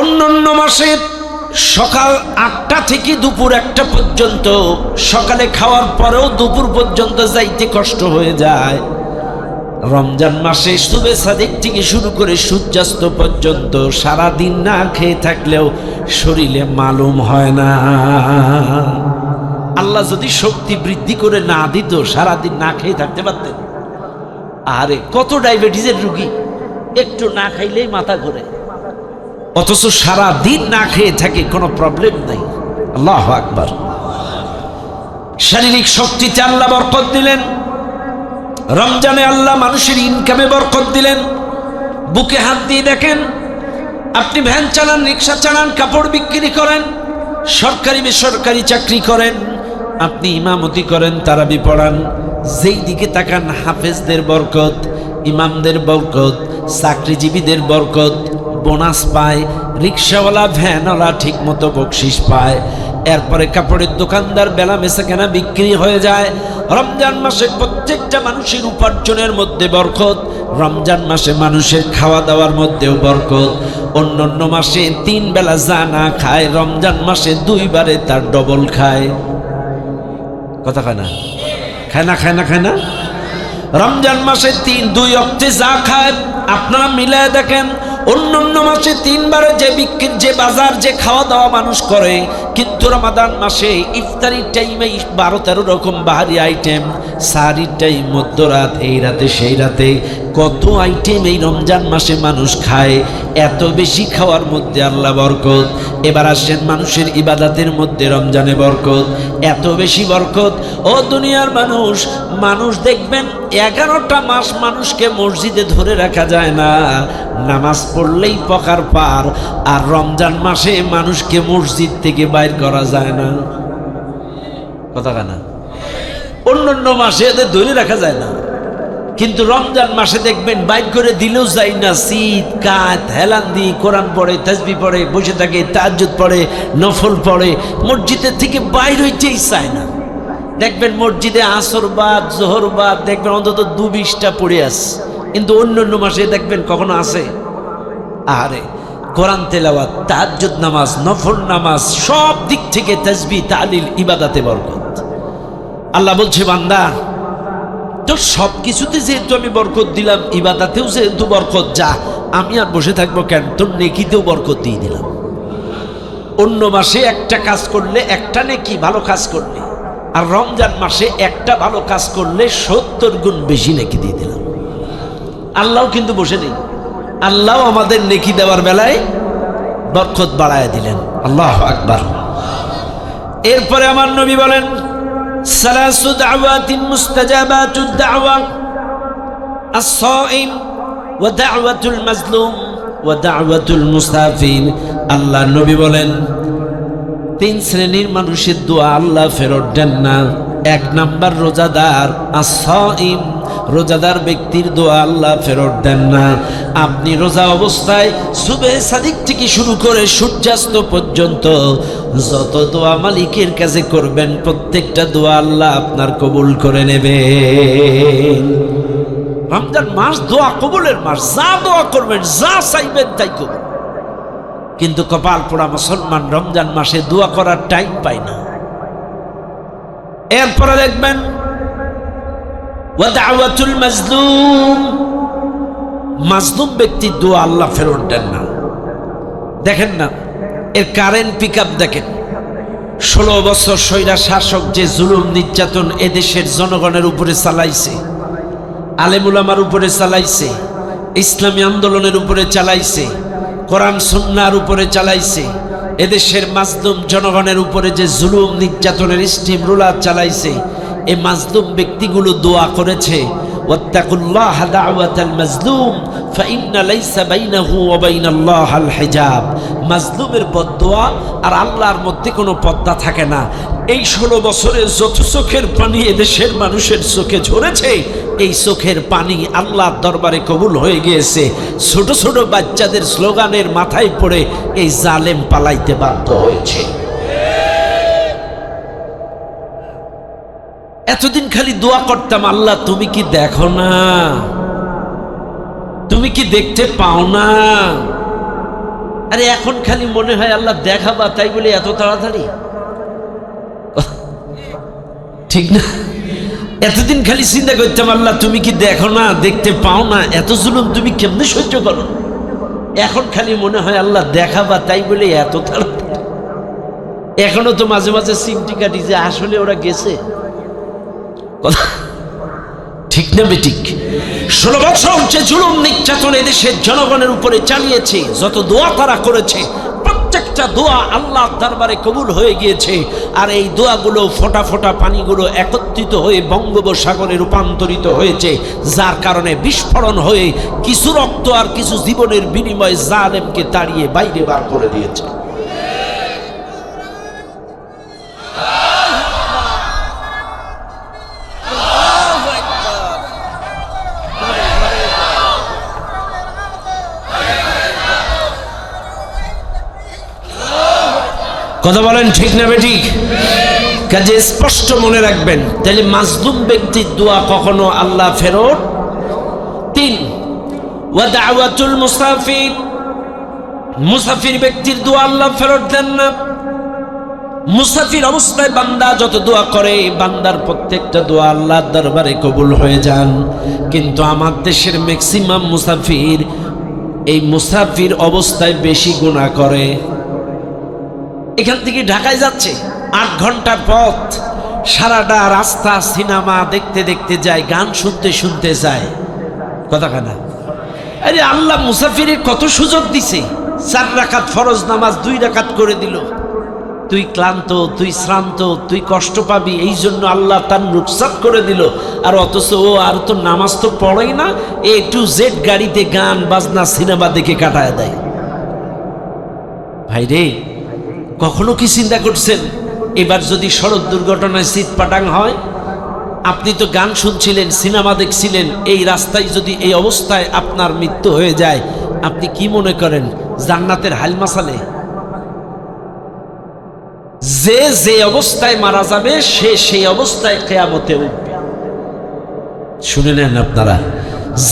অন্যান্য মাসে সকাল ৮টা থেকে দুপুর ১টা পর্যন্ত, সকালে খাওয়ার পরেও দুপুর পর্যন্ত যাইতে কষ্ট হয়ে যায়। রমজান মাসে সুবে সাদিক থেকে শুরু করে সূর্যাস্ত পর্যন্ত সারাদিন না খেয়ে থাকলেও শরীরে মালুম হয় না। আল্লাহ যদি শক্তি বৃদ্ধি করে না দিত, সারাদিন না খেয়ে থাকতে পারতেন। আরে কত ডায়াবেটিসের রুগী একটু না খাইলেই মাথা ঘোরে, অথচ সারা দিন না খেয়ে থাকে, কোনো প্রবলেম নাই। আল্লাহু আকবার। শারীরিক শক্তিতে আল্লাহ বরকত দিলেন। রমজানে আল্লাহ মানুষের ইনকামে বরকত দিলেন। বুকে হাত দিয়ে দেখেন, আপনি ভ্যান চালান, রিক্সা চালান, কাপড় বিক্রি করেন, সরকারি বেসরকারি চাকরি করেন, আপনি ইমামতি করেন, তারাবি পড়ান, যেই দিকে তাকান হাফেজদের বরকত, ইমামদের বরকত, চাকরিজীবীদের বরকত, বোনাস পায়, রিক্সাওয়ালা ভ্যানওয়ালা ঠিক মতো বকশিস পায়। এরপরে কাপড়ের দোকানদার বেলা বেচাকেনা বিক্রি হয়ে যায়। রমজান মাসে প্রত্যেকটা মানুষের উপার্জনের মধ্যে বরকত, রমজান মাসে মানুষের খাওয়া দাওয়ার মধ্যেও বরকত। অন্যান্য মাসে 3 বেলা যা না খায়, রমজান মাসে 2 বারে তার ডবল খায়। কথা খায় না? খায় না, খায় না, খায় না? রমজান মাসে 2 অক্টে যা খায়, আপনারা মিলায় দেখেন। অন্যান্য মাসে 3 বারে যে বিক্রি, যে বাজার, যে খাওয়া দাওয়া মানুষ করে, কিন্তু রমাদান মাসে ইফতারির টাইমে 12-13 রকম বাহারি আইটেম, সাহারির টাইম, মধ্যরাত, এই রাতে সেই রাতে কত আইটেম এই রমজান মাসে মানুষ খায়। এত বেশি খাওয়ার মধ্যে আল্লাহ বরকত। এবার আসেন মানুষের ইবাদতের মধ্যে রমজানে বরকত, এত বেশি বরকত। ও দুনিয়ার মানুষ, মানুষ দেখবেন 11টা মাস মানুষকে মসজিদে ধরে রাখা যায় না, নামাজ পড়লেই পকার পার। আর রমজান মাসে মানুষকে মসজিদ থেকে বাইর করা যায় না। কথা কানা? অন্যান্য মাসে এদের ধরে রাখা যায় না, কিন্তু রমজান মাসে দেখবেন বাইর করে দিলেও যায় না। শীত কাত হেলান দিয়ে কোরআন পড়ে, তাসবিহ পড়ে, বসে থাকে, তাহাজ্জুদ পড়ে, নফল পড়ে, মসজিদের থেকে বাইর হইতেই চায় না। দেখবেন মসজিদে আসর বাদ, জোহর বাদ দেখবেন অন্তত 2-20টা পড়ে আসে, কিন্তু অন্যান্য মাসে দেখবেন কখনো আসে? আরে কোরআন তেলাওয়াত, তাহাজ্জুদ নামাজ, নফল নামাজ, সব দিক থেকে তাসবিহ, তাহলিল, ইবাদতে বরকত। আল্লাহ বলছে, বান্দা তোর সব কিছুতে যেহেতু আমি বরকত দিলাম, ইবাদতেও যেহেতু বরকত, যা আমি আর বসে থাকবো কেন, তোর নেকিতেও বরকত দিয়ে দিলাম। অন্য মাসে একটা কাজ করলে, একটা নেকি ভালো কাজ করলে, আর রমজান মাসে একটা ভালো কাজ করলে 70 গুণ বেশি নেকি দিয়ে দিলাম। আল্লাহও কিন্তু বসে নেই, আল্লাহ আমাদের নেকি দেওয়ার বেলায় বরকত বাড়ায় দিলেন। আল্লাহু আকবার। এরপরে আমার নবী বলেন, সালাসু দাওয়াতিন মুস্তাজাবাতুদ দাওয়া, আস-সাইম ওয়া দাওয়াতুল মাজলুম ওয়া দাওয়াতুল মুসাফির। আল্লাহ নবী বলেন, 3 শ্রেণীর মানুষের দোয়া আল্লাহ ফেরত দেন না। 1 নাম্বার রোজাদার, আস-সাইম, রোজাদার ব্যক্তির দোয়া আল্লাহ ফেরত দেন না। আপনি রোজা অবস্থায় সুবে সাদিক থেকে শুরু করে সূর্যাস্ত পর্যন্ত যত দোয়া মালিকের কাছে করবেন, প্রত্যেকটা দোয়া আল্লাহ আপনার কবুল করে নেবেন। রমজান মাস দোয়া কবুলের মাস, যা দোয়া করবেন, যা চাইবেন তাই কবুল। কিন্তু কপাল পোড়া মুসলমান রমজান মাসে দোয়া করার টাইম পায় না। এরপরে দেখবেন ওয়া দাওয়াতুল মাজলুম, মাজলুম ব্যক্তির দোয়া আল্লাহ ফেরত দেন না। দেখেন না, এর কারেন্ট পিকআপ দেখেন। 16 বছর স্বৈরা শাসক যে জুলুম নির্যাতন এদেশের জনগণের উপরে চালাইছে, আলেম উলামার উপরে চালাইছে, ইসলামী আন্দোলনের উপরে চালাইছে, কোরআন সুন্নাহর উপরে চালাইছে, এদেশের মাজলুম জনগণের উপরে যে জুলুম নির্যাতনের স্টিম রোলার চালাইছে, এই মাজলুম ব্যক্তিগুলো দোয়া করেছে, ওয়াত্তাকুল্লাহ দাওয়াতাল মাজলুম ফাইন্না লাইসা বাইনাহু ওয়া বাইনাল্লাহিল হিজাব। মাজলুমের বদদোয়া আর আল্লাহর মধ্যে কোনো পর্দা থাকে না। এই 16 বছরে যত চোখের পানি এদেশের মানুষের চোখে ঝরেছে, এই চোখের পানি আল্লাহর দরবারে কবুল হয়ে গিয়েছে। ছোট ছোট বাচ্চাদের স্লোগানের মাথায় পড়ে এই জালেম পালাইতে বাধ্য হয়েছে। এতদিন খালি দোয়া করতাম, আল্লাহ তুমি কি দেখো না, তুমি কি দেখতে পাও না? আরে এখন খালি মনে হয় আল্লাহ দেখাবা, তাই বলে এত তাড়াতাড়ি? ঠিক না? এতদিন খালি চিন্তা করতাম আল্লাহ তুমি কি দেখো না, দেখতে পাও না, এত জুলুম তুমি কেমনে সহ্য করো? এখন খালি মনে হয় আল্লাহ দেখাবা, তাই বলে এত তাড়াতাড়ি? এখনো তো মাঝে মাঝে সিমটি কাটি যে আসলে ওরা গেছে। কথা ঠিক না বেঠিক? 16 বছর যে জুলুম নির্যাতন এদেশের জনগণের উপরে চালিয়েছে, যত দোয়া তারা করেছে, প্রত্যেকটা দোয়া আল্লাহর দরবারে কবুল হয়ে গিয়েছে। আর এই দোয়াগুলো, ফোঁটা ফোঁটা পানিগুলো একত্রিত হয়ে বঙ্গোপসাগরে রূপান্তরিত হয়েছে, যার কারণে বিস্ফোরণ হয়ে কিছু রক্ত আর কিছু জীবনের বিনিময়ে জালেমকে তাড়িয়ে বাইরে বার করে দিয়েছে। কথা বলেন ঠিক না বেঠিক? কাজে স্পষ্ট মনে রাখবেন, তাহলে মাজলুম ব্যক্তির দোয়া কখনো আল্লাহ ফেরত। 3 ওয়া দাওয়াতুল মুসাফির, মুসাফির ব্যক্তির দোয়া আল্লাহ ফেরত দেন না। মুসাফির অবস্থায় বান্দা যত দোয়া করে, বান্দার প্রত্যেকটা দোয়া আল্লাহর দরবারে কবুল হয়ে যান। কিন্তু আমার দেশের ম্যাক্সিমাম মুসাফির এই মুসাফির অবস্থায় বেশি গুনাহ করে। এখান থেকে ঢাকায় যাচ্ছে 8 ঘন্টার পথ, সারাটা রাস্তা সিনেমা দেখতে দেখতে যায়, গান শুনতে শুনতে যায়। কথা কানা? আরে আল্লাহ মুসাফিরের কত সুযোগ দিছে। 4 রাকাত ফরজ নামাজ 2 রাকাত করে দিল। তুই ক্লান্ত, তুই শ্রান্ত, তুই কষ্ট পাবি, এই জন্য আল্লাহ তার রুখসাত করে দিল। আর অথচ ও আর তো নামাজ তো পড়েই না, A to Z গাড়িতে গান বাজনা সিনেমা দেখে কাটায় দেয়। ভাই রে, কখনো কি চিন্তা করছেন এবার যদি সড়ক দুর্ঘটনায় সিট পাটাং হয়, আপনি তো গান শুনছিলেন, সিনেমা দেখছিলেন, এই রাস্তায় যদি এই অবস্থায় আপনার মৃত্যু হয়ে যায়, আপনি কি মনে করেন জান্নাতের হাল মাসালে? যে যে অবস্থায় মারা যাবে সে সেই অবস্থায় কিয়ামতে উঠবে। শুনে নেন আপনারা,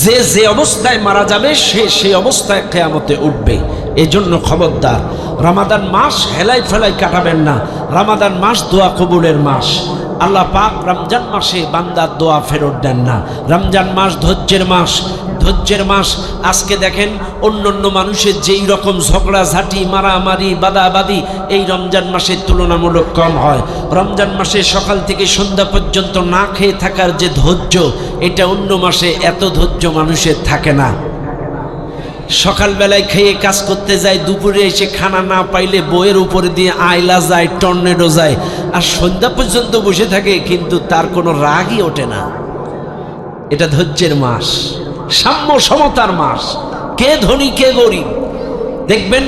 যে যে অবস্থায় মারা যাবে সে সেই অবস্থায় কিয়ামতে উঠবে। এজন্য খবরদার, রমাদান মাস হেলাই ফেলাই কাটাবেন না। রমাদান মাস দোয়া কবুলের মাস। আল্লাহ পাক রমজান মাসে বান্দার দোয়া ফেরত দেন না। রমজান মাস ধৈর্যের মাস, ধৈর্যের মাস। আজকে দেখেন অন্যান্য মানুষের যেই রকম ঝগড়াঝাঁটি, মারামারি, বাদাবাদি এই রমজান মাসের তুলনামূলক কম হয়। রমজান মাসে সকাল থেকে সন্ধ্যা পর্যন্ত না খেয়ে থাকার যে ধৈর্য, এটা অন্য মাসে এত ধৈর্য মানুষের থাকে না। সকালবেলায় খেয়ে কাজ করতে যায়, দুপুরে এসে খানা না পাইলে বইয়ের উপরে দিয়ে আইলা যায়, টর্নেডো যায়, আর সন্ধ্যা পর্যন্ত বসে থাকে, কিন্তু তার কোনো রাগই ওঠে না। এটা ধৈর্যের মাস, সাম্য সমতার মাস। কে ধনী কে গরিব। দেখবেন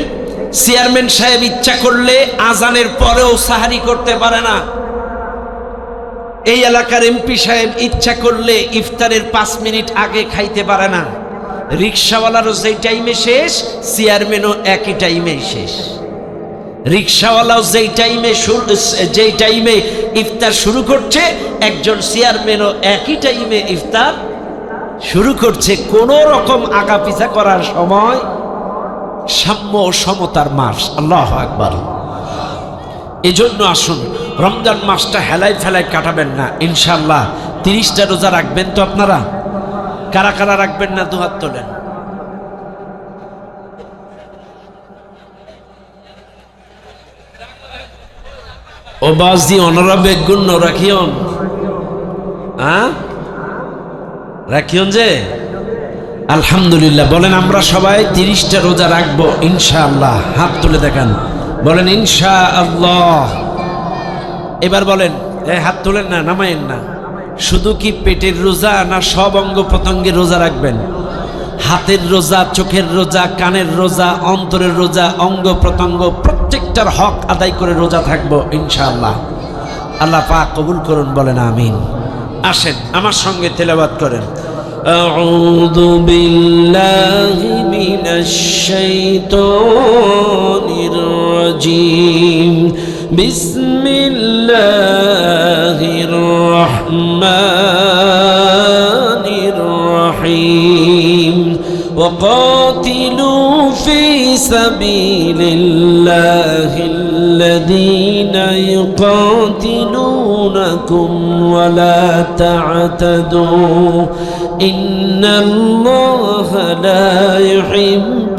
চেয়ারম্যান সাহেব ইচ্ছা করলে আজানের পরেও সাহারি করতে পারে না। এই এলাকার এমপি সাহেব ইচ্ছা করলে ইফতারের 5 মিনিট আগে খাইতে পারে না। রিক্সাওয়ালারও যেই টাইমে শেষ, চেয়ারম্যানও একই টাইমে শেষ। রিক্সাওয়ালাও যেই টাইমে ইফতার শুরু করছে, একজন চেয়ারম্যানও একই টাইমে ইফতার শুরু করছে। কোনো রকম আগা পিছা করার সময়, সাম্য ও সমতার মাস। আল্লাহু আকবার। এজন্য আসুন রমজান মাসটা হেলাই ফেলাই কাটাবেন না। ইনশাআল্লাহ 30টা রোজা রাখবেন তো আপনারা? কারা কারা রাখবেন না 2 হাত তোলেন। ও বাজি অনরা বেগুন রাখিয়ন, রাখিয়ন যে আলহামদুলিল্লাহ। বলেন আমরা সবাই 30টা রোজা রাখবো ইনশাআল্লাহ। হাত তুলে দেখান, বলেন ইনশাআল্লাহ। এবার বলেন, হাত তোলেন না, নামায়েন না। শুধু কি পেটের রোজা না সব অঙ্গ প্রত্যঙ্গের রোজা রাখবেন? হাতের রোজা, চোখের রোজা, কানের রোজা, অন্তরের রোজা, অঙ্গ প্রত্যঙ্গ প্রত্যেকটার হক আদায় করে রোজা থাকবো ইনশাআল্লাহ। আল্লাহ পাক কবুল করুন, বলেন আমিন। আসেন আমার সঙ্গে তেলাওয়াত করেন। আউযু বিল্লাহি মিনাশ শাইতানির রাজিম। বিসমিল্লাহির রহমানির রহিম। ওয়াকাতিলু ফি سبيل الله الذين يقاتلونكم ولا تعتدوا إن الله لا يحب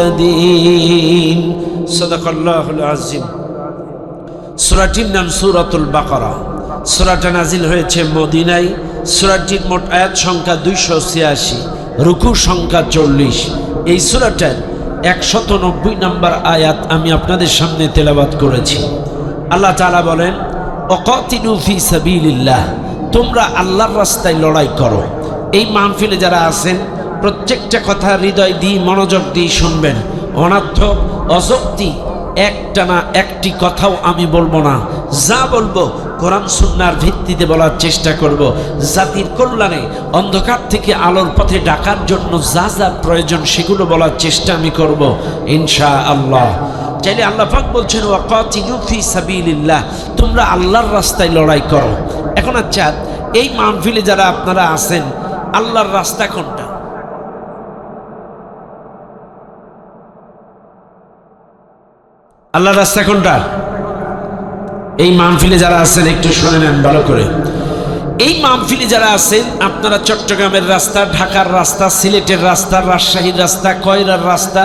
المعتدين صدق الله العظيم সূরাটির নাম সূরাতুল বাকারা সূরাটা নাজিল হয়েছে মদিনায় সূরাটির মোট আয়াত সংখ্যা 286 রুকু সংখ্যা 40 এই সূরাটার 190 নম্বর আয়াত আমি আপনাদের সামনে তেলাওয়াত করেছি আল্লাহ তাআলা বলেন ওয়াকাতিলু ফি সাবিলিল্লাহ তোমরা আল্লাহর রাস্তায় লড়াই করো এই মাহফিলে যারা আছেন প্রত্যেকটা কথা হৃদয় দিয়ে মনোযোগ দিয়ে শুনবেন অনর্থক অযৌক্তিক একটানা একটি কথাও আমি বলবো না যা বলবো কোরআন সুন্নাহর ভিত্তিতে বলার চেষ্টা করব জাতির কল্যাণে অন্ধকার থেকে আলোর পথে ডাকার জন্য যা যা প্রয়োজন সেগুলো বলার চেষ্টা আমি করব ইনশাআল্লাহ চাইলে আল্লাহ পাক বলছেন ওয়াকাতিলু ফি সাবিলিল্লাহ তোমরা আল্লাহর রাস্তায় লড়াই করো এখন আচ্ছা এই মাহফিলে যারা আপনারা আছেন আল্লাহর রাস্তা কোনটা আল্লাহর রাস্তা কোনটা এই মাহফিলে যারা আছেন একটু শুনে নেন ভালো করে এই মাহফিলে যারা আছেন আপনারা চট্টগ্রামের রাস্তা ঢাকার রাস্তা সিলেটের রাস্তা রাজশাহীর রাস্তা কয়রার রাস্তা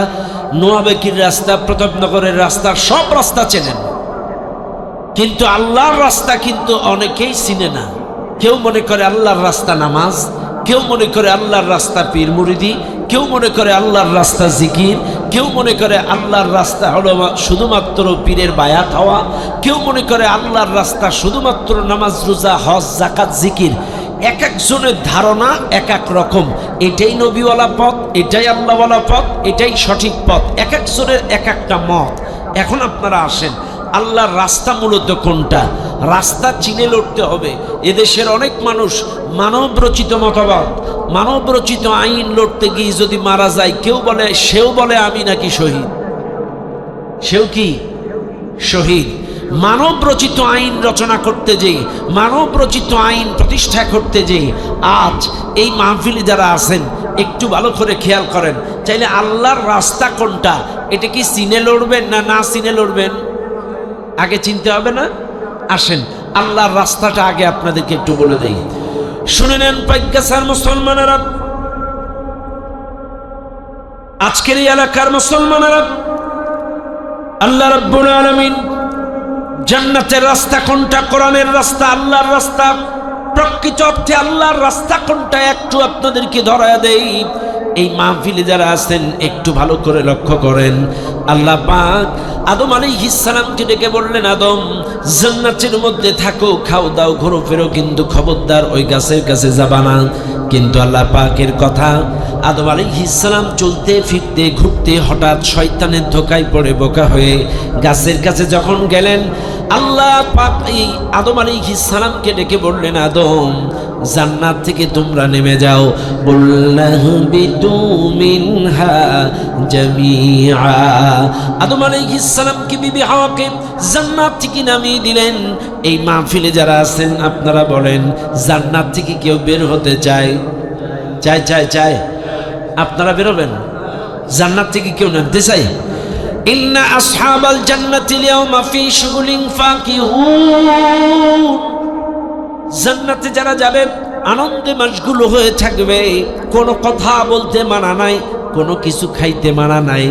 নোয়াবেকির রাস্তা প্রতাপনগরের রাস্তা সব রাস্তা চেনেন কিন্তু আল্লাহর রাস্তা কিন্তু অনেকেই চিনে না কেউ মনে করে আল্লাহর রাস্তা নামাজ কেউ মনে করে আল্লাহর রাস্তা পীর মুরিদি কেউ মনে করে আল্লাহর রাস্তা জিকির কেউ মনে করে আল্লাহর রাস্তা হলো শুধুমাত্র পীরের বায়াত হওয়া কেউ মনে করে আল্লাহর রাস্তা শুধুমাত্র নামাজ রোজা হজ যাকাত জিকির এক একজনের ধারণা এক এক রকম এটাই নবীওয়ালা পথ এটাই আল্লাহওয়ালা পথ এটাই সঠিক পথ এক একজনের এক একটা মত এখন আপনারা আসেন আল্লাহর রাস্তা মূলত কোনটা রাস্তা চিনে লড়তে হবে এদেশের অনেক মানুষ মানব রচিত মতবাদ মানব রচিত আইন লড়তে গিয়ে যদি মারা যায় সেও বলে আমি নাকি শহীদ সেও কি শহীদ মানব রচিত আইন রচনা করতে যেই মানব রচিত আইন প্রতিষ্ঠা করতে যেই আজ এই মাহফিলে যারা আছেন একটু ভালো করে খেয়াল করেন চাইলে আল্লাহর রাস্তা কোনটা এটা কি চিনে লড়বেন না না চিনে লড়বেন আগে চিনতে হবে না আসেন আল্লাহর রাস্তাটা আগে আপনাদেরকে একটু বলে দেই শুনে নেন প্রজ্ঞাসার মুসলমানেরা আজকের এই এলাকার মুসলমানেরা আল্লাহ রাব্বুল আলামিন জান্নাতের রাস্তা কোনটা কোরআনের রাস্তা আল্লাহর রাস্তা প্রকৃত অর্থে আল্লাহর রাস্তা কোনটা একটু আপনাদেরকে ধরায়া দেই এই মাহফিলে যারা আছেন একটু ভালো করে লক্ষ্য করেন আল্লাহ পাক আদম আলাইহিস সালামকে ডেকে বললেন আদম জান্নাতের মধ্যে থাকো খাও দাও ঘোরো ফেরো কিন্তু খবরদার ওই গাছের কাছে যাবা না কিন্তু আল্লাহ পাকের কথা আদম আলাইহিস সালাম চলতে ফিরতে ঘুরতে হঠাৎ শয়তানের ধোকায় পড়ে বোকা হয়ে গাছের কাছে যখন গেলেন আল্লাহ পাক এই আদম আলাইহিস সালামকে ডেকে বললেন আদম জান্নাত থেকে তোমরা নেমে যাও বললাহু বিতু মিনহা জামিআ আদম আলাইহিস সালামকে বিবি হাওয়াকে জান্নাত থেকে নামিয়ে দিলেন এই মাহফিলে যারা আছেন আপনারা বলেন জান্নাত থেকে কেউ বের হতে চায় আপনারা বেরোবেন জান্নাত থেকে কেউ নামতে চায় ইন্না আসহাবাল জান্নাতি লিয়াউমা ফি শুগুলিন ফাকিহুন জান্নাতে যারা যাবে আনন্দে মশগুল হয়ে থাকবে কোনো কথা বলতে মানা নাই কোনো কিছু খাইতে মানা নাই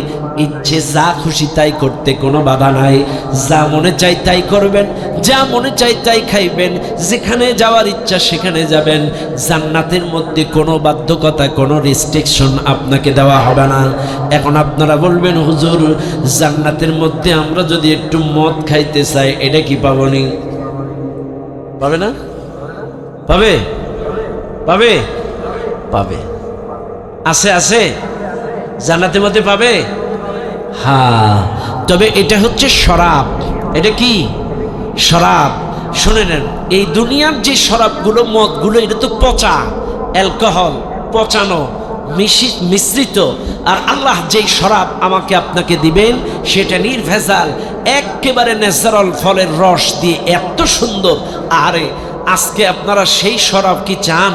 ইচ্ছে যা খুশি তাই করতে কোনো বাধা নাই যা মনে চাই তাই করবেন যা মনে চাই তাই খাইবেন যেখানে যাওয়ার ইচ্ছা সেখানে যাবেন জান্নাতের মধ্যে কোনো বাধ্যকতা কোনো রেস্ট্রিকশন আপনাকে দেওয়া হবে না এখন আপনারা বলবেন হুজুর জান্নাতের মধ্যে আমরা যদি একটু মদ খাইতে চাই এটা কি পাবনি পাবে না পাবে পাবে পাবে আছে আছে জান্নাতের মধ্যে পাবে হ্যাঁ তবে এটা হচ্ছে শরাব এটা কি শরাব শুনে নেন এই দুনিয়ার যে শরাবগুলো মদগুলো এটা তো পচা অ্যালকোহল পচানো মিশ্রিত আর আল্লাহ যেই শরাব আমাকে আপনাকে দিবেন সেটা নির্ভেজাল একেবারে ন্যাচারাল ফলের রস দিয়ে এত সুন্দর আরে আজকে আপনারা সেই শরাব কি চান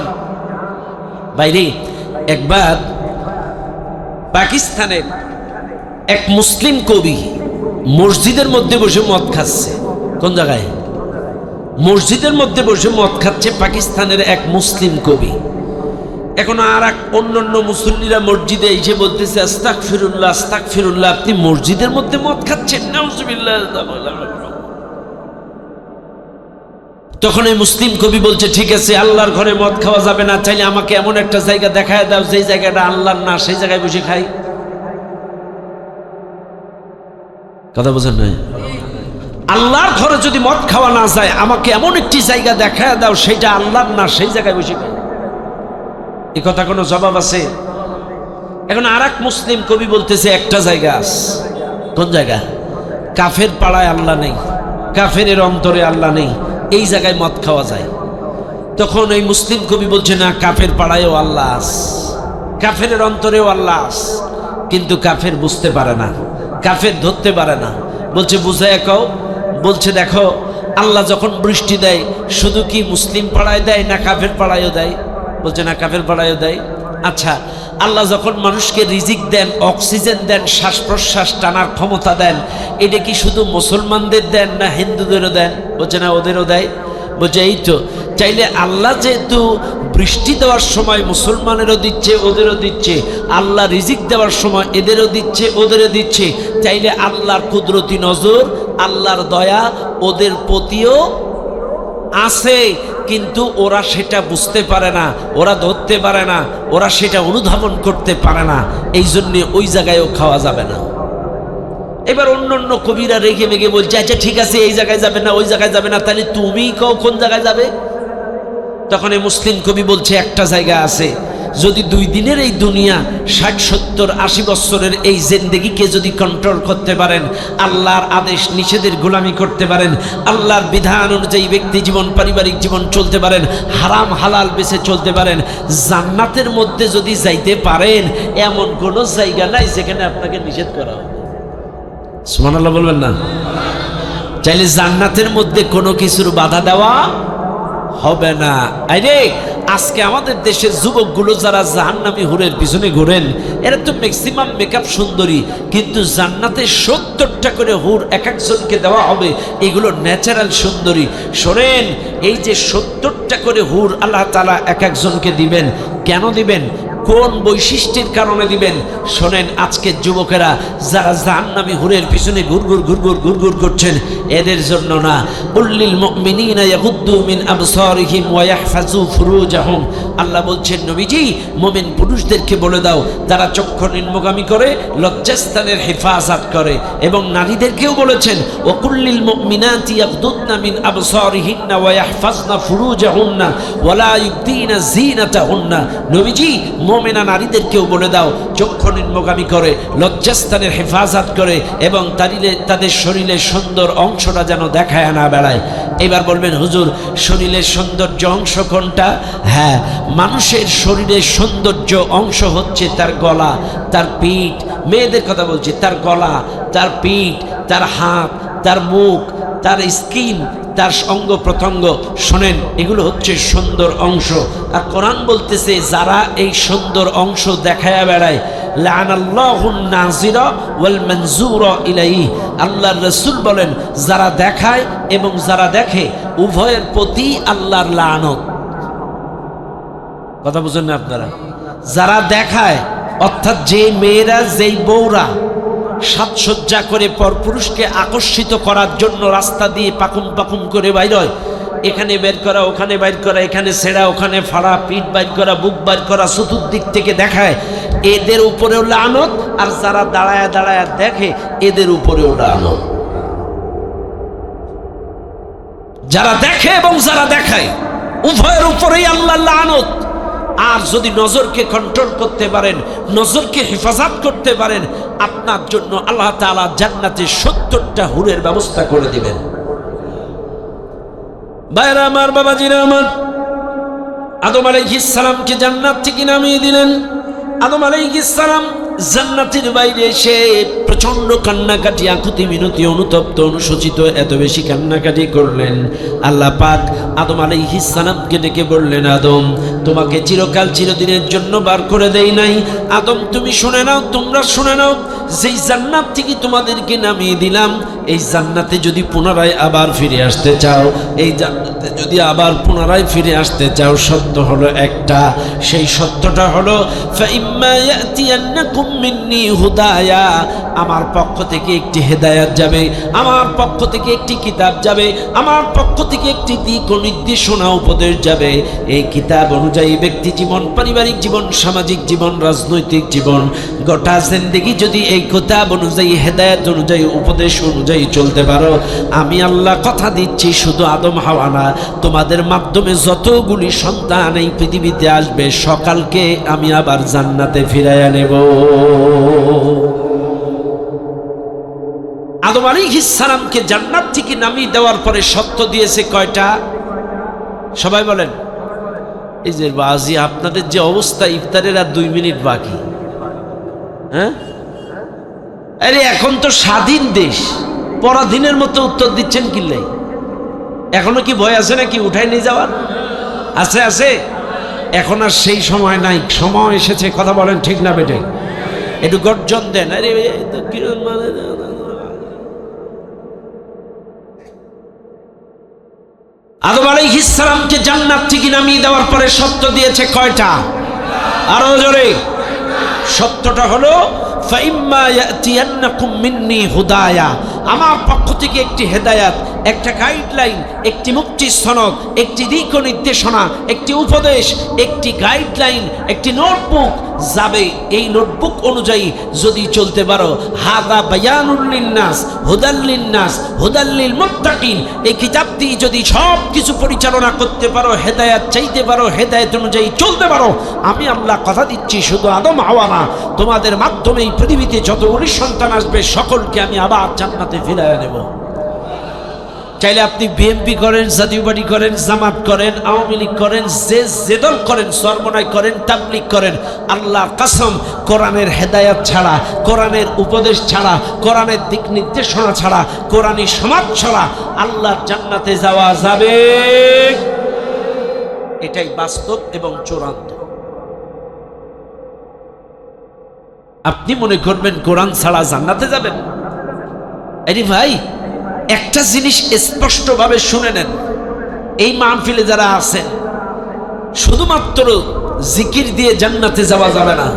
বাইরে একবার পাকিস্তানের এক মুসলিম কবি মসজিদের মধ্যে বসে মদ খাচ্ছে। কোন জায়গায়? মসজিদের মধ্যে বসে মদ খাচ্ছে পাকিস্তানের এক মুসলিম কবি। এখন আর এক অন্যান্য মুসল্লিরা মসজিদে এসে বলতেছে আস্তাগফিরুল্লাহ আস্তাগফিরুল্লাহ, আপনি মসজিদের মধ্যে মদ খাচ্ছেন, নাউজুবিল্লাহ। তখন এই মুসলিম কবি বলছে, ঠিক আছে, আল্লাহর ঘরে মদ খাওয়া যাবে না, চাইলে আমাকে এমন একটা জায়গা দেখায় দাও যেই জায়গাটা আল্লাহর না, সেই জায়গায় বসে খাই। কথা বোঝেন নাই? আল্লাহর ঘরে যদি মদ খাওয়া না যায়, আমাকে এমন একটি জায়গা দেখায় দাও সেটা আল্লাহর না, সেই জায়গায় বসে খাই। এই কথা কোনো জবাব আছে? এখন আর এক মুসলিম কবি বলতেছে একটা জায়গা আছে। কোন জায়গা? কাফের পাড়ায় আল্লাহ নেই, কাফেরের অন্তরে আল্লাহ নেই, এই জায়গায় মদ খাওয়া যায়। তখন এই মুসলিম কবি বলছে, না, কাফের পাড়ায়ও আল্লাহ আছে, কাফের অন্তরেও আল্লাহ আছে, কিন্তু কাফের বুঝতে পারে না, কাফের ধরতে পারে না। বলছে, বুঝায় কও। বলছে, দেখো, আল্লাহ যখন বৃষ্টি দেয় শুধু কি মুসলিম পাড়ায় দেয় না কাফের পাড়ায়ও দেয়? বলছে, না, কাফের পাড়ায়ও দেয়। আচ্ছা, আল্লাহ যখন মানুষকে রিজিক দেন, অক্সিজেন দেন, শ্বাস প্রশ্বাস টানার ক্ষমতা দেন, এটা কি শুধু মুসলমানদের দেন না হিন্দুদেরও দেন? বলছে, না, ওদেরও দেয়। বলছে, এই তো, চাইলে আল্লাহ যেহেতু বৃষ্টি দেওয়ার সময় মুসলমানেরও দিচ্ছে ওদেরও দিচ্ছে, আল্লাহ রিজিক দেওয়ার সময় এদেরও দিচ্ছে ওদেরও দিচ্ছে, চাইলে আল্লাহর কুদরতি নজর, আল্লাহর দয়া ওদের প্রতিও আছে, কিন্তু ওরা সেটা বুঝতে পারে না, ওরা ধরতে পারে না, ওরা সেটা অনুধাবন করতে পারে না, এই জন্যে ওই জায়গায়ও খাওয়া যাবে না। এবার অন্য অন্য কবিরা রেগে মেগে বলছে, আচ্ছা ঠিক আছে, এই জায়গায় যাবে না ওই জায়গায় যাবে না, তাহলে তুমি কও কোন জায়গায় যাবে? তখন এই মুসলিম কবি বলছে, একটা জায়গা আছে, যদি 2 দিনের এই দুনিয়া 60, 70, 80 বছরের এই জিন্দেগিকে যদি কন্ট্রোল করতে পারেন, আল্লাহর আদেশ নিষেধের গোলামি করতে পারেন, আল্লাহর বিধান অনুযায়ী ব্যক্তি জীবন পারিবারিক জীবন চলতে পারেন, হারাম হালাল বেছে চলতে পারেন, জান্নাতের মধ্যে যদি যাইতে পারেন, এমন কোনো জায়গা নাই যেখানে আপনাকে নিষেধ করা হবে। সুবহানাল্লাহ বলবেন না? চাইলে জান্নাতের মধ্যে কোনো কিছুর বাধা দেওয়া হবে না। আরে আজকে আমাদের দেশের যুবকগুলো যারা জাহান্নামী হুরের পিছনে ঘোরেন, এরা তো ম্যাক্সিমাম মেকআপ সুন্দরী, কিন্তু জান্নাতে 70টা করে হুর এক একজনকে দেওয়া হবে, এগুলো ন্যাচারাল সুন্দরী। শোনেন, এই যে 70টা করে হুর আল্লাহ তাআলা এক একজনকে দিবেন, কেন দিবেন, কোন বৈশিষ্ট্যের কারণে দিবেন? শোনেন, আজকের যুবকেরা যারা জাহান্নামী হুরের পিছনে ঘুরঘুর করছেন, এদের জন্য না। কুল্লিল মুমিনিনা ইয়াগুদ্দু মিন আবসারিহিম ওয়া ইয়াহফাজু ফুরুজাহুম। আল্লাহ বলছেন, নবীজি, মুমিন পুরুষদেরকে বলে দাও তারা চক্ষু নিম্নগামী করে, লজ্জাস্থানের হেফাজত করে। এবং নারীদেরকেও বলেছেন, ওয়া কুল্লিল মুমিনাতি ইয়াগুদ্দুনা মিন আবসারিহিন্না ওয়া ইয়াহফাজনা ফুরুজাহুন্না ওয়া লা ইউবদিনা যিনাতাহুন্না। নবীজি, মুমিনা নারীদেরকেও বলে দাও চক্ষু নিম্নগামী করে, লজ্জাস্থানের হেফাজত করে, এবং তাদের শরীরের সুন্দর অংশটা যেন দেখায় না বেড়ায়। এবার বলবেন, হুজুর, শরীরের সৌন্দর্য অংশ কোনটা? হ্যাঁ, মানুষের শরীরের সৌন্দর্য অংশ হচ্ছে তার গলা, তার পিঠ। মেয়েদের কথা বলছি, তার গলা, তার পিঠ, তার হাত, তার মুখ, তার স্কিন, তার অঙ্গ প্রত্যঙ্গ। শোনেন, এগুলো হচ্ছে সুন্দর অংশ। আর কোরআন বলতেছে, যারা এই সুন্দর অংশ দেখায়া বেড়ায়, লানাল্লাহুন নাজিরা ওয়াল মানজুরা ইলাইহি। আল্লাহর রাসূল বলেন, যারা দেখায় এবং যারা দেখে, উভয়ের প্রতি আল্লাহর লানত। কথা বুঝেন না আপনারা? যারা দেখায়, অর্থাৎ যে মেয়েরা, যেই বউরা সাজসজ্জা করে পরপুরুষকে আকর্ষিত করার জন্য রাস্তা দিয়ে পাকুম করে বাইর হয়, এখানে বের করা, ওখানে বাইর করা, এখানে ছেঁড়া, ওখানে ফাড়া, পিঠ বাইর করা, বুক বাইর করা, চতুর্দিক থেকে দেখায়, এদের উপরেও লানত। আর যারা দাঁড়ায় দাঁড়ায় দেখে, এদের উপরেও লানত। যারা দেখে এবং যারা দেখায়, উভয়ের উপরেই আল্লাহর লানত। আর যদি নজরকে কন্ট্রোল করতে পারেন, নজরকে হেফাজত করতে পারেন, আপনার জন্য আল্লাহ তাআলা জান্নাতে 70টা হুরের ব্যবস্থা করে দিবেন। ভাইরা আমার, বাবাজিরা আমার, আদম আলাইহিস সালামকে জান্নাত থেকে নামিয়ে দিলেন। আদম আলাইহিস সালাম জান্নাতের বাইরে এসে প্রচন্ড কান্নাকাটি, আকুতি মিনতি, অনুতপ্ত, অনুশোচিত, এত বেশি কান্নাকাটি করলেন। আল্লাহ পাক আদম আলাইহিস সালামকে ডেকে বললেন, আদম তোমাকে চিরকাল চিরদিনের জন্য বার করে দেই নাই। আদম তুমি শুনে নাও, তোমরা শুনে নাও, যেই জান্নাত থেকে তোমাদেরকে নামিয়ে দিলাম, এই জান্নাতে যদি পুনরায় আবার ফিরে আসতে চাও, এই জান্নাতে যদি আবার পুনরায় ফিরে আসতে চাও, সত্য হলো একটা। সেই সত্যটা হলো ফাইম্মা ইয়াতিয়ান্নাকুম মিন্নি হুদায়া, আমার পক্ষ থেকে একটি হেদায়াত যাবে, আমার পক্ষ থেকে একটি কিতাব যাবে, আমার পক্ষ থেকে একটি দিক ও নির্দেশনা উপদেশ যাবে। এই কিতাব অনুযায়ী ব্যক্তি জীবন, পারিবারিক জীবন, সামাজিক জীবন, রাজনৈতিক জীবন, গোটা জিন্দেগি যদি এই কিতাব অনুযায়ী, হেদায়াত অনুযায়ী, উপদেশ অনুযায়ী চলতে পারো, আমি আল্লাহ কথা দিচ্ছি, শুধু আদম হাওয়া না, তোমাদের মাধ্যমে যতগুলি সন্তান এই পৃথিবীতে আসবে, সকালকে আমি আবার জান্নাতে ফিরাইয়া নেব। আদম আলাইহিস সালামকে জান্নাত থেকে নামিয়ে দেওয়ার পরে সত্য দিয়েছে কয়টা? সবাই বলেন। এই যে বাজি আপনাদের যে অবস্থা, ইফতারের আর 2 মিনিট বাকি। হ্যাঁ, আরে এখন তো স্বাধীন দেশ, পরাধীনের মতো উত্তর দিচ্ছেন কিল্লাই। এখনো কি ভয় আছে নাকি উঠাই নিয়ে যাওয়ার? আছে আছে। এখন আর সেই সময় নাই, সময় এসেছে। কথা বলেন ঠিক না বেটে? একটু গর্জন দেন। আরে আদম আলাইহিস সালামকে জান্নাত থেকে নামিয়ে দেওয়ার পরে সত্য দিয়েছে কয়টা? আরো জোরে। সত্যটা হলো ফাইম্মা ইয়াতিয়ান্নাকুম মিন্নি হুদায়া, আমার পক্ষ থেকে একটি হেদায়াত, একটা গাইডলাইন, একটি মুক্তি সনদ, একটি দিক নির্দেশনা, একটি উপদেশ, একটি গাইডলাইন, একটি নোটবুক যাবে। এই নোটবুক অনুযায়ী যদি চলতে পারো, হাদা বায়ানুল লিন্নাস হুদাল লিন্নাস হুদাল লিল মুত্তাকিন, এই কিতাব দিয়ে যদি সব কিছু পরিচালনা করতে পারো, হেদায়াত চাইতে পারো, হেদায়াত অনুযায়ী চলতে পারো, আমি আল্লাহ কথা দিচ্ছি, শুধু আদম হাওয়া না, তোমাদের মাধ্যমে এই পৃথিবীতে যতগুলি সন্তান আসবে, সকলকে আমি আবার জান্নাতে ফিরাইয়া নেব। চাইলে আপনি বিএনপি করেন, জাতীয় পার্টি করেন, জামাত করেন, আওয়ামী লীগ করেন, যে দল করেন, সরমনাই করেন, তাবলীগ করেন, আল্লাহর কসম, কোরআনের হেদায়াত ছাড়া, কোরআনের উপদেশ ছাড়া, কোরআনের দিক নির্দেশনা ছাড়া, কোরআনী সমাজ ছাড়া আল্লাহর জান্নাতে যাওয়া যাবে। এটাই বাস্তব এবং চূড়ান্ত। আপনি মনে করবেন কোরআন ছাড়া জান্নাতে যাবেন? আরে ভাই, একটা জিনিস স্পষ্টভাবে শুনে নেন, এই মাহফিলে যারা আছেন, শুধুমাত্র জিকির দিয়ে জান্নাতে যাওয়া যাবে না,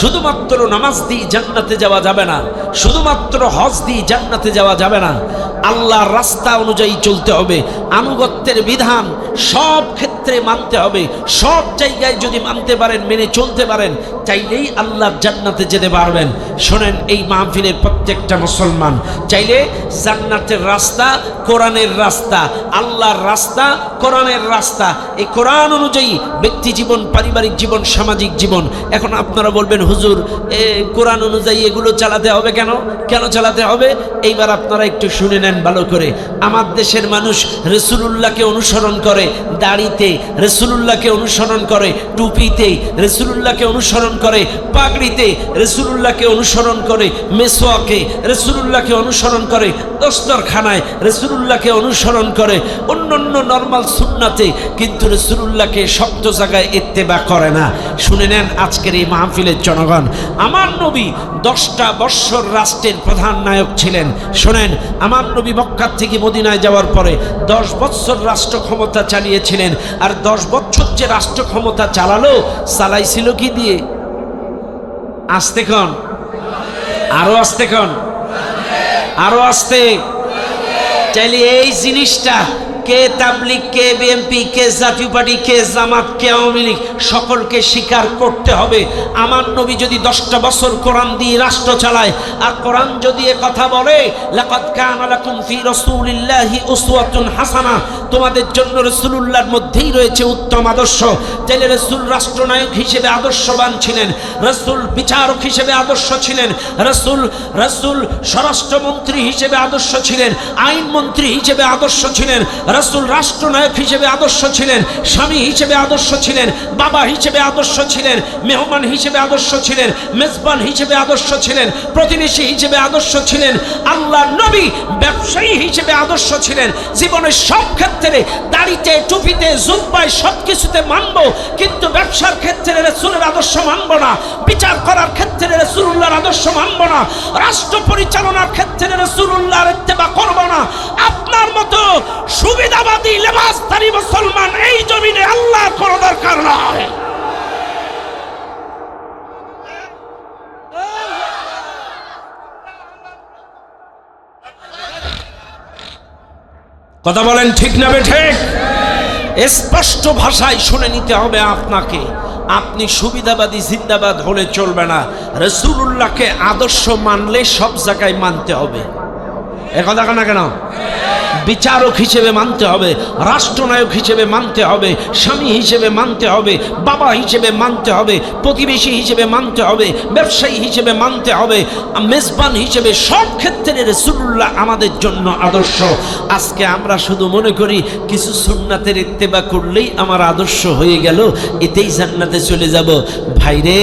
শুধুমাত্র নামাজ দিয়ে জান্নাতে যাওয়া যাবে না, শুধুমাত্র হজ দিয়ে জান্নাতে যাওয়া যাবে না। আল্লাহর রাস্তা অনুযায়ী চলতে হবে, আনুগত্যের বিধান সব ক্ষেত্রে মানতে হবে। সব জায়গায় যদি মানতে পারেন, মেনে চলতে পারেন, চাইলেই আল্লাহর জান্নাতে যেতে পারবেন। শোনেন, এই মাহফিলের প্রত্যেকটা মুসলমান চাইলে জান্নাতের রাস্তা কোরআনের রাস্তা, আল্লাহর রাস্তা, কোরআনের রাস্তা, এই কোরআন অনুযায়ী ব্যক্তি জীবন, পারিবারিক জীবন, সামাজিক জীবন। এখন আপনারা বলবেন, হুজুর কোরআন অনুযায়ী এগুলো চালাতে হবে কেন? কেন চালাতে হবে? এইবার আপনারা একটু শুনে নেন ভালো করে। আমার দেশের মানুষ রাসূলুল্লাহকে অনুসরণ করে দাড়িতে, রাসূলুল্লাহকে অনুসরণ করে টুপিতে, রাসূলুল্লাহকে অনুসরণ করে পাগড়িতে, রাসূলুল্লাহকে অনুসরণ করে মেসওয়াকে, রাসূলুল্লাহকে অনুসরণ করে দস্তরখানায়, রাসূলুল্লাহকে অনুসরণ করে অন্যান্য নরমাল সুন্নাতে, কিন্তু রাসূলুল্লাহকে শক্ত জায়গায় ইত্তেবা করে না। শুনে নেন আজকের এই মাহফিলের জনগণ, আমার নবী 10টা বৎসর রাষ্ট্রের প্রধান নায়ক ছিলেন। শোনেন, আমার নবী মক্কা থেকে মদিনায় যাওয়ার পরে 10 বৎসর রাষ্ট্র ক্ষমতা চালিয়েছিলেন। আর 10 বছর যে রাষ্ট্র ক্ষমতা চালাইছিল কি দিয়ে? আস্তে কন, আরো আস্তে কন, আরো আস্তে। চাইলে এই জিনিসটা কে তাবলীগ, কে বিএনপি, কে জাতীয় পার্টি, কে জামাত, কে আওয়ামী লীগ, সকলকে স্বীকার করতে হবে। আমার নবী যদি 10টা বছর কোরআন দিয়ে রাষ্ট্র চালায়, আর কোরআন যদি এ কথা বলে, লাকাদ কানা লাকুম ফি রাসূলিল্লাহি উসওয়াতুন হাসানাহ, তোমাদের জন্য রাসূলুল্লাহর মধ্যেই রয়েছে উত্তম আদর্শ। তাইলে রাসূল রাষ্ট্রনায়ক হিসেবে আদর্শবান ছিলেন, রাসূল বিচারক হিসেবে আদর্শ ছিলেন, রাসূল স্বরাষ্ট্রমন্ত্রী হিসেবে আদর্শ ছিলেন, আইনমন্ত্রী হিসেবে আদর্শ ছিলেন, রাসূল রাষ্ট্রনায়ক হিসেবে আদর্শ ছিলেন, স্বামী হিসেবে আদর্শ ছিলেন, বাবা হিসেবে আদর্শ ছিলেন, মেহমান হিসেবে আদর্শ ছিলেন, মেজবান হিসেবে আদর্শ ছিলেন, প্রতিবেশী হিসেবে আদর্শ ছিলেন। আল্লাহর নবী ব্যবসায়ী হিসেবে আদর্শ ছিলেন। জীবনের সব ক্ষেত্রে দাড়িতে, টুপিতে, জুব্বায় সব কিছুতে মানব, কিন্তু ব্যবসার ক্ষেত্রে রাসূলের আদর্শ মানব না, বিচার করার ক্ষেত্রে রাসূলুল্লাহর আদর্শ মানব না, রাষ্ট্র পরিচালনার ক্ষেত্রে রাসূলুল্লাহর ইত্তেবা করব না। আপনার মতো সুবিধাবাদী লেবাসধারী মুসলমান এই জমিনে আল্লাহর কোনো দরকার নয়। কথা বলেন ঠিক না বেঠিক? স্পষ্ট ভাষায় শুনে নিতে হবে আপনাকে। আপনি সুবিধাবাদী জিন্দাবাদ হলে চলবে না, রাসূলুল্লাহকে আদর্শ মানলে সব জায়গায় মানতে হবে। এ কথা না কেন? বিচারক হিসেবে মানতে হবে, রাষ্ট্রনায়ক হিসেবে মানতে হবে, স্বামী হিসেবে মানতে হবে, বাবা হিসেবে মানতে হবে, প্রতিবেশী হিসেবে মানতে হবে, ব্যবসায়ী হিসেবে মানতে হবে, মেজবান হিসেবে সব ক্ষেত্রে রাসূলুল্লাহ আমাদের জন্য আদর্শ। আজকে আমরা শুধু মনে করি কিছু সুন্নাতের ইত্তেবা করলেই আমার আদর্শ হয়ে গেল, এতেই জান্নাতে চলে যাব। ভাইরে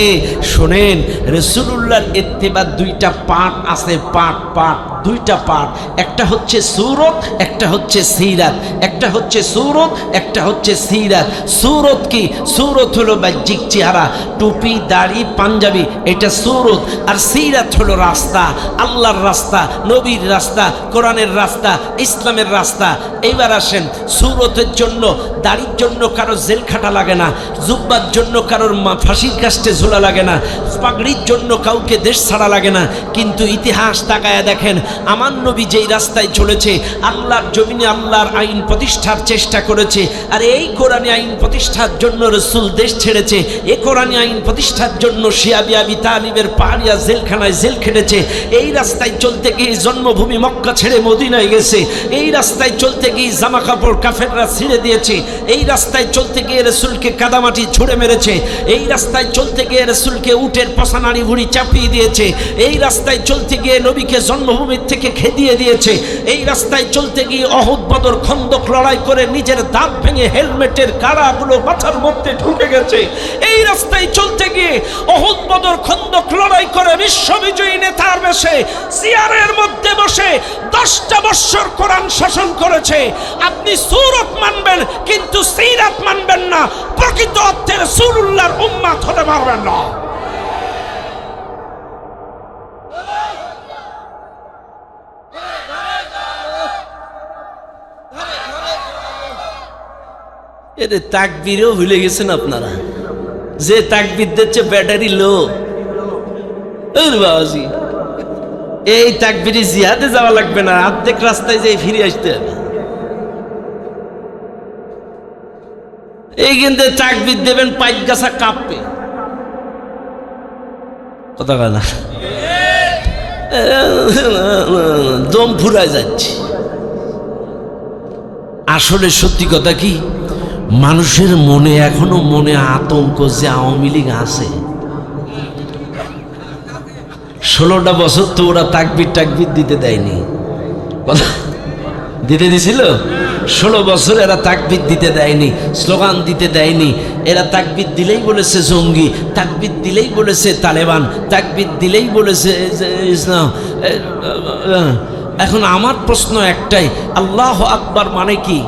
শোনেন, রাসূলুল্লাহর ইত্তেবার দুইটা পার্ট আছে, পার্ট দুইটা পার্ট। একটা হচ্ছে সূরত, একটা হচ্ছে সিরাত। একটা হচ্ছে সূরত, একটা হচ্ছে সিরাত। সূরত কি? সূরত হলো বাহ্যিক চেহারা, টুপি, দাড়ি, পাঞ্জাবি, এটা সূরত। আর সিরাত হলো রাস্তা, আল্লাহর রাস্তা, নবীর রাস্তা, কোরআনের রাস্তা, ইসলামের রাস্তা। এইবার আসেন, সূরতের জন্য, দাড়ির জন্য কারো জেল খাটা লাগে না, জুব্বার জন্য কারোর ফাঁসির কাস্টে ঝোলা লাগে না, পাগড়ির জন্য কাউকে দেশ ছাড়া লাগে না। কিন্তু ইতিহাস তাকায়া দেখেন, আমার নবী যেই রাস্তায় চলেছে, আল্লাহর জমিনে আল্লাহর আইন প্রতিষ্ঠার চেষ্টা করেছে। আর এই কোরআনী আইন প্রতিষ্ঠার জন্য রাসূল দেশ ছেড়েছে। এই কোরআনী আইন প্রতিষ্ঠার জন্য শিয়াবি আবি তালিবের পাহাড়িয়া জেলখানায় জেল খেটেছে। এই রাস্তায় চলতে গিয়ে জন্মভূমি মক্কা ছেড়ে মদিনায় গেছে। এই রাস্তায় চলতে গিয়ে জামা কাপড় কাফেররা ছিঁড়ে দিয়েছে। এই রাস্তায় চলতে গিয়ে রাসূলকে কাদামাটি ছুঁড়ে মেরেছে। এই রাস্তায় চলতে গিয়ে রাসূলকে উটের পশানাড়ি ভুড়ি চাপিয়ে দিয়েছে। এই রাস্তায় চলতে গিয়ে নবীকে জন্মভূমির থেকে খেদিয়ে দিয়েছে। এই রাস্তায় চলতে গিয়ে অহুদ, বদর, খন্দক লড়াই করে নিজের দাঁত ভেঙে হেলমেটের কাড়াগুলো মাথার মধ্যে ঢুকে গেছে। এই রাস্তায় চলতে গিয়ে অহুদ, বদর, খন্দক লড়াই করে বিশ্ববিজয়ী নেতার বেশে চেয়ারের মধ্যে বসে 10টা বৎসর কোরআন শাসন করেছে। আপনি সূরত মানবেন কিন্তু সিরাত মানবেন না, প্রকৃত অর্থে রাসূলুল্লাহর উম্মত হতে পারবেন না। এরে তাকবীরও ভুলে গেছেন আপনারা, যে তাকবীর দিচ্ছে ব্যাটারি লো। বাবাজি, এই তাকবীরে জিহাদে যাওয়া লাগবে না, অর্ধেক রাস্তায় যেয়ে ফিরে আসতে হবে। এই কিন্তু তাকবীর দেবেন, পাইক গাছা কাঁপবে। কথা কয় না, দম ফুরায় যাচ্ছে। আসলে সত্যি কথা কি, মানুষের মনে এখনো আতঙ্ক যে আওয়ামী লীগ আছে। 16টা বছর তো ওরা তাকবীর দিতে দেয়নি। দিতে দিছিল 16 বছর এরা তাকবীর দিতে দেয়নি, স্লোগান দিতে দেয়নি। এরা তাকবীর দিলেই বলেছে জঙ্গি, তাকবীর দিলেই বলেছে তালেবান, তাকবীর দিলেই বলেছে ইসলাম। এখন আমার প্রশ্ন একটাই, আল্লাহু আকবার মানে কি?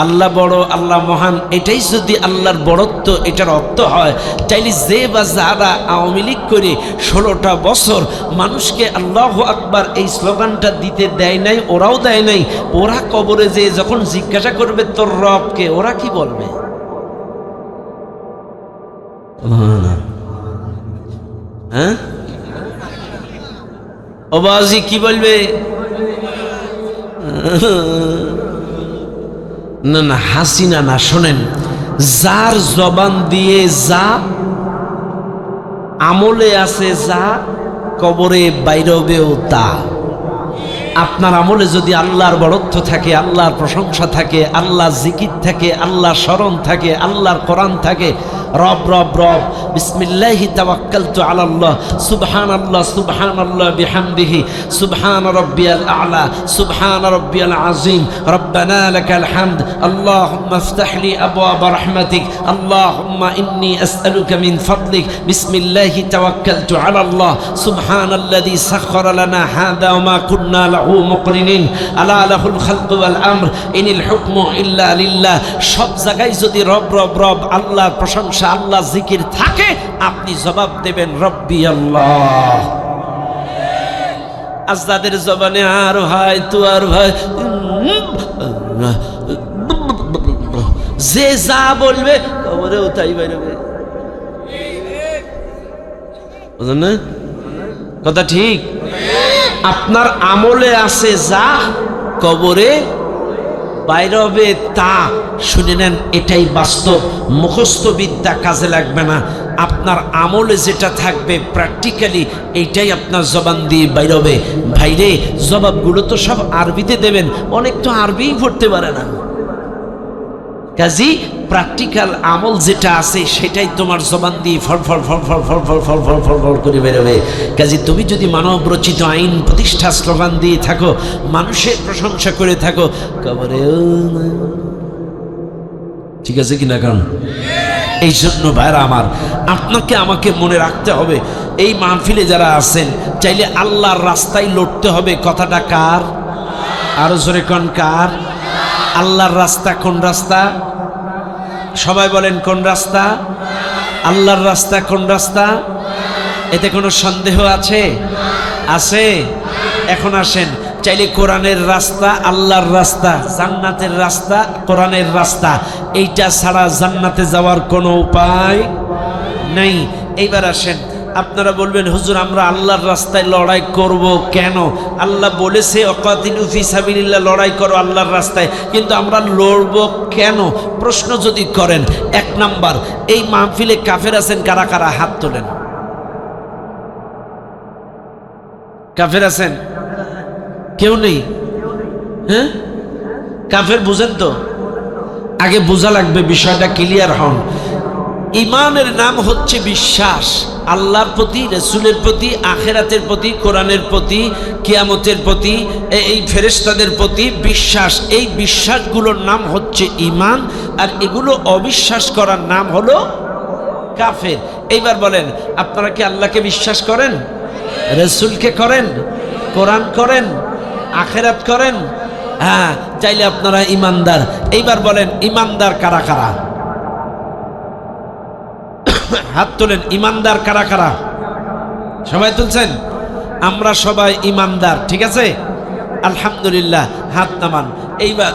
আল্লাহ বড়, আল্লাহ মহান, এটাই যদি আল্লাহর বড়ত্ব, এটার অর্থ হয়, তাইলে যে বা যারা আওয়ামী লীগ করে 16টা বছর মানুষকে আল্লাহু আকবার এই স্লোগানটা দিতে দেয় নাই, ওরাও দেয় নাই, ওরা কবরে যে যখন জিজ্ঞাসা করবে তোর রবকে, ওরা কি বলবে? হ্যাঁ ও বাবাজি কি বলবে? না না, হাসিনা না। শোনেন, যার জবান দিয়ে যা আমলে আছে, যা কবরে বাইরবেও তা। আপনার আমলে যদি আল্লাহর বড়ত্ব থাকে, আল্লাহর প্রশংসা থাকে, আল্লাহর জিকির থাকে, আল্লাহর স্মরণ থাকে, আল্লাহর কোরআন থাকে, রব রব রব, বিসমিল্লাহি তাওয়াক্কালতু আলাল্লাহ, সুবহানাল্লাহ সুবহানাল্লাহ বিহামদিহি, সুবহান রাব্বিয়াল আ'লা, সুবহান রাব্বিয়াল আযীম, রব্বানা লাকাল হামদ, আল্লাহুম্মা ইফতাহ লি আবওয়াব রাহমাতিক, আল্লাহুম্মা ইন্নী আসআলুকা মিন ফাদলিক, বিসমিল্লাহি তাওয়াক্কালতু আলাল্লাহ, সুবহানাল্লাযী সাখখারা লানা হাযা ওয়া মা কুন্না লাহু মুকরিনিন, আলা লাহুল খালকু ওয়াল আমর, ইনিল হুকমু ইল্লা লিল্লাহ। সব জায়গায় যদি রব রব রব, আল্লাহর প্রশংসা, আল্লাহ জিকির থাকে, আপনি জবাব দেবেন রব্বি আল্লাহ। আজ যাদের জবানে আর ভাই তু আর ভাই, যে যা বলবে কবরেও তাই বেরোবে, বুঝলেন না কথা? ঠিক। আপনার আমলে আছে যা, কবরে বাইরে হবে তা। শুনে নেন, এটাই বাস্তব। মুখস্থ বিদ্যা কাজে লাগবে না। আপনার আমলে যেটা থাকবে প্র্যাকটিক্যালি, এইটাই আপনার জবান দিয়ে বাইরে হবে। ভাইরে, জবাবগুলো তো সব আরবিতে দেবেন, অনেক তো আরবিই পড়তে পারে না। কাজী প্র্যাকটিক্যাল আমল যেটা আছে সেটাই তোমার জবান দিয়ে ফল ফল ফল ফল ফল ফল ফল ফল ফল ফল করে বেরোবে। কাজী তুমি যদি মানব রচিত আইন প্রতিষ্ঠা স্লোগান দিয়ে থাকো, মানুষের প্রশংসা করে থাকো, কবরে ঠিক আছে কিনা? কারণ এই জন্য ভাইরা আমার, আপনাকে আমাকে মনে রাখতে হবে, এই মাহফিলে যারা আছেন, চাইলে আল্লাহর রাস্তায় লড়তে হবে। কথাটা কার? আরো জোরে কোন কার? আল্লাহর রাস্তা কোন রাস্তা? সবাই বলেন কোন রাস্তা? আল্লাহর রাস্তা কোন রাস্তা? এতে কোনো সন্দেহ আছে? আছে? এখন আসেন, চাইলে কোরআনের রাস্তা, আল্লাহর রাস্তা, জান্নাতের রাস্তা, কোরআনের রাস্তা, এইটা ছাড়া জান্নাতে যাওয়ার কোনো উপায় নেই। এইবার আসেন, আপনারা বলবেন হুজুর আমরা আল্লাহর রাস্তায় লড়াই করব কেন? আল্লাহ বলেছে ওয়াকাতিলু ফি সাবিলিল্লাহ, লড়াই করো আল্লাহর রাস্তায়, কিন্তু আমরা লড়ব কেন? প্রশ্ন যদি করেন, এক নাম্বার, এই মাহফিলে কাফের আছেন কারা কারা? হাত তোলেন। কাফের আছেন? কেউ নেই? হ্যাঁ, কাফের বুঝেন তো? আগে বোঝা লাগবে, বিষয়টা ক্লিয়ার হন। ইমানের নাম হচ্ছে বিশ্বাস, আল্লাহর প্রতি, রসুলের প্রতি, আখেরাতের প্রতি, কোরআনের প্রতি, কিয়ামতের প্রতি, এই ফেরেশতাদের প্রতি বিশ্বাস। এই বিশ্বাসগুলোর নাম হচ্ছে ইমান, আর এগুলো অবিশ্বাস করার নাম হলো কাফের। এইবার বলেন, আপনারা কি আল্লাহকে বিশ্বাস করেন? রসুলকে করেন? কোরআন করেন? আখেরাত করেন? হ্যাঁ, চাইলে আপনারা ইমানদার। এইবার বলেন, ইমানদার কারা কারা? হাত তোলেন। ইমানদার কারা কারা? সবাই তুলছেন? আমরা সবাই ইমানদার, ঠিক আছে, আলহামদুলিল্লাহ। হাত নামান। এইবার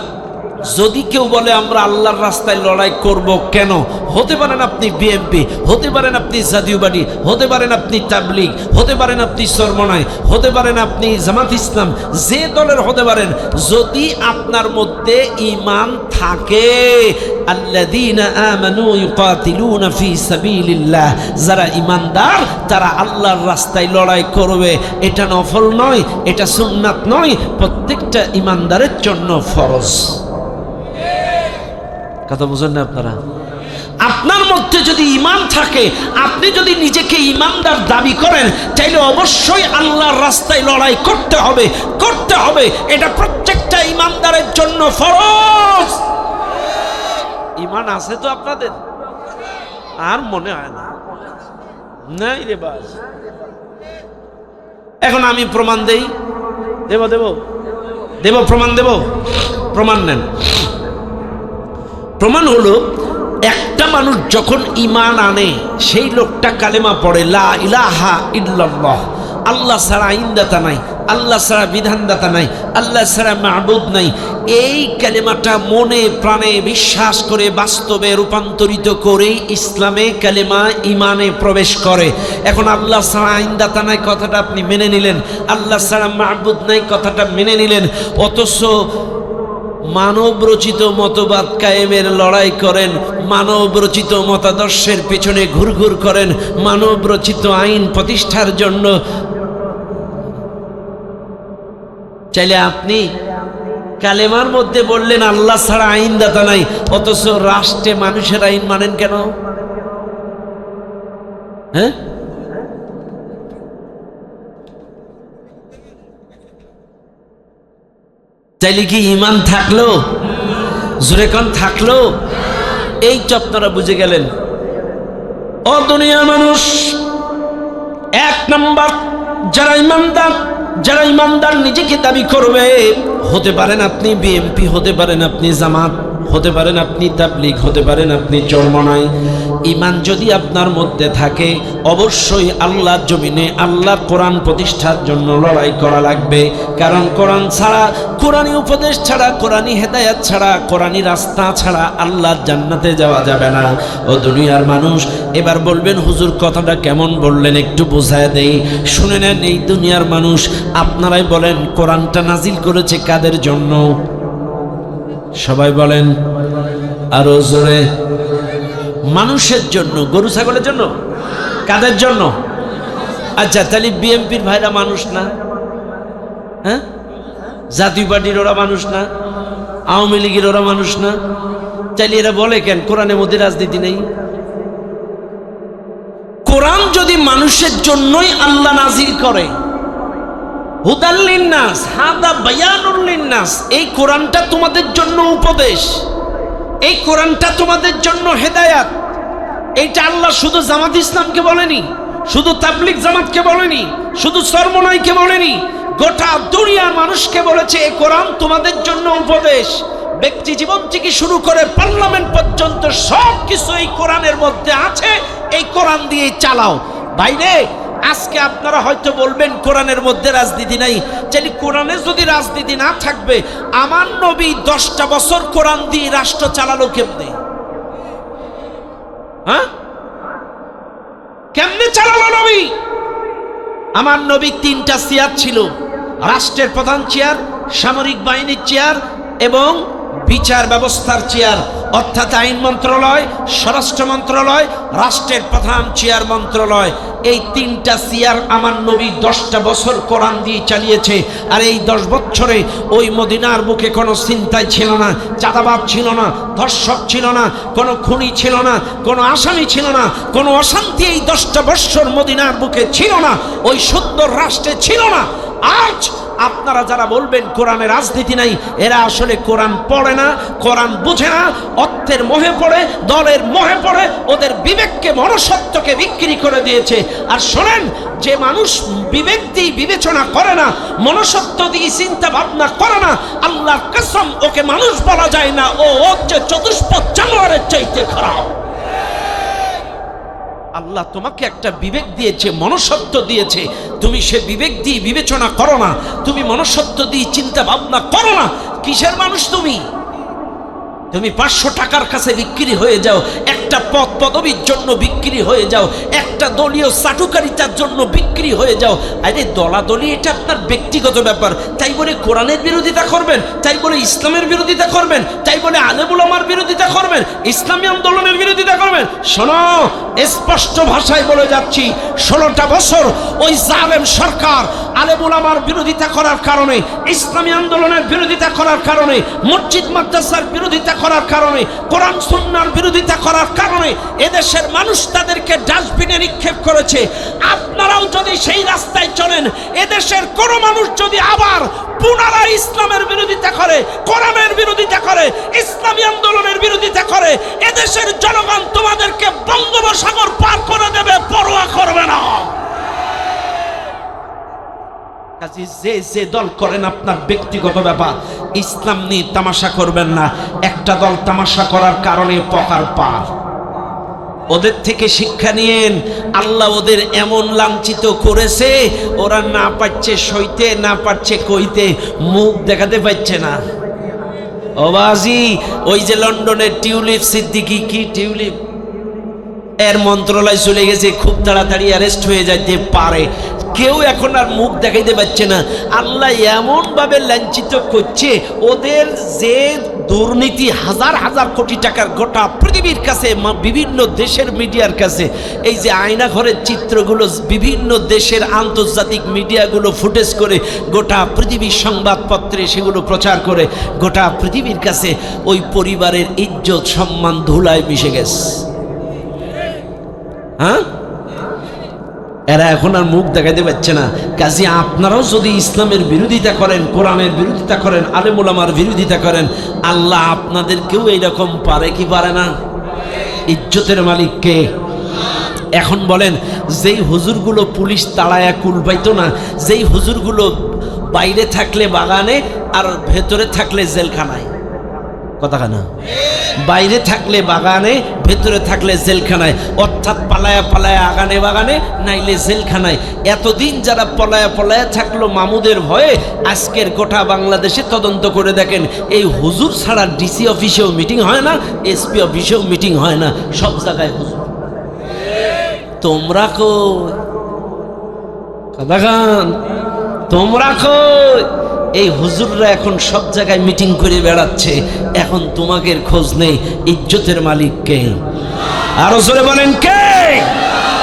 যদি কেউ বলে আমরা আল্লাহর রাস্তায় লড়াই করব কেন? হতে পারেন আপনি বিএনপি, হতে পারেন আপনি জাতীয়বাদী, হতে পারেন আপনি তাবলীগ, হতে পারেন আপনি চরমনাই, হতে পারেন আপনি জামাত ইসলাম, যে দলের হতে পারেন, যদি আপনার মধ্যে ঈমান থাকে, আল্লাযীনা আমানু ইউকাতিলুনা ফি সাবিলিল্লাহ, যারা ঈমানদার তারা আল্লাহর রাস্তায় লড়াই করবে। এটা নফল নয়, এটা সুন্নাত নয়, প্রত্যেকটা ঈমানদারের জন্য ফরজ। কথা বুঝেন না আপনারা? আপনার মধ্যে যদি ঈমান থাকে, আপনি যদি নিজেকে ঈমানদার দাবি করেন, তাহলে অবশ্যই আল্লাহর রাস্তায় লড়াই করতে হবে, করতে হবে। এটা প্রত্যেকটা ঈমানদারের জন্য ফরজ। ঈমান আছে তো আপনাদের? আর মনে হয় না, নাই রে বাস। এখন আমি প্রমাণ দেই, দেব দেব দেব প্রমাণ দেব। প্রমাণ নেন। প্রমাণ হলো, একটা মানুষ যখন ঈমান আনে, সেই লোকটা কালেমা পড়ে, লা ইলাহা ইল্লাল্লাহ, আল্লাহ ছাড়া আইনদাতা নাই, আল্লাহ ছাড়া বিধানদাতা নাই, আল্লাহ ছাড়া মাবুদ নাই। এই কালেমাটা মনে প্রাণে বিশ্বাস করে বাস্তবে রূপান্তরিত করেই ইসলামে কালেমা ঈমানে প্রবেশ করে। এখন আল্লাহ ছাড়া আইনদাতা নাই কথাটা আপনি মেনে নিলেন, আল্লাহ ছাড়া মাবুদ নাই কথাটা মেনে নিলেন, অথচ মানব রচিত মতবাদ কায়েমের লড়াই করেন, মানব রচিত মতাদর্শের পেছনে ঘুরঘুর করেন, মানব রচিত আইন প্রতিষ্ঠার জন্য। চাইলে আপনি কালেমার মধ্যে বললেন আল্লাহ ছাড়া আইনদাতা নাই, অথচ রাষ্ট্রে মানুষের আইন মানেন কেন? হ্যাঁ, তাইলে কি ইমান থাকলো? জোরে কোন থাকলো? এই তো আপনারা বুঝে গেলেন। ও দুনিয়ার মানুষ, এক নাম্বার যারা ইমানদার নিজেকে দাবি করবে, হতে পারেন আপনি বিএমপি, হতে পারেন আপনি জামাত, হতে পারেন আপনি তাবলীগ, হতে পারেন আপনি চরমনাই। ঈমান যদি আপনার মধ্যে থাকে, অবশ্যই আল্লাহর জমিনে আল্লাহর কোরআন প্রতিষ্ঠার জন্য লড়াই করা লাগবে। কারণ কোরআন ছাড়া, কোরআনী উপদেশ ছাড়া, কোরআনী হেদায়েত ছাড়া, কোরআনী রাস্তা ছাড়া আল্লাহর জান্নাতে যাওয়া যাবে না। ও দুনিয়ার মানুষ, এবার বলবেন হুজুর কথাটা কেমন বললেন, একটু বোঝায় দেই। শুনে নেন, এই দুনিয়ার মানুষ, আপনারাই বলেন কোরআনটা নাজিল করেছে কাদের জন্য? সবাই বলেন আরো জোরে। মানুষের জন্য, গরু ছাগলের জন্য? কাদের জন্য? আচ্ছা, তাহলে বিএনপির ভাইরা মানুষ না? হ্যাঁ, জাতীয় পার্টির ওরা মানুষ না? আওয়ামী লীগের ওরা মানুষ না? তাইলে এরা বলে কেন কোরআনের মধ্যে রাজনীতি নেই? কোরআন যদি মানুষের জন্যই আল্লাহ নাজিল করে, হুদাল লিন্নাস, হাদা বায়ানুল লিন্নাস, এই কোরআনটা তোমাদের জন্য উপদেশ, এই কোরআনটা তোমাদের জন্য হেদায়াত। এইটা আল্লাহ শুধু জামাত ইসলামকে বলেনি, শুধু তাবলীগ জামাতকে বলেনি, শুধু চরমনাইকে বলেনি, গোটা দুনিয়ার মানুষকে বলেছে এই কোরআন তোমাদের জন্য উপদেশ। ব্যক্তি জীবন থেকে শুরু করে পার্লামেন্ট পর্যন্ত সব কিছু এই কোরআনের মধ্যে আছে, এই কোরআন দিয়ে চালাও। বাইরে আজকে আপনারা হয়তো বলবেন কোরআনের মধ্যে রাজনীতি নাই। তাহলে কোরআনে যদি রাজনীতি না থাকবে, আমার নবী 10টা বছর কোরআন দিয়ে রাষ্ট্র চালালো কেমনে? হ্যাঁ, কেমনে চালালো নবী? আমার নবী 3টা চেয়ার ছিল, রাষ্ট্রের প্রধান চেয়ার, সামরিক বাহিনীর চেয়ার এবং বিচার ব্যবস্থার চেয়ার, অর্থাৎ আইন মন্ত্রণালয়, স্বরাষ্ট্র মন্ত্রণালয়, রাষ্ট্রের প্রধান চেয়ার মন্ত্রণালয়। এই 3টা চেয়ার আমার নবী 10টা বছর কোরআন দিয়ে চালিয়েছে। আর এই 10 বছরে ওই মদিনার বুকে কোনো চিন্তাই ছিল না, চাঁদাবাদ ছিল না, ধর্ষক ছিল না, কোনো খুনি ছিল না, কোনো আসামি ছিল না, কোনো অশান্তি এই 10টা বছর মদিনার বুকে ছিল না, ওই সুন্দর রাষ্ট্রে ছিল না। আজ আপনারা যারা বলবেন কোরআনে রাজনীতি নাই, এরা আসলে কোরআন পড়ে না, কোরআন বুঝে না, অর্থের মোহে পড়ে, দলের মোহে পড়ে, ওদের বিবেককে, মনুষ্যত্বকে বিক্রি করে দিয়েছে। আর শোনেন, যে মানুষ বিবেক দিয়ে বিবেচনা করে না, মনুষ্যত্ব দিয়ে চিন্তা ভাবনা করে না, আল্লাহর কসম ওকে মানুষ বলা যায় না, ও হচ্ছে চতুষ্পদ জানোয়ারের চাইতে খারাপ। আল্লাহ তোমাকে একটা বিবেক দিয়েছে, মনুষ্যত্ব দিয়েছে, তুমি সে বিবেক দিয়ে বিবেচনা করো না, তুমি মনুষ্যত্ব দিয়ে চিন্তা ভাবনা করো না। কিসের মানুষ তুমি? তুমি 500 টাকার কাছে বিক্রি হয়ে যাও, একটা পদ পদবীর জন্য বিক্রি হয়ে যাও, একটা দলীয় চাটুকারিতার জন্য বিক্রি হয়ে যাও। আরে দলাদলি এটা আপনার ব্যক্তিগত ব্যাপার। তাই বলে কোরআনের বিরোধিতা করবেন, তাই বলে ইসলামের বিরোধিতা করবেন, তাই বলে আলেম উলামার বিরোধিতা করবেন, ইসলামী আন্দোলনের বিরোধিতা করবেন? শোনো, স্পষ্ট ভাষায় বলে যাচ্ছি, 16টা বছর ওই জালেম সরকার আলেম উলামার বিরোধিতা করার কারণে, ইসলামী আন্দোলনের বিরোধিতা করার কারণে, মসজিদ মাদ্রাসার বিরোধিতা করার কারণে, কোরআন সুন্নাহর বিরোধিতা করার কারণে এদেশের মানুষ তাদেরকে ডাস্টবিনে নিক্ষেপ করেছে। আপনারাও যদি সেই রাস্তায় চলেন, এদেশের কোন মানুষ যদি আবার পুনরায় ইসলামের বিরোধিতা করে, কোরআনের বিরোধিতা করে, ইসলামী আন্দোলনের বিরোধিতা করে, এদেশের জনগণ তোমাদেরকে বঙ্গোপসাগর পার করে দেবে, পরোয়া করবে না। কাজে যে দল করেন আপনার ব্যক্তিগত ব্যাপার, ইসলাম নিয়ে তামাশা করবেন না। একটা দল তামাশা করার কারণে পকার পার। ওদের থেকে শিক্ষা নিয়েন। আল্লাহ ওদের এমন লাঞ্ছিত করেছে, ওরা না পারছে সইতে, না পারছে কইতে, মুখ দেখাতে পারছে না। ওবাজি, ওই যে লন্ডনের টিউলিপ সিদ্দিকী, কি টিউলিপ, এর মন্ত্রণালয় চলে গেছে, খুব তাড়াতাড়ি অ্যারেস্ট হয়ে যাইতে পারে। কেউ এখন আর মুখ দেখাইতে পারছে না। আল্লাহ এমন ভাবে লাঞ্ছিত করছে, ওদের যে দুর্নীতি, হাজার হাজার কোটি টাকার, গোটা পৃথিবীর কাছে, বিভিন্ন দেশের মিডিয়ার কাছে, এই যে আয়না ঘরের চিত্রগুলো বিভিন্ন দেশের আন্তর্জাতিক মিডিয়াগুলো ফুটেজ করে গোটা পৃথিবীর সংবাদপত্রে সেগুলো প্রচার করে, গোটা পৃথিবীর কাছে ওই পরিবারের ইজ্জত সম্মান ধুলায় মিশে গেছে। হ্যাঁ, এরা এখন আর মুখ দেখাতে পারছে না। কাজে আপনারাও যদি ইসলামের বিরোধিতা করেন, কোরআনের বিরোধিতা করেন, আলেম ওলামার বিরোধিতা করেন, আল্লাহ আপনাদেরকেও এইরকম পারে কি পারে না? ইজ্জতের মালিক কে? এখন বলেন, যেই হুজুরগুলো পুলিশ তাড়ায়া কুল পাইতো না, যেই হুজুরগুলো বাইরে থাকলে বাগানে আর ভেতরে থাকলে জেলখানায়, কথা না, বাইরে থাকলে বাগানে, ভেতরে থাকলে জেলখানায়, অর্থাৎ পালায়া পালায়া আগানে বাগানে, নাইলে জেলখানায়। এতদিন যারা পলায়া পলায়া থাকলো মামুদের ভয়ে, আজকের গোটা বাংলাদেশে তদন্ত করে দেখেন, এই হুজুর ছাড়া ডিসি অফিসেও মিটিং হয় না, এসপি অফিসেও মিটিং হয় না, সব জায়গায় হুজুর। তোমরা কই? কথা গান, তোমরা কই? এই হুজুররা এখন সব জায়গায় মিটিং করে বেড়াচ্ছে, এখন তোমাকে খোঁজ নেই। ইজ্জতের মালিক কে? আরো জোরে বলেন কে?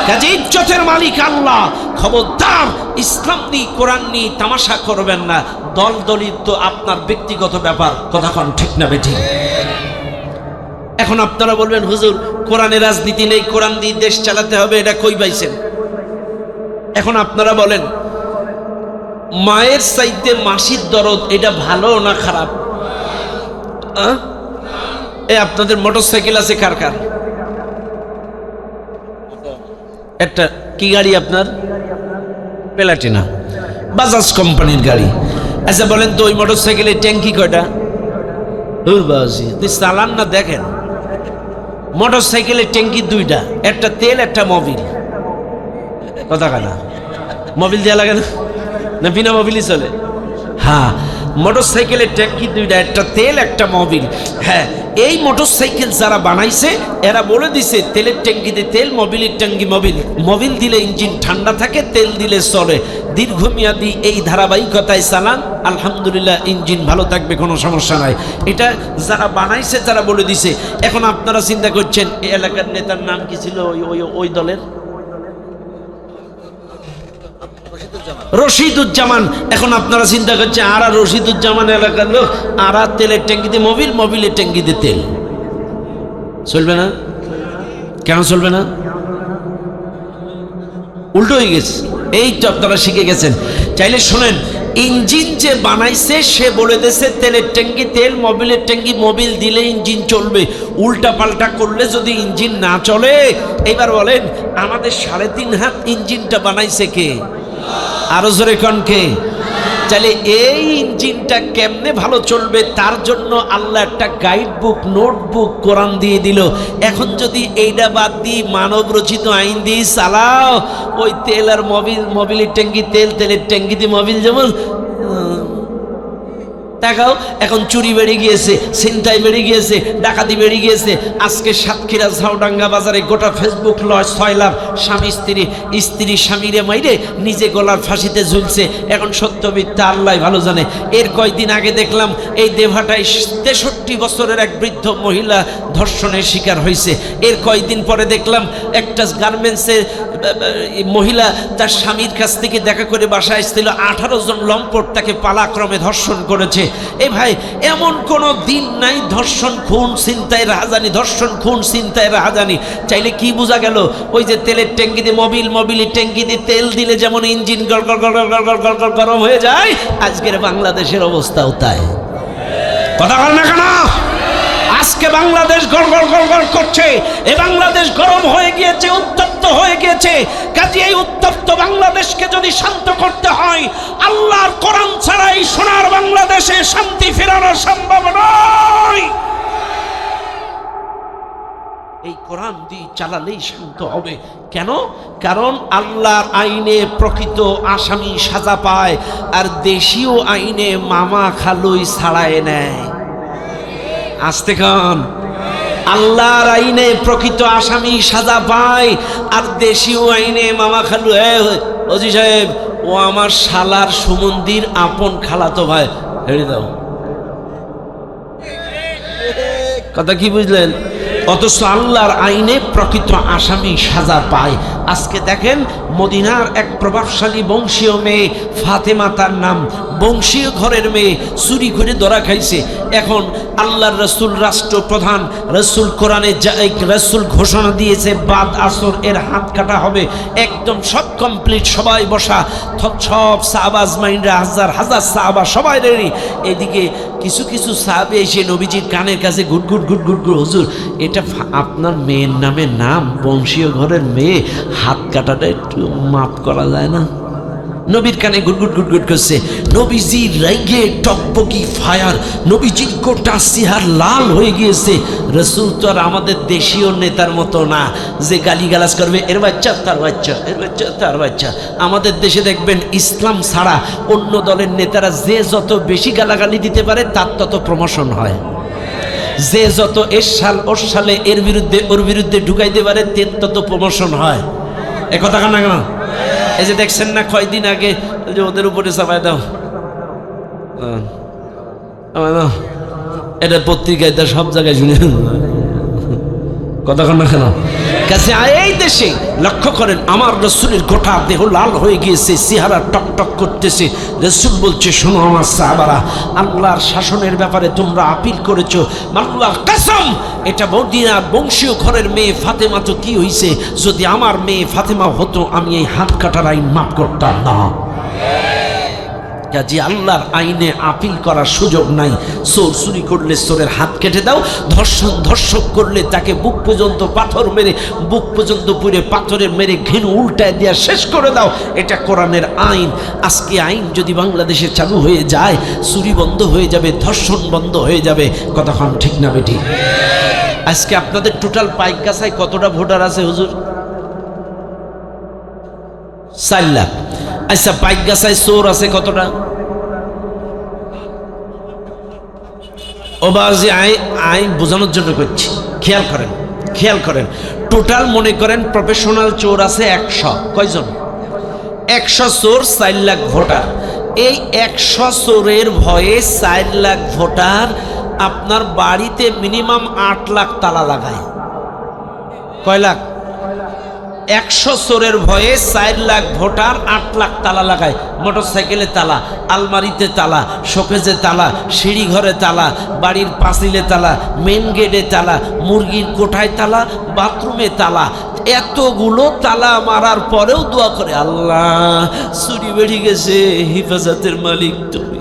কাজে ইজ্জতের মালিক আল্লাহ। খবরদার ইসলাম নিয়ে, কোরআন নিয়ে তামাশা করবেন না। দল দলিত তো আপনার ব্যক্তিগত ব্যাপার, কথা কোন ঠিক না বেঠিক? এখন আপনারা বলবেন, হুজুর কোরআনে রাজনীতি নেই, কোরআন দিয়ে দেশ চালাতে হবে, এটা কই পাইছেন? এখন আপনারা বলেন, মায়ের চাইতে মাসির দরদ এটা ভালো না খারাপ? আপনাদের মোটর সাইকেল আছে কার কার? একটা কি গাড়ি আপনার? প্লাটিনা, বাজাজ কোম্পানির গাড়ি। আচ্ছা বলেন তো, ওই মোটর সাইকেলের ট্যাঙ্কি কয়টা? চালান না, দেখেন মোটর সাইকেলের ট্যাঙ্কি দুইটা, একটা তেল একটা মোবিল। কথা কানা, মোবিল দেওয়া লাগে না? না বিনা মোবিলই চলে? হ্যাঁ, মোটর সাইকেলের ট্যাঙ্কি দুইটা, একটা তেল একটা মোবিল। হ্যাঁ, এই মোটর সাইকেল যারা বানাইছে এরা বলে দিছে, তেলের ট্যাঙ্কিতে তেল, মোবিলের ট্যাঙ্কি মোবিল। মোবিল দিলে ইঞ্জিন ঠান্ডা থাকে, তেল দিলে চলে। দীর্ঘমেয়াদী এই ধারাবাহিকতায় চালান, আলহামদুলিল্লাহ ইঞ্জিন ভালো থাকবে, কোনো সমস্যা নাই। এটা যারা বানাইছে তারা বলে দিছে। এখন আপনারা চিন্তা করছেন, এই এলাকার নেতার নাম কি ছিল? ওই দলের রশিদুজ্জামান। এখন আপনারা চিন্তা করছেন, আর রশিদুজ্জামান এলাকার লোক, আর তেলের ট্যাঙ্কিতে মোবিল, মোবিলের ট্যাঙ্কিতে তেল। চলবে না? কেন চলবে না? উল্টো হয়ে গেছে। এই তো আপনারা শিখে গেছেন। চাইলে শোনেন, ইঞ্জিন যে বানাইছে সে বলে দিয়েছে তেলের ট্যাঙ্কি তেল, মোবিলের ট্যাঙ্কি মোবিল দিলে ইঞ্জিন চলবে। উল্টা পাল্টা করলে যদি ইঞ্জিন না চলে, এবার বলেন আমাদের 3.5 হাত ইঞ্জিনটা বানাইছে কে? আরো জোরে কোন কে? চাইলে এই ইঞ্জিনটা কেমনে ভালো চলবে তার জন্য আল্লাহ একটা গাইড বুক, নোটবুক কোরআন দিয়ে দিল। এখন যদি এইটা বাদ দিয়ে মানব রচিত আইন দিয়ে চালাও, ওই তেল আর মোবিল, মোবিলের ট্যাঙ্কি তেল, তেলের ট্যাঙ্কি দিয়ে মোবিল, যেমন দেখাও। এখন চুরি বেড়ে গিয়েছে, ছিনতাই বেড়ে গিয়েছে, ডাকাতি বেড়ে গিয়েছে। আজকে সাতক্ষীরা ঝাউডাঙ্গা বাজারে গোটা ফেসবুক লয় 6 লাখ। স্বামী স্ত্রী স্বামীরে মাইরে নিজে গলার ফাঁসিতে ঝুলছে। এখন সত্য মিথ্যা আল্লাহ ভালো জানে। এর কয়েকদিন আগে দেখলাম এই দেভাটায় 63 বছরের এক বৃদ্ধ মহিলা ধর্ষণের শিকার হয়েছে। এর কয়েকদিন পরে দেখলাম একটা গার্মেন্টসের মহিলা তার স্বামীর কাছ থেকে দেখা করে বাসায় এসেছিল, 18 জন লম্পট তাকে পালাক্রমে ধর্ষণ করেছে। এ ভাই, এমন কোনো দিন নাই ধর্ষণ খুন ছিনতাই রাহাজানি, ধর্ষণ খুন ছিনতাই রাহাজানি। চাইলে কি বোঝা গেল? ওই যে তেলের ট্যাঙ্কি দিয়ে মোবিল, মোবিলের ট্যাঙ্কি দিয়ে তেল দিলে যেমন ইঞ্জিন গরম হয়ে যায়, আজকের বাংলাদেশের অবস্থাও তাই। কথা বল না কেন? আজকে বাংলাদেশ গড়গড় করছে। এই বাংলাদেশ গরম হয়ে গিয়েছে, উত্তপ্ত হয়ে গিয়েছে। কাজে এই উত্তপ্ত বাংলাদেশকে যদি শান্ত করতে হয়, আল্লাহর কোরআন ছাড়াই সোনার বাংলাদেশে শান্তি ফেরানো সম্ভব নয়। এই কোরআন দিয়ে চালালেই শান্ত হবে। কেন? কারণ আল্লাহর আইনে প্রকৃত আসামি সাজা পায়, আর দেশীয় আইনে মামা খালুই ছাড়ায় নেয়। আসতে খান, আল্লাহর আইনে প্রকৃত আসামি সাজা পায়, আর দেশীয় আইনে মামা খালু। ওজি সাহেব, ও আমার শালার সুমন্দির আপন খালাতো ভাই, হেরে দাও। কথা কি বুঝলেন? অথচ আল্লাহর আইনে প্রকৃত আসামি সাজা পায়। আজকে দেখেন মদিনার এক প্রভাবশালী বংশীয় মেয়ে ফাতেমা তার নাম, বংশীয় ঘরের মেয়ে, চুরি করে ধরা খাইছে। এখন আল্লাহর রসুল রাষ্ট্রপ্রধান, রসুল কোরআনে রসুল ঘোষণা দিয়েছে বাদ আসর এর হাত কাটা হবে। একদম সব কমপ্লিট, সবাই বসা, সব সাহাবা আজমাইনরা, হাজার হাজার সাহাবা সবাই রেডি। এদিকে কিছু কিছু সাহাবে এসে নবীজির কানের কাছে গুটগুট গুটগুট, হুজুর এটা আপনার মেয়ের নামে নাম, বংশীয় ঘরের মেয়ে, হাত কাটাটা একটু মাফ করা যায় না? নবীর কানে গুটগুট গুটগুট করছে। নবীজি রাইগে টকবকি ফায়ার, নবীজির গোটা চেহারা লাল হয়ে গিয়েছে। রসুল তো আর আমাদের দেশীয় নেতার মতো না যে গালিগালাজ করবে, এর বাচ্চা তার বাচ্চা, এর বাচ্চা তার বাচ্চা। আমাদের দেশে দেখবেন ইসলাম ছাড়া অন্য দলের নেতারা যে যত বেশি গালাগালি দিতে পারে তার তত প্রমোশন হয়। যে যত এর সাল ওর সালে এর বিরুদ্ধে ওর বিরুদ্ধে ঢুকাইতে পারে তত প্রমোশন হয়। এ কথা কানা কেন? এই যে দেখছেন না কয়দিন আগে যে ওদের উপরে চাপাই দাও, এটা পত্রিকায় সব জায়গায় শুনে কথা কানা কেন? কাছে এই দেশে লক্ষ্য করেন, আমার রসুলের গোটা দেহ লাল হয়ে গিয়েছে, চেহারা টকটক করতেছে। রসুল বলছে, শোনো আমার সাহাবারা, আল্লাহর শাসনের ব্যাপারে তোমরা আপিল করেছো, আল্লাহর কসম এটা মদিনার বংশীয় ঘরের মেয়ে ফাতেমা, তো কি হইছে? যদি আমার মেয়ে ফাতেমা হতো আমি এই হাত কাটার আইন মাফ করতাম না। কাজী আল্লাহর আইনে আপিল করার সুযোগ নাই। চোর চুরি করলে চোরের হাত কেটে দাও, ধর্ষক করলে তাকে বুক পর্যন্ত পাথর মেরে, বুক পর্যন্ত পুড়ে পাথরে মেরে ঘিনু উল্টায় দেওয়া শেষ করে দাও। এটা কোরআনের আইন। আজকে আইন যদি বাংলাদেশে চালু হয়ে যায়, চুরি বন্ধ হয়ে যাবে, ধর্ষণ বন্ধ হয়ে যাবে। কতক্ষণ ঠিক না বেটি? আজকে আপনাদের টোটাল পাইকগাছায় কতটা ভোটার আছে হুজুর? 4 লাখ। আচ্ছা, পাইকগাছায় চোর আছে কতটা? ওবাজি আইন বোঝানোর জন্য করছি, খেয়াল করেন, খেয়াল করেন। টোটাল মনে করেন প্রফেশনাল চোর আছে 100। কয়জন? 100 চোর, 4 লাখ ভোটার। এই 100 চোরের ভয়ে 4 লাখ ভোটার আপনার বাড়িতে মিনিমাম 8 লাখ তালা লাগায়। কয় লাখ? 100 চোরের ভয়ে 4 লাখ ভোটার 8 লাখ তালা লাগায়। মোটর সাইকেলে তালা, আলমারিতে তালা, শোকেজে তালা, সিঁড়ি ঘরে তালা, বাড়ির পাঁচিলে তালা, মেন গেটে তালা, মুরগির কোঠায় তালা, বাথরুমে তালা। এতগুলো তালা মারার পরেও দোয়া করে, আল্লাহ চুরি বেড়ে গেছে, হিফাজতের মালিক তুমি।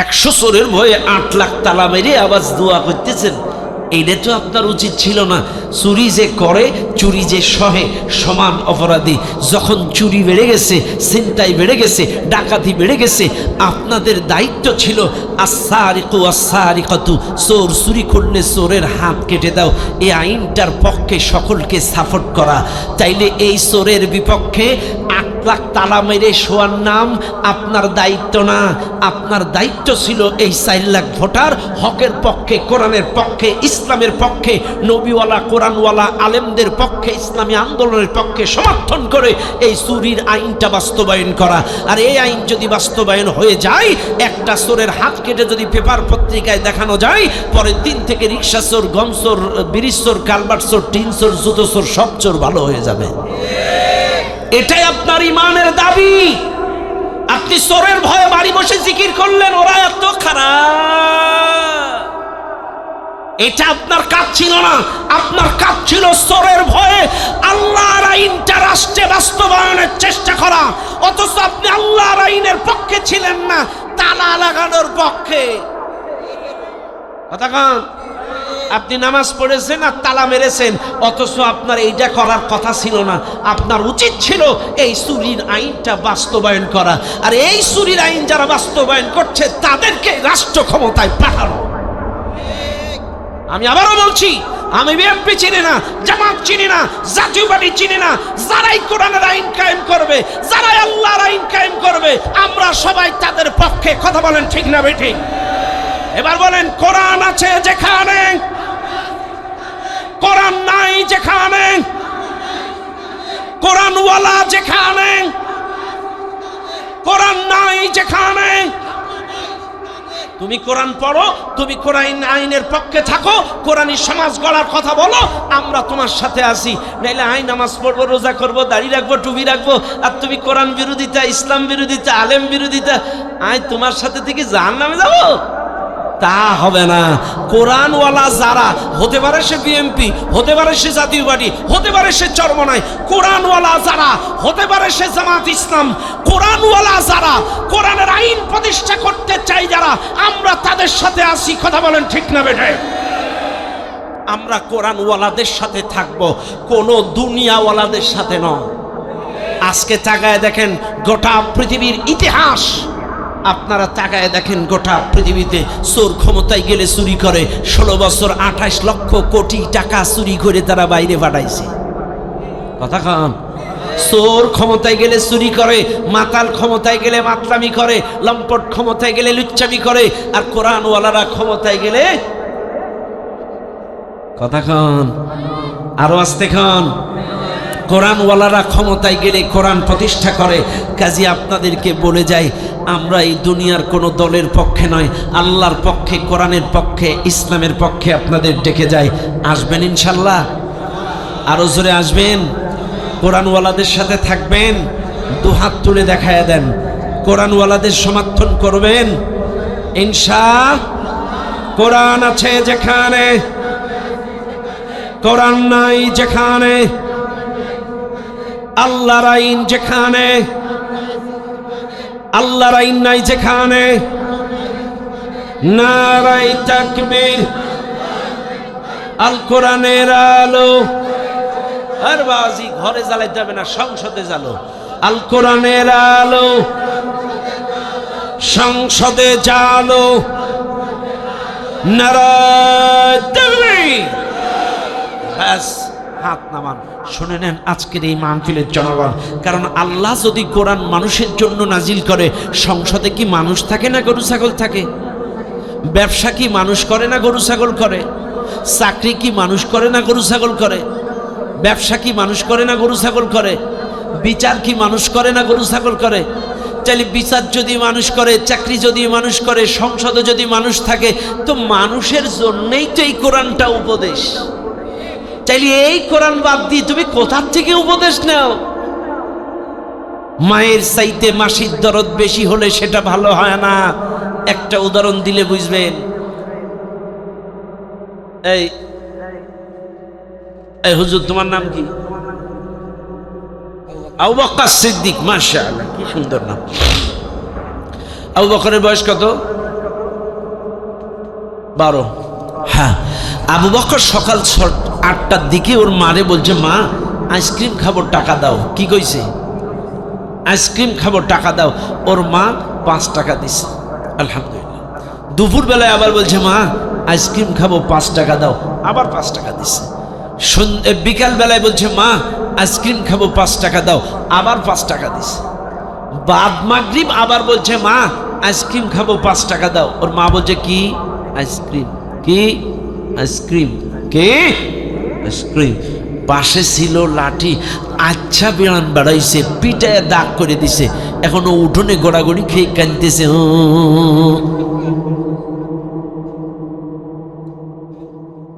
100 চোরের ভয়ে 8 লাখ তালা মেরে আবার দোয়া করতেছেন। এইটা তো আপনার উচিত ছিল না। চুরি যে করে, চুরি যে সহে, সমান অপরাধী। যখন চুরি বেড়ে গেছে, ছিনতাই বেড়ে গেছে, ডাকাতি বেড়ে গেছে, আপনাদের দায়িত্ব ছিল আস-সারিকু আস-সারিকাতু, চোর চুরি করলে চোরের হাত কেটে দাও। এই আইনটার পক্ষে সকলকে সাপোর্ট করা। তাইলে এই চোরের বিপক্ষে 8 লাখ তালা মেরে শোয়ার নাম আপনার দায়িত্ব না। আপনার দায়িত্ব ছিল এই 4 লাখ ভোটার হকের পক্ষে, কোরআনের পক্ষে, ইসলামের পক্ষে, নবীওয়ালা কোরআনওয়ালা আলেমদের পক্ষে, ইসলামী আন্দোলনের পক্ষে সমর্থন করে এই চুরির আইনটা বাস্তবায়ন করা। আর এই আইন যদি বাস্তবায়ন হয়ে যায়, একটা চোরের হাত কেটে যদি পেপার পত্রিকায় দেখানো যায়, পরের দিন থেকে রিক্সা চোর, গম চোর, ব্রিজ চোর, কালভার্ট চোর, টিন চোর, জুতো চোর, সব চোর ভালো হয়ে যাবে। এটাই আপনার ইমানের দাবি। আপনি চোরের ভয়ে বাড়ি বসে জিকির করলেন, ওরা এত খারাপ। এটা আপনার কাজ ছিল না। আপনার কাজ ছিল চোরের ভয়ে আল্লাহর আইনটা রাষ্ট্রে বাস্তবায়নের চেষ্টা করা। অথচ আপনি আল্লাহর আইনের পক্ষে ছিলেন না, তালা লাগানোর পক্ষে। কথা কন, আপনি নামাজ পড়েছেন আর তালা মেরেছেন, অথচ আপনার এইটা করার কথা ছিল না। আপনার উচিত ছিল এই চুরির আইনটা বাস্তবায়ন করা। আর এই চুরির আইন যারা বাস্তবায়ন করছে তাদেরকে রাষ্ট্র ক্ষমতায় পাঠানো। আমি আবারও বলছি, আমি বিএনপি চিনি না, জামাত চিনি না, জাতীয় পার্টি চিনি না। যারাই কোরআনের আইন কায়েম করবে, যারাই আল্লাহর আইন কায়েম করবে, আমরা সবাই তাদের পক্ষে। কথা বলেন ঠিক না বেঠিক? এবার বলেন, কোরআন আছে যেখানে, কোরআন নাই যেখানে, কোরআনওয়ালা যেখানে, কোরআন নাই যেখানে, তুমি কোরআন পড়ো, তুমি কোরআন আইনের পক্ষে থাকো, কোরআনী সমাজ গড়ার কথা বলো, আমরা তোমার সাথে আছি। নাইলে আইন নামাজ পড়বো, রোজা করবো, দাড়ি রাখবো, টুপি রাখবো, আর তুমি কোরআন বিরোধিতা, ইসলাম বিরোধিতা, আলেম বিরোধিতা, আই তোমার সাথে থেকে জাহান্নামে যাবো? তা হবে না। কোরআনওয়ালা যারা, হতে পারে সে বিএনপি, হতে পারে সে জাতীয় পার্টি, হতে পারে সে চরমনাই, কোরআনওয়ালা যারা, হতে পারে সে জামাত ইসলাম, কোরআনওয়ালা যারা, কোরআনের আইন প্রতিষ্ঠা করতে চাই যারা, আমরা তাদের সাথে আছি। কথা বলেন ঠিক না বেঠে? আমরা কোরআনওয়ালাদের সাথে থাকবো, কোনো দুনিয়াওয়ালাদের সাথে নয়। আজকে তাকায় দেখেন গোটা পৃথিবীর ইতিহাস, আপনারা তাকায় দেখেন গোটা পৃথিবীতে চোর ক্ষমতায় গেলে চুরি করে, 16 বছর 28 লক্ষ কোটি টাকা চুরি করে তারা বাইরে পাঠাইছে। কথা খান। চোর ক্ষমতায় গেলে চুরি করে, মাতাল ক্ষমতায় গেলে মাতলামি করে, লম্পট ক্ষমতায় গেলে লুচ্চামি করে, আর কোরআনওয়ালারা ক্ষমতায় গেলে, কথা খান আরো আস্তে খান, কোরআনওয়ালারা ক্ষমতায় গেলে কোরআন প্রতিষ্ঠা করে। কাজী আপনাদেরকে বলে যাই, আমরা এই দুনিয়ার কোনো দলের পক্ষে নয়, আল্লাহর পক্ষে, কোরআনের পক্ষে, ইসলামের পক্ষে আপনাদের ডেকে যাই। আসবেন ইনশাল্লাহ? আরো জোরে আসবেন? কোরআনওয়ালাদের সাথে থাকবেন? দুহাত তুলে দেখায় দেন। কোরআনওয়ালাদের সমর্থন করবেন ইনশাআল্লাহ। কোরআন আছে যেখানে, কোরআন নাই যেখানে, আল্লাহর আইন যেখানে, আল্লাহর আইন নাই যেখানে, নারায়ে তাকবীর, আল কোরআনের আলো। আর বাজি ঘরে জ্বালাইতে হবে না, সংসদে জ্বালো। আল কোরআনের আলো সংসদে জ্বালো, নারায়ে তাকবীর। ব্যাস, হাত নামান। শুনে নেন আজকের এই মাহফিলের জনগণ, কারণ আল্লাহ যদি কোরআন মানুষের জন্য নাজিল করে, সংসদে কি মানুষ থাকে না গরু ছাগল থাকে? ব্যবসা কি মানুষ করে না গরু ছাগল করে? চাকরি কি মানুষ করে না গরু ছাগল করে? ব্যবসা কি মানুষ করে না গরু ছাগল করে? বিচার কি মানুষ করে না গরু ছাগল করে? তাহলে বিচার যদি মানুষ করে, চাকরি যদি মানুষ করে, সংসদে যদি মানুষ থাকে, তো মানুষের জন্যই তো এই কোরআনটা উপদেশ। চাইলে এই কোরআন বাদ দিয়ে তুমি কোথার থেকে উপদেশ নাও? মায়ের চাইতে মাসির দরদ বেশি হলে সেটা ভালো হয় না। একটা উদাহরণ দিলে বুঝবেন। এই এই হুজুর, তোমার নাম কি? আবু বকর সিদ্দিক। মাশাআল্লাহ, কি সুন্দর নাম। আবু বকরের বয়স কত? 12। হ্যাঁ, আবু বকর সকাল 8টার দিকে ওর মারে বলছে, মা আইসক্রিম খাবো, টাকা দাও। কি কইছে? আইসক্রিম খাবো, টাকা দাও। ওর মা 5 টাকা দিছে, আলহামদুলিল্লাহ। দুপুর বেলায় আবার বলছে, মা আইসক্রিম খাবো, 5 টাকা দাও। আবার 5 টাকা দিছে। বিকাল বেলায় বলছে, মা আইসক্রিম খাবো, 5 টাকা দাও। আবার 5 টাকা দিছে। বাদ মাগরিব আবার বলছে, মা আইসক্রিম খাবো, 5 টাকা দাও। ওর মা বলছে, কি আইসক্রিম? কি আইসক্রিম? কে আইসক্রিম? পাশে ছিল লাঠি, আচ্ছা বেড়ান বেড়াইছে, পিটায় দাগ করে দিছে। এখনো উঠোনে গোড়াগড়ি খেয়ে কাঁদতেছে।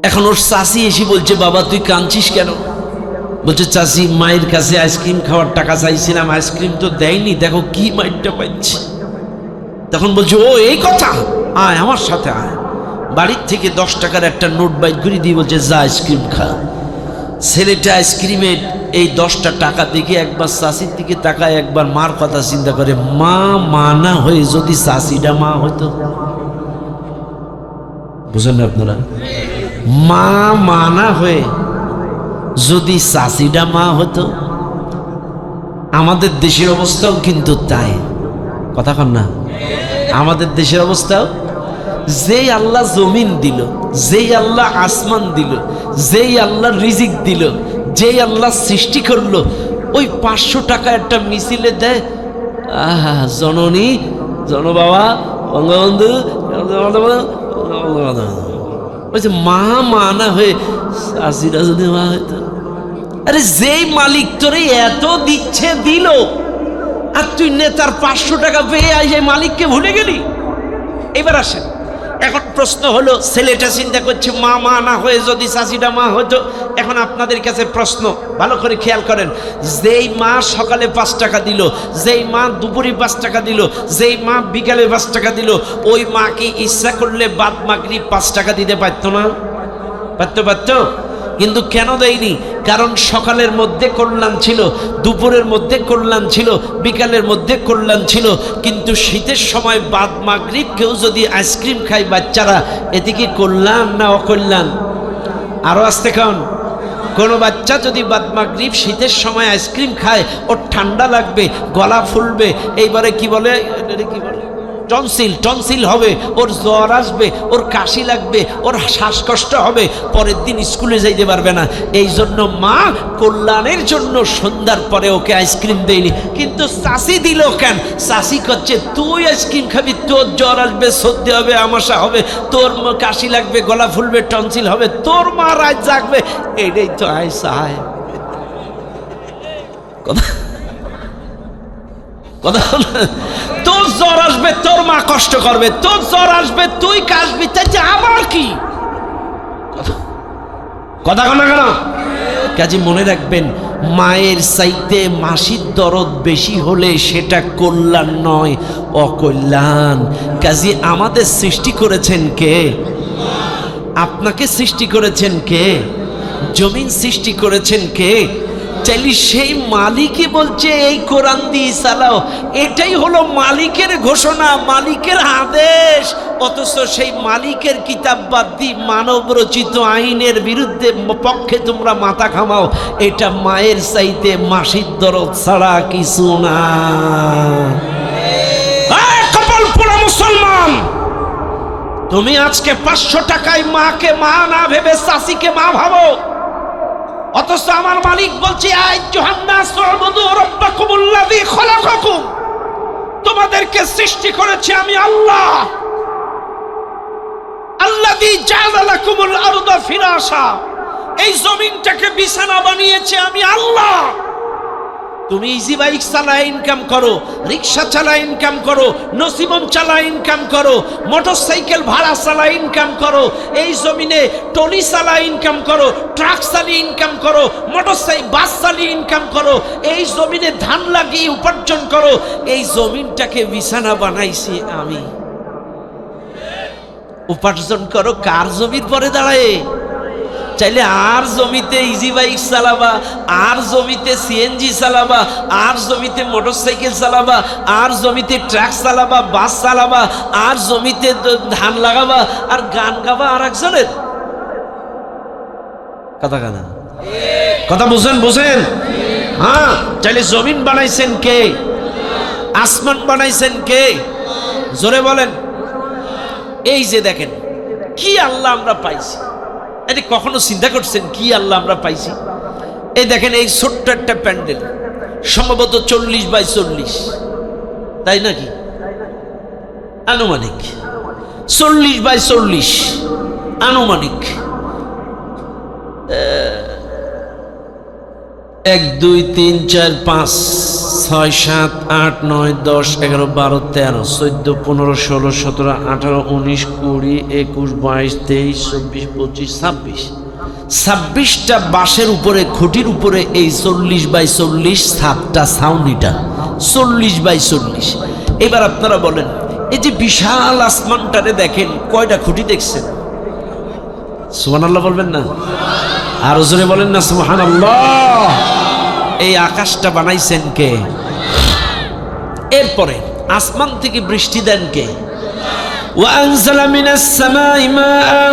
এখন ওর চাষি এসে বলছে, বাবা তুই কাঁদছিস কেন? বলছে, চাষি মায়ের কাছে আইসক্রিম খাওয়ার টাকা চাইছিলাম, আইসক্রিম তো দেয়নি, দেখো কি মাইরটা পাচ্ছি। তখন বলছে, ও এই কথা, আয় আমার সাথে আয়। বাড়ির থেকে 10 টাকার একটা নোট বাইর করে দিয়ে বলছে, যা আইসক্রিম খা। ছেলেটা আইসক্রিমের এই 10টা টাকা দেখে একবার চাষির দিকে তাকায়, একবার মার কথা চিন্তা করে। মা মানা হয়ে যদি চাষিটা মা হতো, বুঝলেন আপনারা? মা মানা হয়ে যদি চাষিটা মা হতো। আমাদের দেশের অবস্থাও কিন্তু তাই, কথা কন না? আমাদের দেশের অবস্থাও, যেই আল্লাহ জমিন দিল, যেই আল্লাহ আসমান দিল, যেই আল্লাহ রিজিক দিল, যেই আল্লাহ সৃষ্টি করলো, ওই 500 টাকা একটা মিছিলে দেয়। আহা, জননী, জন বাবা, বঙ্গবন্ধু, বলছে মা মানা হয়ে চাষিরা যদি মা হইতো। আরে যেই মালিক তোরে এত দিচ্ছে দিল, আর তুই নেতার 500 টাকা পেয়ে আই মালিককে ভুলে গেলি। এবার আসেন, এখন প্রশ্ন হলো, ছেলেটা চিন্তা করছে মা না হয়ে যদি চাচিটা মা হতো। এখন আপনাদের কাছে প্রশ্ন, ভালো করে খেয়াল করেন, যেই মা সকালে 5 টাকা দিল, যেই মা দুপুরে 5 টাকা দিল, যেই মা বিকালে 5 টাকা দিল, ওই মা কি ইচ্ছা করলে বাদ মাগরিব 5 টাকা দিতে পারতো না? পারতো। কিন্তু কেন দেয়নি? কারণ সকালের মধ্যে কল্যাণ ছিল, দুপুরের মধ্যে কল্যাণ ছিল, বিকালের মধ্যে কল্যাণ ছিল। কিন্তু শীতের সময় বাদ মাগরিব কেউ যদি আইসক্রিম খায় বাচ্চারা, এদিকে কল্যাণ না অকল্যাণ? আরো আসতে খান, কোনো বাচ্চা যদি বাদ মাগরিব শীতের সময় আইসক্রিম খায়, ওর ঠান্ডা লাগবে, গলা ফুলবে, এইবারে কি বলে টনসিল হবে, ওর জ্বর আসবে, ওর কাশি লাগবে, ওর শ্বাসকষ্ট হবে, পরের দিন স্কুলে যাইতে পারবে না। এই জন্য মা কল্যাণের জন্য সন্ধ্যার পরে ওকে আইসক্রিম দেয়নি। কিন্তু চাষি দিল কেন? চাষি করছে তুই আইসক্রিম খাবি, তোর জ্বর আসবে, সর্দি হবে, আমাশা হবে, তোর কাশি লাগবে, গলা ফুলবে, টনসিল হবে, তোর মা রাত জাগবে। এটাই তো আয় কথা তোর জ্বর আসবে, তোর মা কষ্ট করবে, তোর জ্বর আসবে, তুই কাশবি, তাই আবার কি কথা না কেন? কাজে মনে রাখবেন, মায়ের চাইতে মাসির দরদ বেশি হলে সেটা কল্যাণ নয়, অকল্যাণ। কাজে আমাদের সৃষ্টি করেছেন কে? আপনাকে সৃষ্টি করেছেন কে? জমিন সৃষ্টি করেছেন কে? চাইলে সেই মালিকই বলছে এই কোরআন দিয়ে চালাও, এটাই হলো মালিকের ঘোষণা, মালিকের আদেশ। অথচ সেই মালিকের কিতাব বাদ দিয়ে মানব রচিত আইনের বিরুদ্ধে পক্ষে তোমরা মাথা ঘামাও। এটা মায়ের চাইতে মাসির দরদ ছাড়া কিছু না। কপাল পোড়া মুসলমান, তুমি আজকে 500 টাকায় মাকে মা না ভেবে চাষিকে মা ভাবো। অথচ আমার মালিক বলছে তোমাদেরকে সৃষ্টি করেছে আমি আল্লাহ, আল্লাযী জাআলা লাকুমুল আরদা ফিরাশা, এই জমিনটাকে বিছানা বানিয়েছে আমি আল্লাহ। তুমি ইজি বাইক চালা ইনকাম করো, রিক্সা চালা ইনকাম করো, নসিবম চালা ইনকাম করো, মোটরসাইকেল ভাড়া চালা ইনকাম করো, এই জমিনে টলি চালা ইনকাম করো, ট্রাক চালিয়ে ইনকাম করো, বাস চালিয়ে ইনকাম করো, এই জমিনে ধান লাগিয়ে উপার্জন করো। এই জমিনটাকে বিছানা বানাইছি আমি। উপার্জন করো কার জমির পরে দাঁড়ায়? চাইলে আর জমিতে ইজি বাইক চালাবা, আর জমিতে সিএনজি চালাবা, আর জমিতে মোটরসাইকেল চালাবা, আর জমিতে ট্রাক চালাবা, বাস চালাবা, আর জমিতে ধান লাগাবা, আর গান গাবা আর একজনের। কথা বুঝেন? হ্যাঁ, চাইলে জমিন বানাইছেন কে? আসমান বানাইছেন কে? জোরে বলেন। এই যে দেখেন কি আল্লাহ আমরা পাইছি, এটা কখনো চিন্তা করছেন কি আল্লাহ আমরা পাইছি? এই দেখেন, এই ছোট্ট একটা প্যান্ডেল, সম্ভবত 40 বাই 40, তাই নাকি? আনুমানিক 40 বাই 40 আনুমানিক। 1 2 3 4 5 6 7 8 9 10 11 12 13 14 15 16 17 18 19 20 21 22 23 24 25 26টা বাঁশের উপরে, খুঁটির উপরে এই 40 বাই 40 7টা ছাউনিটা 40 বাই 40। এবার আপনারা বলেন, এই যে বিশাল আসমানটারে দেখেন, কয়টা খুঁটি দেখছেন? সুবহানাল্লাহ বলবেন না? আর জোরে বলেন না সুবহানাল্লাহ। এই আকাশটা বানাইছেন কে? এরপরে আসমান থেকে বৃষ্টি দেন কে? ওয়া আনজালা মিনাস সামাই মাআ,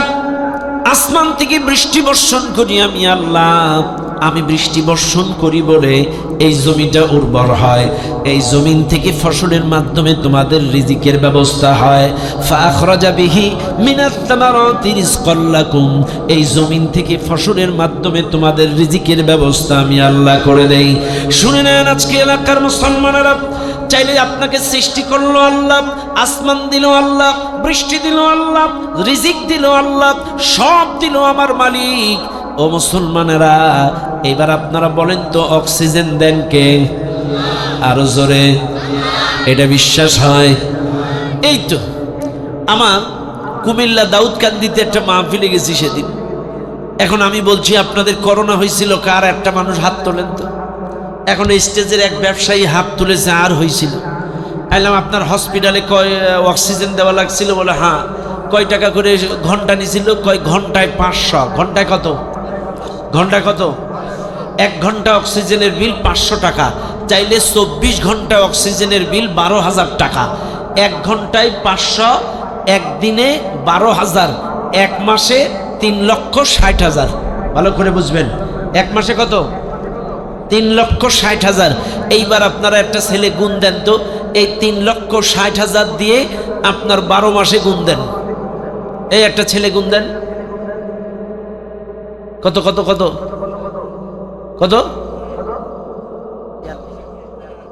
আসমান থেকে বৃষ্টি বর্ষণ করি আমি আল্লাহ। আমি বৃষ্টি বর্ষণ করি বলে এই জমিটা উর্বর হয়, এই জমিন থেকে ফসলের মাধ্যমে তোমাদের রিজিকের ব্যবস্থা হয়। ফাখরাজা বিহি মিনাত তামারাতি রিজকাল লাকুম, এই জমিন থেকে ফসলের মাধ্যমে তোমাদের রিজিকের ব্যবস্থা আমি আল্লাহ করে দেই। শুনে নেন আজকে এলাকার মুসলমানেরা, চাইলে আপনাকে সৃষ্টি করলো আল্লাহ, আসমান দিল আল্লাহ, বৃষ্টি দিল আল্লাহ, রিজিক দিল আল্লাহ, সব দিল আমার মালিক। ও মুসলমানেরা, এবার আপনারা বলেন তো অক্সিজেন দেন কে? আরো জোরে, এটা বিশ্বাস হয়? এই তো আমার কুমিল্লা দাউদকান্দিতে একটা মাহফিলে গেছি সেদিন। এখন আমি বলছি আপনাদের করোনা হয়েছিল কার? একটা মানুষ হাত তোলেন তো। এখন স্টেজের এক ব্যবসায়ী হাত তুলেছে, আর হয়েছিল। আইলাম আপনার হসপিটালে কয় অক্সিজেন দেওয়া লাগছিল? বলে হ্যাঁ। কয় টাকা করে ঘন্টা নিছিল? কয় ঘন্টায় 500। ঘন্টায় কত? ঘন্টায় কত? 1 ঘন্টা অক্সিজেনের বিল 500 টাকা। চাইলে 24 ঘন্টা অক্সিজেনের বিল 12,000 টাকা। 1 ঘন্টায় 500, একদিনে 12,000, 1 মাসে 3,60,000। ভালো করে বুঝবেন, 1 মাসে কত? 3,60,000। এইবার আপনারা একটা ছেলে গুণ দেন তো, এই 3,60,000 দিয়ে আপনার 12 মাসে গুণ দেন। এই একটা ছেলে গুণ দেন, কত কত কত কত?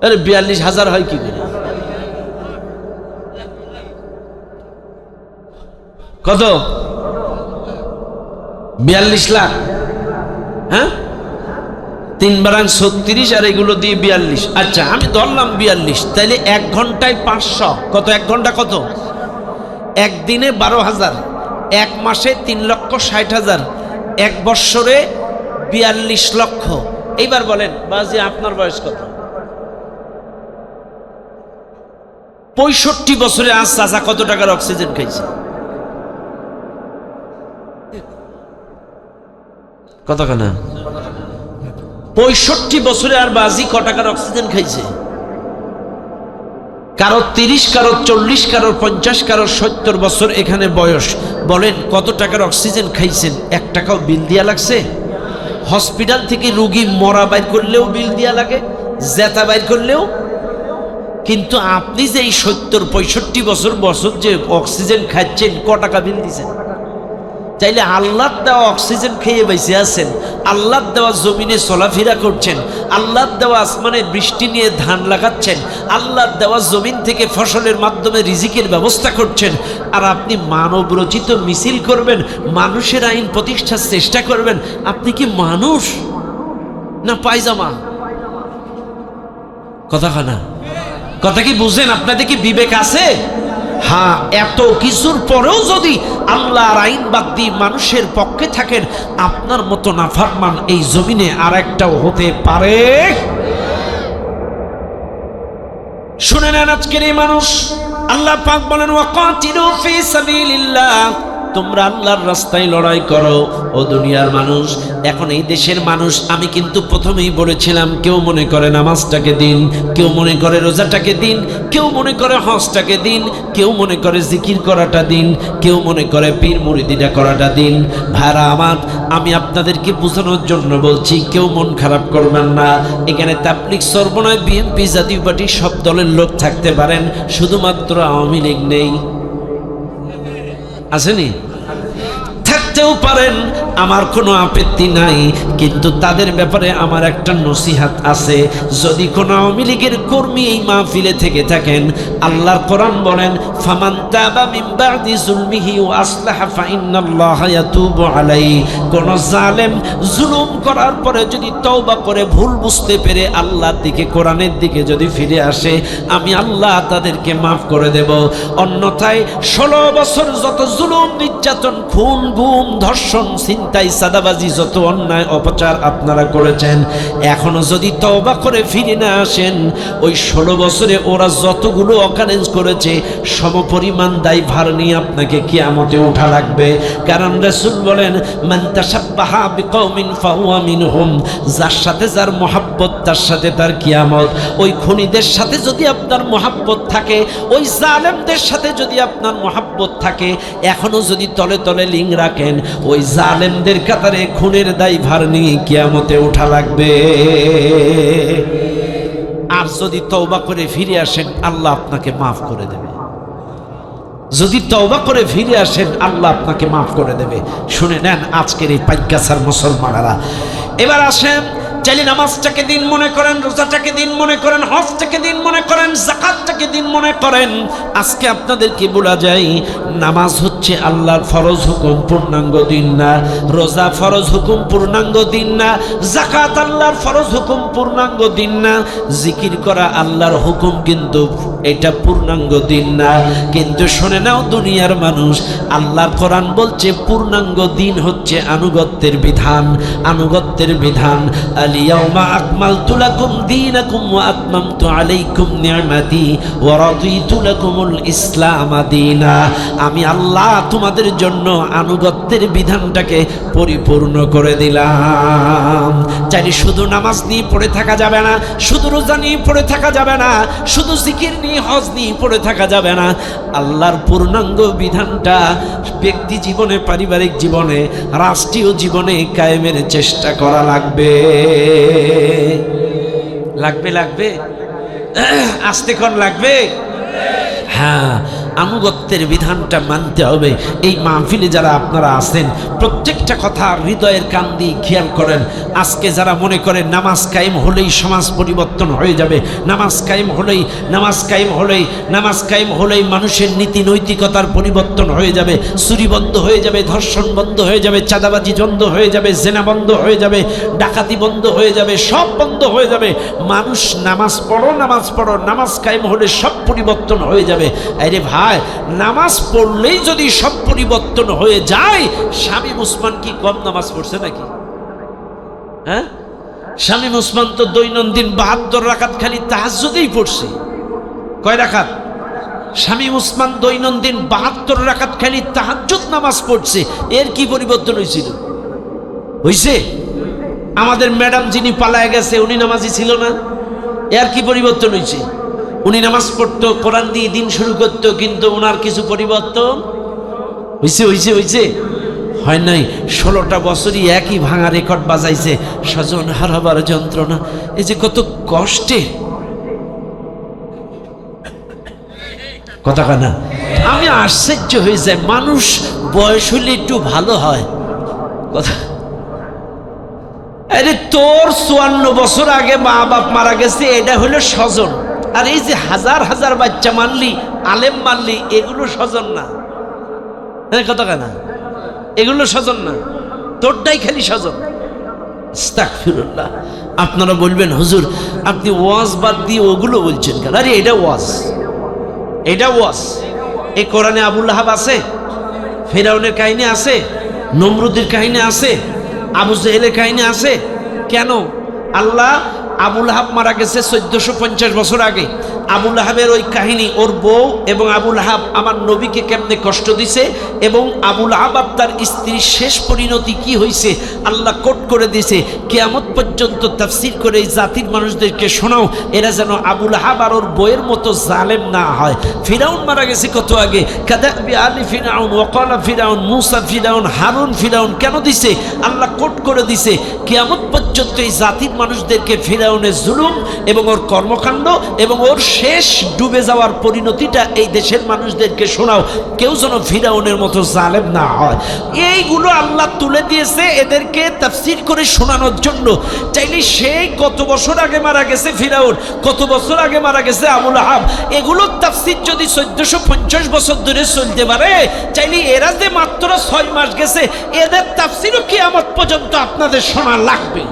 আরে 42,000 হয় কি করে? কত? 42 লাখ। হ্যাঁ, 3 বারাং 36 আর এগুলো দিয়ে 42। আচ্ছা আমি ধরলাম 42, তাইলে 1 ঘন্টায় 500। কত? 1 ঘন্টা কত? একদিনে 12,000, 1 মাসে 3,60,000, 1 বৎসরে 42 লক্ষ। এইবার বলেন বাজি, আপনার বয়স কত? 65 বছরে আজ চাচা কত টাকার অক্সিজেন খাইছে? কতখানা? 65 বছরে আর বাজি ক টাকার অক্সিজেন খাইছে? কারো 30, কারো 40, কারো 50, কারো 70 বছর এখানে বয়স। বলেন কত টাকার অক্সিজেন খাইছেন? 1 টাকাও বিল দিয়া লাগছে? হসপিটাল থেকে রুগী মরা বাইর করলেও বিল দিয়া লাগে, জেতা বাইর করলেও। কিন্তু আপনি যে এই 70-65 বছর যে অক্সিজেন খাচ্ছেন, ক টাকা বিল দিচ্ছেন? চাইলে আল্লাহর দেওয়া অক্সিজেন খেয়ে বেঁচে আছেন, আল্লাহর দেওয়া জমিনে চলাফেরা করছেন, আল্লাহর দেওয়া আসমানে বৃষ্টি নিয়ে ধান লাগাচ্ছেন, আল্লাহর দেওয়া জমিন থেকে ফসলের মাধ্যমে রিজিকের ব্যবস্থা করছেন। আর আপনি মানব রচিত মিছিল করবেন, মানুষের আইন প্রতিষ্ঠার চেষ্টা করবেন। আপনি কি মানুষ না পায়জামা? কথাখানা কথা কি বুঝেন? আপনাদের কি বিবেক আছে? হ্যাঁ, এত কিছুর পরেও যদি আল্লাহর আইন বাদ দিয়ে মানুষের পক্ষে থাকেন, আপনার মতো নাফরমান এই জমিনে আর একটাও হতে পারে। শুনে নেন আজকের এই মানুষ, আল্লাহ পাক বলেন ওয়াকাতিলু ফি সাবিলিল্লাহ, তোমরা আল্লাহর রাস্তায় লড়াই করো। ও দুনিয়ার মানুষ, এখন এই দেশের মানুষ, আমি কিন্তু প্রথমেই বলেছিলাম, কেউ মনে করে নামাজটাকে দিন, কেউ মনে করে রোজাটাকে দিন, কেউ মনে করে হজটাকে দিন, কেউ মনে করে জিকির করাটা দিন, কেউ মনে করে পীর মুরিদিটা করাটা দিন। ভাইরা আমার, আমি আপনাদেরকে বোঝানোর জন্য বলছি, কেউ মন খারাপ করবেন না। এখানে তাবলীগ সর্বনয় বিএনপি জাতীয় পার্টি সব দলের লোক থাকতে পারেন, শুধুমাত্র আওয়ামী লীগ নেই। আসেনি? থাকতেও পারেন, আমার কোনো আপত্তি নাই, কিন্তু তাদের ব্যাপারে আমার একটা নসিহাত আছে। যদি কোনো আওয়ামী লীগের কর্মী এই মাহফিলে থেকে থাকেন, আল্লাহর কোরআন বলেন ফামান তাবা মিন বাদি যুলমিহি ওয়া আসলাহা ফাইন্নাল্লাহা ইয়াতুবু আলাইহি। কোন জালেম জুলুম করার পরে যদি তওবা করে ভুল বুঝতে পেরে আল্লাহর দিকে, কোরআনের দিকে যদি ফিরে আসে, আমি আল্লাহ তাদেরকে মাফ করে দেব। অন্যথায় 16 বছর যত জুলুম, নির্যাতন, খুন, গুম, ধর্ষণ, ছিনতাই, সাদাবাজি, যত অন্যায় অপচার আপনারা করেছেন, এখনো যদি তওবা করে ফিরে না আসেন, ওই 16 বছরে ওরা যতগুলো অকারেন্স করেছে সমপরিমাণ দায়ভার নিয়ে আপনাকে কিয়ামতে ওঠা লাগবে। কারণ রাসূল বলেন মান তাশাব্বাহা বিকওমিন ফাহুয়া মিনহুম, যার সাথে যার মহাব্বত তার সাথে তার কিয়ামত। ওই খুনিদের সাথে যদি আপনার মহাব্বত থাকে, ওই জালেমদের সাথে যদি আপনার মহাব্বত থাকে, এখনো যদি তলে তলে লিং রাখেন, ওই জালেমদের কাতারে খুনের দায়ভার নিয়ে কিয়ামতে ওঠা লাগবে। আর যদি তওবা করে ফিরে আসেন, আল্লাহ আপনাকে মাফ করে দেবে। যদি তওবা করে ফিরে আসেন, আল্লাহ আপনাকে মাফ করে দেবে। শুনে নেন আজকের এই পাইকাসার মুসলমানেরা। এবার আসেন চাইলে নামাজটাকে দিন মনে করেন, রোজাটাকে দিন মনে করেন, হজটাকে দিন মনে করেন, যাকাতটাকে দিন মনে করেন। আজকে আপনাদেরকে বলা যায় নামাজ হচ্ছে আল্লাহর ফরজ হুকুম, পূর্ণাঙ্গ দিন না। রোজা ফরজ হুকুম, পূর্ণাঙ্গ দিন না। যাকাত আল্লাহর ফরজ হুকুম, পূর্ণাঙ্গ দিন না। জিকির করা আল্লাহর হুকুম, কিন্তু এটা পূর্ণাঙ্গ দিন না। কিন্তু শুনে নাও দুনিয়ার মানুষ, আল্লাহর কোরআন বলছে পূর্ণাঙ্গ দিন হচ্ছে আনুগত্যের বিধান, আনুগত্যের বিধান। আল-ইয়াওমা আকমালতু লাকুম দীনাকুম ওয়া আতমামতু আলাইকুম নি'মাতি ওয়া রাদিতু লাকুমুল ইসলাম দীনা। আমি আল্লাহ তোমাদের জন্য আনুগত্যের বিধানটাকে পরিপূর্ণ করে দিলাম। চাইলে শুধু নামাজ নিয়ে পড়ে থাকা যাবে না, শুধু রোজা নিয়ে পড়ে থাকা যাবে না, শুধু জিকির নিয়ে হজ নিয়ে পড়ে থাকা যাবে না। আল্লাহর পূর্ণাঙ্গ বিধানটা ব্যক্তি জীবনে, পারিবারিক জীবনে, রাষ্ট্রীয় জীবনে কায়েমের চেষ্টা করা লাগবে। লাগবে লাগবে আস্তে কোন লাগবে। হ্যাঁ, আনুগত্যের বিধানটা মানতে হবে। এই মাহফিলে যারা আপনারা আছেন, প্রত্যেকটা কথা হৃদয়ের কান দিয়ে খেয়াল করেন। আজকে যারা মনে করেন নামাজ কায়েম হলেই সমাজ পরিবর্তন হয়ে যাবে, নামাজ কায়েম হলেই, নামাজ কায়েম হলেই, নামাজ কায়েম হলেই মানুষের নীতি নৈতিকতার পরিবর্তন হয়ে যাবে, চুরি বন্ধ হয়ে যাবে, ধর্ষণ বন্ধ হয়ে যাবে, চাঁদাবাজি বন্ধ হয়ে যাবে, জেনা বন্ধ হয়ে যাবে, ডাকাতি বন্ধ হয়ে যাবে, সব বন্ধ হয়ে যাবে। মানুষ নামাজ পড়ো, নামাজ পড়ো, নামাজ কায়েম হলে সব পরিবর্তন হয়ে যাবে। আরে ভাই, নামাজ পড়লেই যদি সব পরিবর্তন হয়ে যায়, শামীম ওসমান কি কম নামাজ পড়ছে নাকি? হ্যাঁ, শামীম ওসমান তো দৈনন্দিন 72 রাকাত খালি তাহাজ্জুদেই পড়ছে। কয় রাকাত? শামীম ওসমান দৈনন্দিন 72 রাকাত খালি তাহাজ্জুদ নামাজ পড়ছে। এর কি পরিবর্তন হয়েছিল? হয়েছে? আমাদের ম্যাডাম যিনি পালায় গেছে, উনি নামাজি ছিল না? এর কি পরিবর্তন হয়েছে? উনি নামাজ পড়তো, কোরআন দিয়ে দিন শুরু করতো, কিন্তু ওনার কিছু পরিবর্তন হয়েছে? হয়েছে? হয়েছে? হয় নাই। 16টা বছরই একই ভাঙা রেকর্ড বাজাইছে, স্বজন হারাবার যন্ত্রণা। এই যে কত কষ্টে কথা কানা। আমি আশ্চর্য হয়ে যাই, মানুষ বয়স হলে একটু ভালো হয় কথা। আরে তোর 54 বছর আগে মা বাপ মারা গেছে, এটা হলো স্বজন। আর এই যে হাজার হাজার বাচ্চা মানলি, আলেম মানলি, এগুলো স্বজন না। হ্যাঁ, কথা কেনা, এগুলো স্বজন না, তোরটাই খালি স্বজন। আস্তাগফিরুল্লাহ। আপনারা বলবেন হুজুর আপনি ওয়াজ বাদ দিয়ে ওগুলো বলছেন কেন? আরে এটা ওয়াজ, এটা ওয়াজ। এই কোরআনে আবুল লাহাব আছে, ফেরাউনের কাহিনী আছে, নমরুদের কাহিনী আছে, আবু জেহেলের কাহিনী আছে। কেন? আল্লাহ, আবুল লাহাব মারা গেছে 1450 বছর আগে। আবুল লাহাবের ওই কাহিনী, ওর বউ এবং আবুল লাহাব আমার নবীকে কেমনে কষ্ট দিছে, এবং আবুল লাহাব তার স্ত্রীর শেষ পরিণতি কি হয়েছে আল্লাহ কোট করে দিয়েছে। কিয়ামত পর্যন্ত তাফসীর করে এই জাতির মানুষদেরকে শোনাও, এরা যেন আবুল লাহাব আর ওর বউয়ের মতো জালেম না হয়। ফিরাউন মারা গেছে কত আগে। কাদাবি আলি ফিরাউন ওয়াকালা ফিরাউন মুসা ফিরাউন হারুন ফিরাউন। কেন দিছে? আল্লাহ কোট করে দিছে কিয়ামত পর্যন্ত এই জাতির মানুষদেরকে ফিরাউনের জুলুম এবং ওর কর্মকাণ্ড এবং ওর শেষ ডুবে যাওয়ার পরিণতিটা এই দেশের মানুষদেরকে শোনাও, কেউ যেন ফিরাউনের মতো জালেম না হয়। এইগুলো আল্লাহ তুলে দিয়েছে এদেরকে তাফসীর করে শোনানোর জন্য। চাইলে সেই কত বছর আগে মারা গেছে ফিরাউন, কত বছর আগে মারা গেছে আবুল লাহাব, এগুলোর তাফসীর যদি 1450 বছর ধরে চলতে পারে, চাইলে এরা যে মাত্র 6 মাস গেছে, এদের তাফসীরও কিয়ামত পর্যন্ত আপনাদের শোনা লাগবে।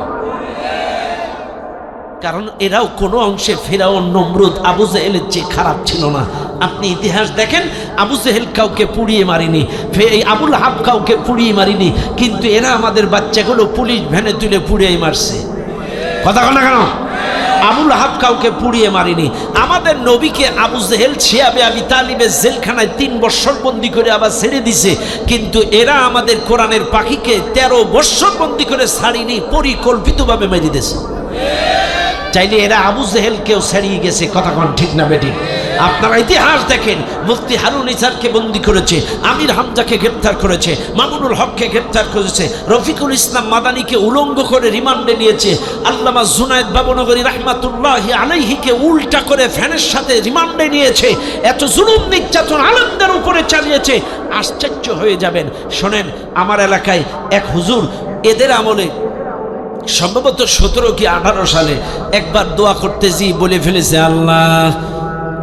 কারণ এরাও কোনো অংশে ফিরাউন, নমরুদ, আবু জেহেলের চেয়ে খারাপ ছিল না। আপনি ইতিহাস দেখেন, আবু জেহেল কাউকে পুড়িয়ে মারিনি, আবু লাহাব কাউকে পুড়িয়ে মারিনি, কিন্তু এরা আমাদের বাচ্চাগুলো পুলিশ ভ্যানে তুলে পুড়িয়ে মারছে। কথা কন না কেন? আবু লাহাব কাউকে পুড়িয়ে মারিনি। আমাদের নবীকে আবু জেহেল শিয়াবে আবি তালিবের জেলখানায় 3 বছর বন্দি করে আবার ছেড়ে দিছে, কিন্তু এরা আমাদের কোরআনের পাখিকে 13 বছর বন্দি করে ছাড়িনি, পরিকল্পিতভাবে মেরে দিয়েছে। চাইলে এরা আবু জেহেলকেও ছাড়িয়ে গেছে। কথা কোন ঠিক না বেঠিক? আপনারা ইতিহাস দেখেন, মুফতি হারুন ইসারকে বন্দী করেছে, আমির হামজাকে গ্রেপ্তার করেছে, মামুনুল হককে গ্রেপ্তার করেছে, রফিকুল ইসলাম মাদানিকে উলঙ্গ করে রিমান্ডে নিয়েছে, আল্লামা জুনায়েদ বাবনগরী রাহমাতুল্লাহি আলাইহিকে উল্টা করে ফ্যানের সাথে রিমান্ডে নিয়েছে। এত জুলুম নির্যাতন আলেমদের উপরে চালিয়েছে, আশ্চর্য হয়ে যাবেন। শোনেন, আমার এলাকায় এক হুজুর, এদের আমলে সম্ভবত 17 কি 18 সালে একবার দোয়া করতে জি বলে ফেলেছে, আল্লাহ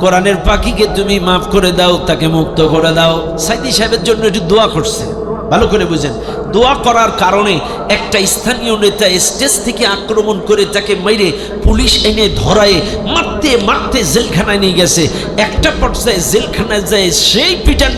কোরআনের পাখিকে তুমি মাফ করে দাও, তাকে মুক্ত করে দাও। সাইদি সাহেবের জন্য একটু দোয়া করছে, ভালো করে বুঝেন। দোয়া করার কারণে একটা স্থানীয় নেতা স্টেজ থেকে আক্রমণ করে তাকে মেরে পুলিশ এনে ধরায় মারতে মারতে জেলখানায় নিয়ে গেছে। একটা পর্যায়ে জেলখানায় যায় সেই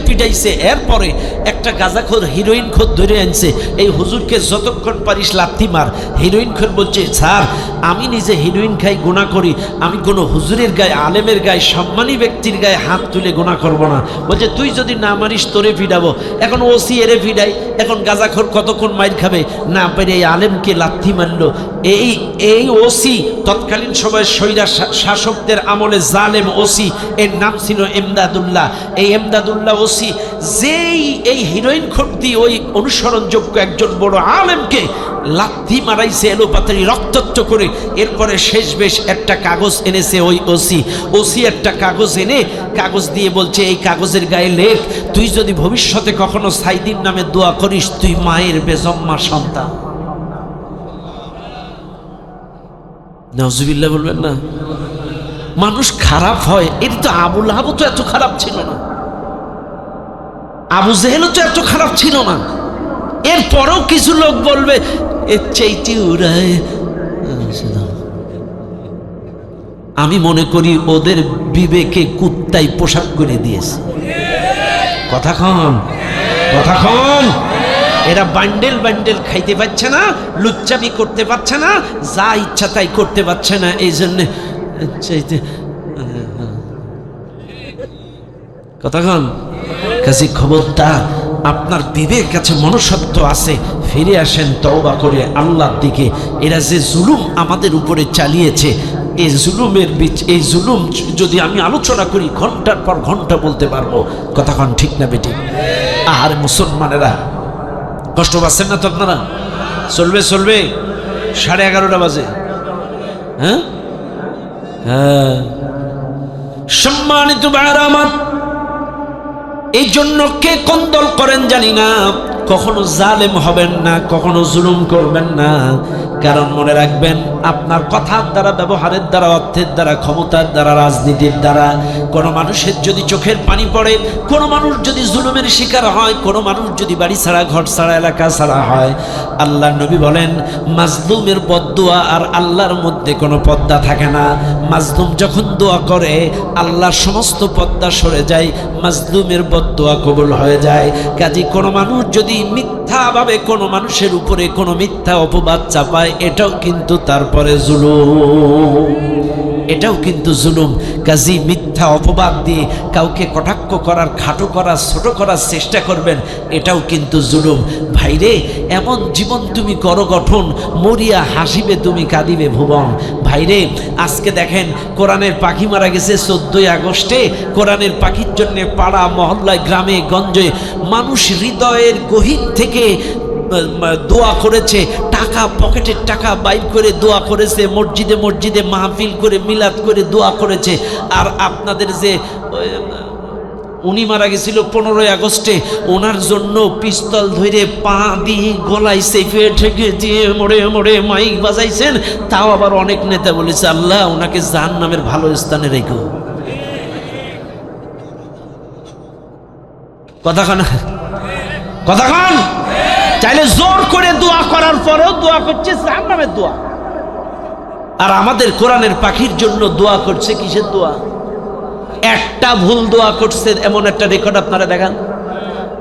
পিটাইছে। এরপরে একটা গাঁজাখোর হিরোইন খোর ধরে আনছে, এই হুজুরকে যতক্ষণ পারিস লাথি মার। হিরোইন খোর বলছে, স্যার আমি নিজে হিরোইন খাই, গুনাহ করি, আমি কোনো হুজুরের গায়ে, আলেমের গায়ে, সম্মানী ব্যক্তির গায়ে হাত তুলে গুনাহ করব না। বলছে তুই যদি না মারিস তোরে ফিডাবো। এখন ওসি এরে ফিডাই, এখন গাঁজাখোর কতক্ষণ মাইর খাবে না পেরে এই আলেমকে লাথি মারলো। এই ওসি তৎকালীন সময় স্বৈরা শাসকদের আমলে জালেম ওসি, এর নাম ছিল এমদাদুল্লাহ। এই এমদাদুল্লাহ ওসি যেই এই হিরোইন খোরদি ওই অনুসরণযোগ্য একজন বড় আলেমকে লাথি মারাইছে এলোপাতারি রক্তাক্ত করে। এরপরে শেষ বেশ একটা কাগজ এনেছে ওই ওসি একটা কাগজ এনে কাগজ দিয়ে বলছে, এই কাগজের গায়ে লেখ, তুই যদি ভবিষ্যতে কখনো সাইদির নামে দোয়া করিস তুই মায়ের বেজম্মা সন্তান। নাউজুবিল্লাহ বলবেন না? মানুষ খারাপ হয়, এটা তো আবু লাহাবও তো এত খারাপ ছিল না, আবু জেহেলও তো এত খারাপ ছিল না। এরপরেও কিছু লোক বলবে এর চাইতে উড়ায়। আমি মনে করি ওদের বিবেকে কুত্তাই পোশাক করে দিয়েছে। কথা কন। এরা বান্ডেল খাইতে পারছে না, লুচ্চামি করতে পারছে না, যা ইচ্ছা তাই করতে পারছে না। এই জন্য চাইতে কথা কন। কাজী খবরদার, আপনার বিবেক কাছে মনুষ্যত্ব আছে, ফিরে আসেন তওবা করে আল্লাহর দিকে। এরা যে জুলুম আমাদের উপরে চালিয়েছে, এই জুলুম যদি আমি আলোচনা করি ঘন্টার পর ঘন্টা বলতে পারবো। কথা কন ঠিক না বেটি? আর মুসলমানেরা কষ্ট পাচ্ছেন না তো আপনারা? চলবে 11:30 বাজে। হ্যাঁ, সম্মানিত ভাইরা আমার, এই জন্য কে কন্দল করেন জানি না, কখনো জালেম হবেন না, কখনো জুলুম করবেন না। কারণ মনে রাখবেন, আপনার কথার দ্বারা, ব্যবহারের দ্বারা, অর্থের দ্বারা, ক্ষমতার দ্বারা, রাজনীতির দ্বারা কোনো মানুষের যদি চোখের পানি পড়ে, কোনো মানুষ যদি জুলুমের শিকার হয়, কোনো মানুষ যদি বাড়ি ছাড়া, ঘর ছাড়া, এলাকা ছাড়া হয়, আল্লাহর নবী বলেন মাজলুমের বদদুয়া আর আল্লাহর মধ্যে কোনো পর্দা থাকে না। মাজলুম যখন দোয়া করে আল্লাহর সমস্ত পর্দা সরে যায়, মাজলুমের বদদুয়া কবুল হয়ে যায়। কাজী কোনো মানুষ যদি মিথ্যাভাবে কোনো মানুষের উপরে কোনো মিথ্যা অপবাদ চাপায়, এটাও কিন্তু তারপরে জুলুম, এটাও কিন্তু জুলুম। কাজী মিথ্যা অপবাদ দিয়ে কাউকে কটাক্ষ করার, খাটো করার, ছোট করার চেষ্টা করবেন, এটাও কিন্তু জুলুম। ভাইরে, এমন জীবন তুমি করো গঠন, মরিয়া হাসিবে তুমি কাঁদিবে ভুবন। ভাইরে, আজকে দেখেন কোরআনের পাখি মারা গেছে 14ই আগস্টে। কোরআনের পাখির জন্য পাড়া মহল্লায়, গ্রামে গঞ্জে মানুষ হৃদয়ের গহীন থেকে দোয়া করেছে, টাকা, পকেটের টাকা বাইর করে দোয়া করেছে, মসজিদে মাহফিল করে, মিলাদ করে দোয়া করেছে। আর আপনাদের যে উনি মারা গেছিল 15ই আগস্টে, ওনার জন্য পিস্তল ধরে পা দিয়ে গলায় সেফে ঠেকে দিয়ে মোড়ে মাইক বাজাইছেন। তাও আবার অনেক নেতা বলেছে আল্লাহ ওনাকে জাহান্নামের ভালো স্থানে রেখো। কথা কন। চাইলে জোর করে দোয়া করার পরেও দোয়া করছে জাহান্নামের দোয়া। আর আমাদের কোরআনের পাখির জন্য দোয়া করছে কিসের দোয়া? একটা ভুল দোয়া করছে এমন একটা রেকর্ড আপনারা দেখান,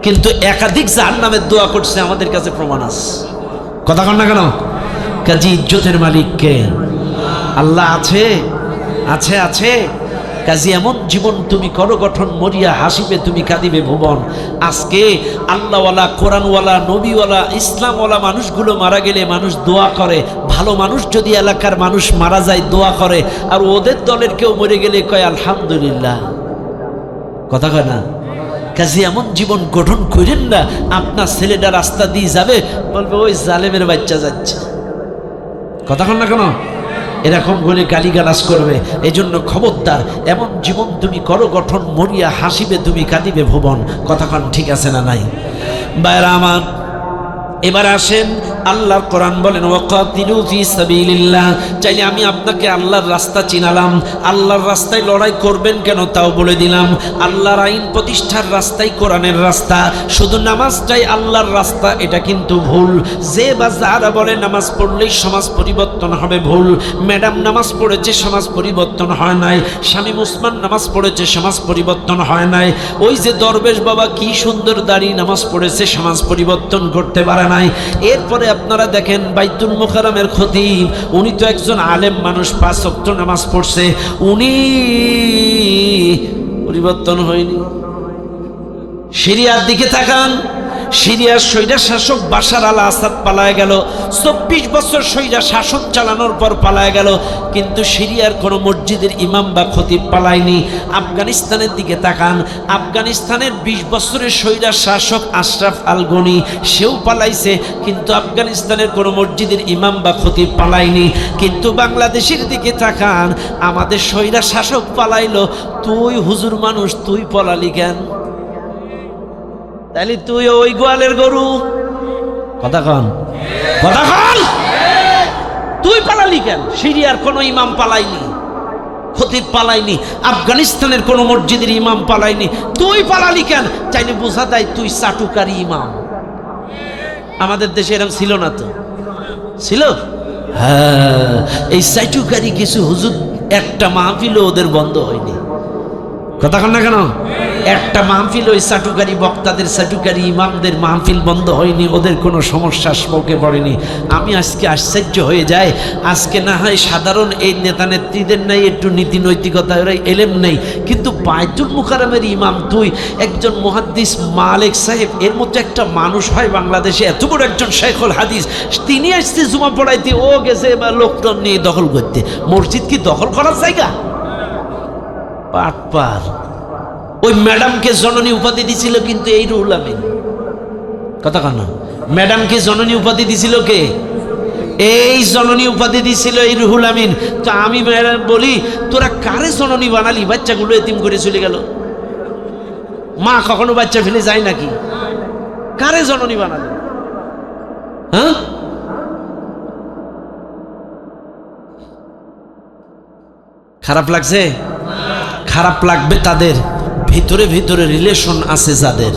কিন্তু একাধিক জাহান্নামের দোয়া করছে আমাদের কাছে প্রমাণ আছে। কথা কন না কেন? কাজী ইজ্জতের মালিক কে? আল্লাহ আছে। কাজী এমন জীবন তুমি করো গঠন, মরিয়া হাসিবে তুমি কাঁদিবে ভুবন। আজকে আল্লাহওয়ালা, কোরআনওয়ালা, নবীওয়ালা, ইসলামওয়ালা মানুষগুলো মারা গেলে মানুষ দোয়া করে। ভালো মানুষ যদি এলাকার মানুষ মারা যায় দোয়া করে, আর ওদের দলের কেউ মরে গেলে কয় আলহামদুলিল্লাহ। কথা কয় না? কাজী এমন জীবন গঠন করেন না, আপনার ছেলেটা রাস্তা দিয়ে যাবে, বলবে ওই জালেমের বাচ্চা যাচ্ছে। কথা কন না কেন? এরকম বলে গালিগালাজ করবে। এই জন্য খবরদার, এমন জীবন তুমি করো গঠন, মরিয়া হাসিবে তুমি কাঁদিবে ভুবন। কথা কন ঠিক আছে না নাই? বাইরা আমার, এবার আসেন, আল্লাহর কোরআন বলেন ওয়াকাতিলু ফি সাবিলিল্লাহ। চাইলে আমি আপনাকে আল্লাহর রাস্তা চিনালাম, আল্লাহর রাস্তায় লড়াই করবেন কেন তাও বলে দিলাম। আল্লাহর আইন প্রতিষ্ঠার রাস্তাই কোরআনের রাস্তা। শুধু নামাজটাই আল্লাহর রাস্তা এটা কিন্তু ভুল। যে বা যারা বলে নামাজ পড়লেই সমাজ পরিবর্তন হবে, ভুল। ম্যাডাম নামাজ পড়েছে সমাজ পরিবর্তন হয় নাই, শামীম ওসমান নামাজ পড়েছে সমাজ পরিবর্তন হয় নাই, ওই যে দরবেশ বাবা কি সুন্দর দাড়ি নামাজ পড়েছে সমাজ পরিবর্তন করতে পারে নাই। এরপরে আপনারা দেখেন বাইতুল মুকাররমের খতিব, উনি তো একজন আলেম মানুষ, 5 ওয়াক্ত নামাজ পড়ছে, উনি পরিবর্তন হয়নি। সিরিয়ার দিকে তাকান, সিরিয়ার স্বৈরা শাসক বাশার আল আসাদ পালায় গেল, 24 বছর স্বৈরা শাসন চালানোর পর পালায় গেল, কিন্তু সিরিয়ার কোনো মসজিদের ইমাম বা খতিব পালায়নি। আফগানিস্তানের দিকে তাকান, আফগানিস্তানের 20 বছরের স্বৈরা শাসক আশরাফ আল গনি, সেও পালাইছে, কিন্তু আফগানিস্তানের কোনো মসজিদের ইমাম বা খতিব পালায়নি। কিন্তু বাংলাদেশের দিকে তাকান, আমাদের স্বৈরা শাসক পালাইলো, তুই হুজুর মানুষ তুই পলালি কেন? তাহলে তুই ওই গোয়ালের গরু, কথা কন, কথা কন, তুই পালালি কেন? সিরিয়ার কোনো ইমাম পালাইনি, খতিব পালাইনি, আফগানিস্তানের কোনো মসজিদের ইমাম পালাইনি, তুই পালালি কেন? চাইলে বোঝা দেয় তুই চাটুকারী ইমাম। আমাদের দেশে এরকম ছিল না তো? ছিল? হ্যাঁ, এই চাটুকারী কিছু হুজুর একটা মাহফিলও ওদের বন্ধ হয়নি, কথা কন না কেন? একটা মাহফিল ওই চাটুকারী বক্তাদের, চাটুকারী ইমামদের মাহফিল বন্ধ হয়নি, ওদের কোনো সমস্যা স্পর্কে পড়েনি। আমি আজকে আশ্চর্য হয়ে যাই, আজকে না হয় সাধারণ এই নেতা নেত্রীদের নাই একটু নীতি নৈতিকতা, ওরা এলেম নেই, কিন্তু বাইতুল মুকাররমের ইমাম তুই, একজন মুহাদ্দিস মালিক সাহেব, এর মধ্যে একটা মানুষ হয় বাংলাদেশে, এত বড় একজন শাইখুল হাদিস, তিনি আসছে জুমা পড়াইতে, ও গেছে এবার লোকজন নিয়ে দখল করতে। মসজিদ কি দখল করার জায়গা? পাটপার। ওই ম্যাডামকে জননী উপাধি দিছিল কিন্তু এই রুহুল আমিন, কথা কন না? ম্যাডামকে জননী উপাধি দিছিল কে? এই জননী উপাধি দিছিল এই রুহুল আমিন। তো আমি বলি, তোরা কারে জননী বানালি? বাচ্চাগুলো এতিম করে চলে গেল। মা কখনো বাচ্চা ফেলে যায় নাকি? কারে জননী বানালি? হ্যাঁ, খারাপ লাগছে? খারাপ লাগবে তাদের ভিতরে ভিতরে রিলেশন আছে যাদের,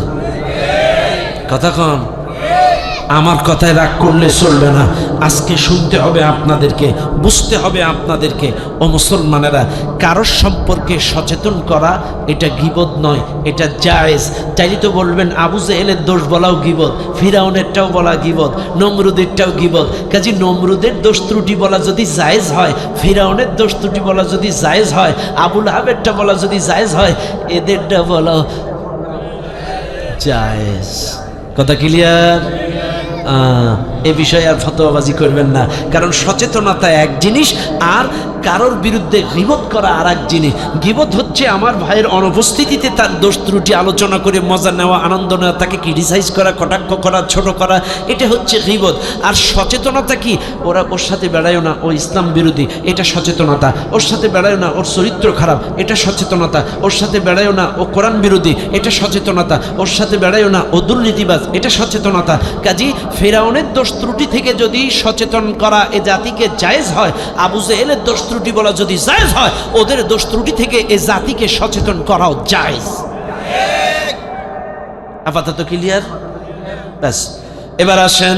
কথা কন। আমার কথায় রাগ করলে চলবে না, আজকে শুনতে হবে আপনাদেরকে, বুঝতে হবে আপনাদেরকে। ও মুসলমানেরা, কারোর সম্পর্কে সচেতন করা এটা গীবত নয়, এটা জায়েজ। চাইলে তো বলবেন আবু জেহেলের দোষ বলাও গীবত, ফিরাউনেরটাও বলা গীবত, নমরুদেরটাও গীবত। কাজে নমরুদের দোষ ত্রুটি বলা যদি জায়েজ হয়, ফিরাউনের দোষ ত্রুটি বলা যদি জায়েজ হয়, আবুল আহাবেরটা বলা যদি জায়েজ হয়, এদেরটা বলা জায়েজ। কথা ক্লিয়ার? এ বিষয়ে আর ফতোয়াবাজি করবেন না, কারণ সচেতনতা এক জিনিস আর কারোর বিরুদ্ধে গীবত করা আর এক জিনিস। গীবত হচ্ছে আমার ভাইয়ের অনুপস্থিতিতে তার দোষ ত্রুটি আলোচনা করে মজা নেওয়া, আনন্দ নেওয়া, তাকে ক্রিটিসাইজ করা, কটাক্ষ করা, ছোট করা, এটা হচ্ছে গীবত। আর সচেতনতা কি? ওরা ওর সাথে বেড়ায়ও না, ও ইসলাম বিরোধী, এটা সচেতনতা। ওর সাথে বেড়ায়ও না, ওর চরিত্র খারাপ, এটা সচেতনতা। ওর সাথে বেড়ায়ও না, ও কোরআন বিরোধী, এটা সচেতনতা। ওর সাথে বেড়ায়ও না, ও দুর্নীতিবাজ, এটা সচেতনতা। কাজী ফিরআউনের দোষ ত্রুটি থেকে যদি সচেতন করা এ জাতিকে জায়েজ হয়, আবু জেহেলের দোষ ত্রুটি বলা যদি জায়েজ হয়, ওদের দোষ ত্রুটি থেকে এ জাতিকে সচেতন করাও জায়েজ। আপাতত ক্লিয়ার? ব্যাস, এবার আসেন,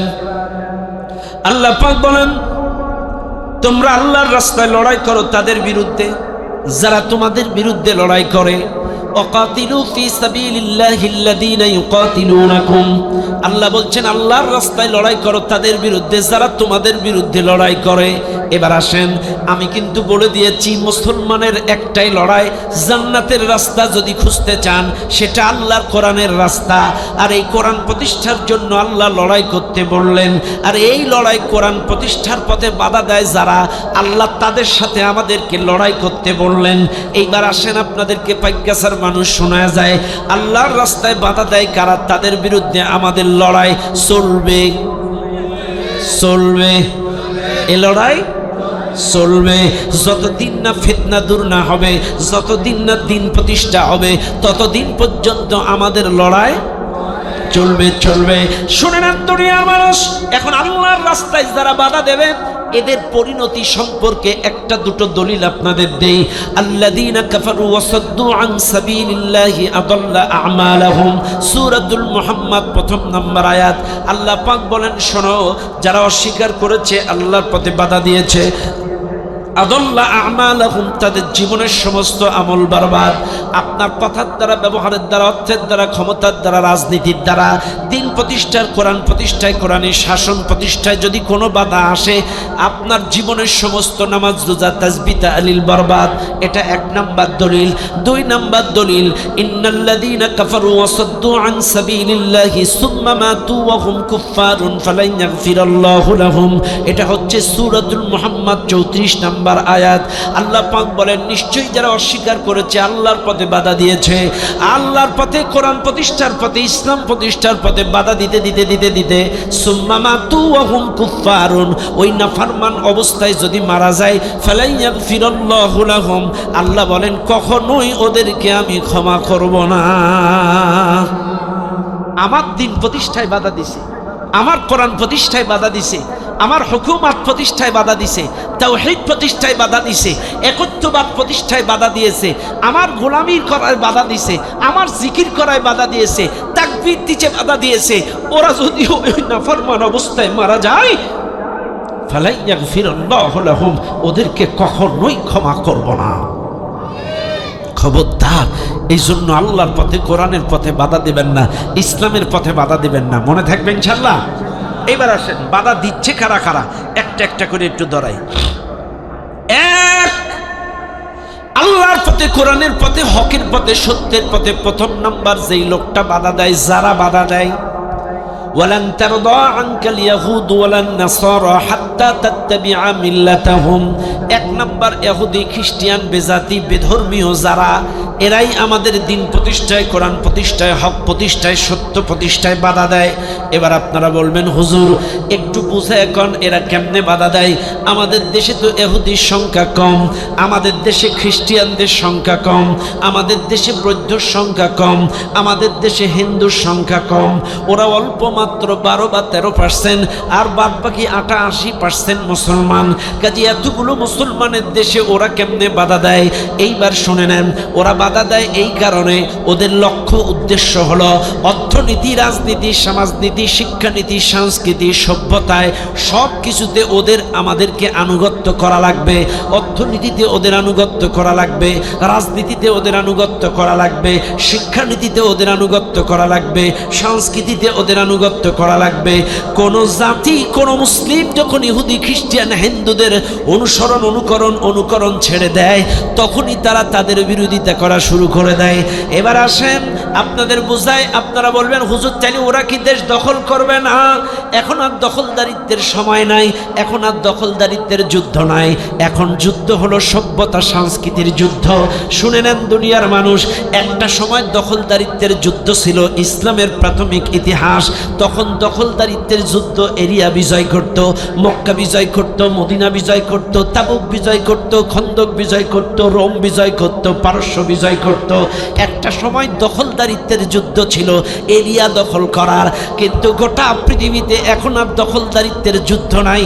আল্লাহ পাক বলেন তোমরা আল্লাহর রাস্তায় লড়াই করো তাদের বিরুদ্ধে যারা তোমাদের বিরুদ্ধে লড়াই করে। ওয়াকাতিলু ফি সাবিলিল্লাহিল্লাযীনা ইউকাতিলুনাকুম, আল্লাহ বলছেন আল্লাহর রাস্তায় লড়াই করো তাদের বিরুদ্ধে যারা তোমাদের বিরুদ্ধে লড়াই করে। এবার আসেন, আমি কিন্তু বলে দিয়েছি মুসলমানের একটাই লড়াই, জান্নাতের রাস্তা যদি খুঁজতে চান সেটা আল্লাহর কোরআনের রাস্তা। আর এই কোরআন প্রতিষ্ঠার জন্য আল্লাহ লড়াই করতে বললেন। আর এই লড়াই কোরআন প্রতিষ্ঠার পথে বাধা দেয় যারা, আল্লাহ তাদের সাথে আমাদেরকে লড়াই করতে বললেন। এইবার আসেন, আপনাদেরকে পাইকাসার মানুষ শোনা যায়, আল্লাহর রাস্তায় বাধা দেয় কারা, তাদের বিরুদ্ধে আমাদের লড়াই চলবে। চলবে, এ লড়াই চলবে যতদিন না ফিতনা দূর না হবে, যতদিন না দিন প্রতিষ্ঠা হবে, ততদিন পর্যন্ত আমাদের লড়াই চলবে চলবে। শুনে নেন দুনিয়ার মানুষ, এখন আল্লাহর রাস্তায় যারা বাধা দেবে এদের পরিণতি সম্পর্কে একটা দুটো দলিল আপনাদের দেই। আল্লাযীনা কাফারু ওয়া সাদ্দু আন সাবিলিল্লাহি আদাল্লা আমালাহুম, সূরাতুল মুহাম্মদ প্রথম নম্বর আয়াত। আল্লাহ পাক বলেন, শোনো, যারা অস্বীকার করেছে, আল্লাহর পথে বাধা দিয়েছে, আদাল্লা আমালাহুম, তাদের জীবনের সমস্ত আমল বরবাদ। আপনার কথার দ্বারা, ব্যবহারের দ্বারা, অর্থের দ্বারা, ক্ষমতার দ্বারা, রাজনীতির দ্বারা, দিন প্রতিষ্ঠার, কোরআন প্রতিষ্ঠায়, কোরআনের শাসন প্রতিষ্ঠায় যদি কোনো বাধা আসে, আপনার জীবনের সমস্ত নামাজ, রোজা, তাসবিহ, তাহলিল বরবাদ। এটা এক নাম্বার দলিল। দুই নাম্বার দলিল, ইন্নাল্লাযীনা কাফারু ওয়া সাদ্দু আন সাবিলিল্লাহি সুম্মা মাতু ওয়া হুম কুফফারুন ফালান ইয়াগফিরাল্লাহু লাহুম। এটা হচ্ছে সূরাতুল মুহাম্মদ 34 নম্বর আয়াত। আল্লাহ পাক বলেন, নিশ্চয়ই যারা অস্বীকার করেছে, আল্লাহর পথে বাধা দিয়েছে, আল্লাহর পথে, কোরআন প্রতিষ্ঠার পথে, ইসলাম প্রতিষ্ঠার পথে বাধা দিতে দিতে দিতে দিতে সুম্মা মাতু ওয়া হুম কুফফারুন, ওই নাফরমান অবস্থায় যদি মারা যায়, ফালাই ইয়াগফিরাল্লাহু লাহুম, আল্লাহ বলেন কখনোই ওদেরকে আমি ক্ষমা করব না। আমার দিন প্রতিষ্ঠায় বাধা দিছে, আমার কোরআন প্রতিষ্ঠায় বাধা দিছে, আমার হুকুমত প্রতিষ্ঠায় বাধা দিছে, তাওহীদ প্রতিষ্ঠায় বাধা দিছে, একত্ববাদ প্রতিষ্ঠায় বাধা দিয়েছে, আমার গোলামির করায় বাধা দিছে, আমার জিকির করায় বাধা দিয়েছে, তাকবীর দিতে বাধা দিয়েছে। ওরা যদি ওই নাফরমান অবস্থায় মারা যায়, ফালাই ইয়াগফিরাল্লাহু লাহুম, ওদেরকে কখনোই ক্ষমা করব না। খবরদার, এই জন্য আল্লাহর পথে, কোরআনের পথে বাধা দিবেন না, ইসলামের পথে বাধা দিবেন না। মনে থাকবে ইনশাআল্লাহ। এবার আসেন, বাধা দিচ্ছে কারা কারা, একটা একটা করে একটু ধরাই। এক, আল্লাহর পথে, কোরআনের পথে, হকের পথে, সত্যের পথে প্রথম নাম্বার যেই লোকটা বাধা দেয়, যারা বাধা দেয়, ওয়ালান তারদা আনকাল ইয়াহুদ ওয়ালান নাসারা হাত্তা তাত্তাবিআ মিল্লাতাহুম। এক নাম্বার ইহুদি, খ্রিস্টান, বেজাতি, বেধর্মীয় যারা, এরাই আমাদের দিন প্রতিষ্ঠায়, কোরআন প্রতিষ্ঠায়, হক প্রতিষ্ঠায়, সত্য প্রতিষ্ঠায় বাধা দেয়। এবার আপনারা বলবেন, হুজুর একটু বুঝে এখন এরা কেমনে বাধা দেয়? আমাদের দেশে তো ইহুদির সংখ্যা কম, আমাদের দেশে খ্রিস্টানদের সংখ্যা কম, আমাদের দেশে বৌদ্ধর সংখ্যা কম, আমাদের দেশে হিন্দুর সংখ্যা কম, ওরা অল্প মাত্র 12 বা 13%, আর বাদ বাকি 88% মুসলমান। কাজে এতগুলো মুসলমানের দেশে ওরা কেমনে বাধা দেয়? এইবার শুনে নেন, ওরা বাধা দেয় এই কারণে, ওদের লক্ষ্য উদ্দেশ্য হলো অর্থনীতি, রাজনীতি, সমাজনীতি, শিক্ষানীতি, সংস্কৃতি, সভ্যতায় সব কিছুতে ওদের আমাদেরকে আনুগত্য করা লাগবে। অর্থনীতিতে ওদের আনুগত্য করা লাগবে, রাজনীতিতে ওদের আনুগত্য করা লাগবে, শিক্ষানীতিতে ওদের আনুগত্য করা লাগবে, সংস্কৃতিতে ওদের আনুগত্য করা লাগবে। কোন জাতি, কোন মুসলিম যখন ইহুদি, খ্রিস্টান, হিন্দুদের অনুকরণ ছেড়ে দেয়, তখনই তারা তাদের বিরোধিতা করা শুরু করে দেয়। এবার আসেন, আপনাদের বোঝায়, আপনারা বলবেন, হুজুর তাইলে ওরা কি দেশ দখল করবে না? এখন আর দখলদারিত্বের সময় নাই, এখন আর দখলদারিত্বের যুদ্ধ নাই, এখন যুদ্ধ হলো সভ্যতা, সংস্কৃতির যুদ্ধ। শুনে নেন দুনিয়ার মানুষ, একটা সময় দখলদারিত্বের যুদ্ধ ছিল ইসলামের প্রাথমিক ইতিহাস। তখন দখলদারিত্বের যুদ্ধ এরিয়া বিজয় করত, মক্কা বিজয় করত, মদিনা বিজয় করত, তাবুক বিজয় করত, খন্দক বিজয় করত, রোম বিজয় করত, পারস্য বিজয় করত। একটা সময় দখলদারিত্বের যুদ্ধ ছিল, এরিয়া দখল করার। কিন্তু গোটা পৃথিবীতে এখন আর দখলদারিত্বের যুদ্ধ নাই,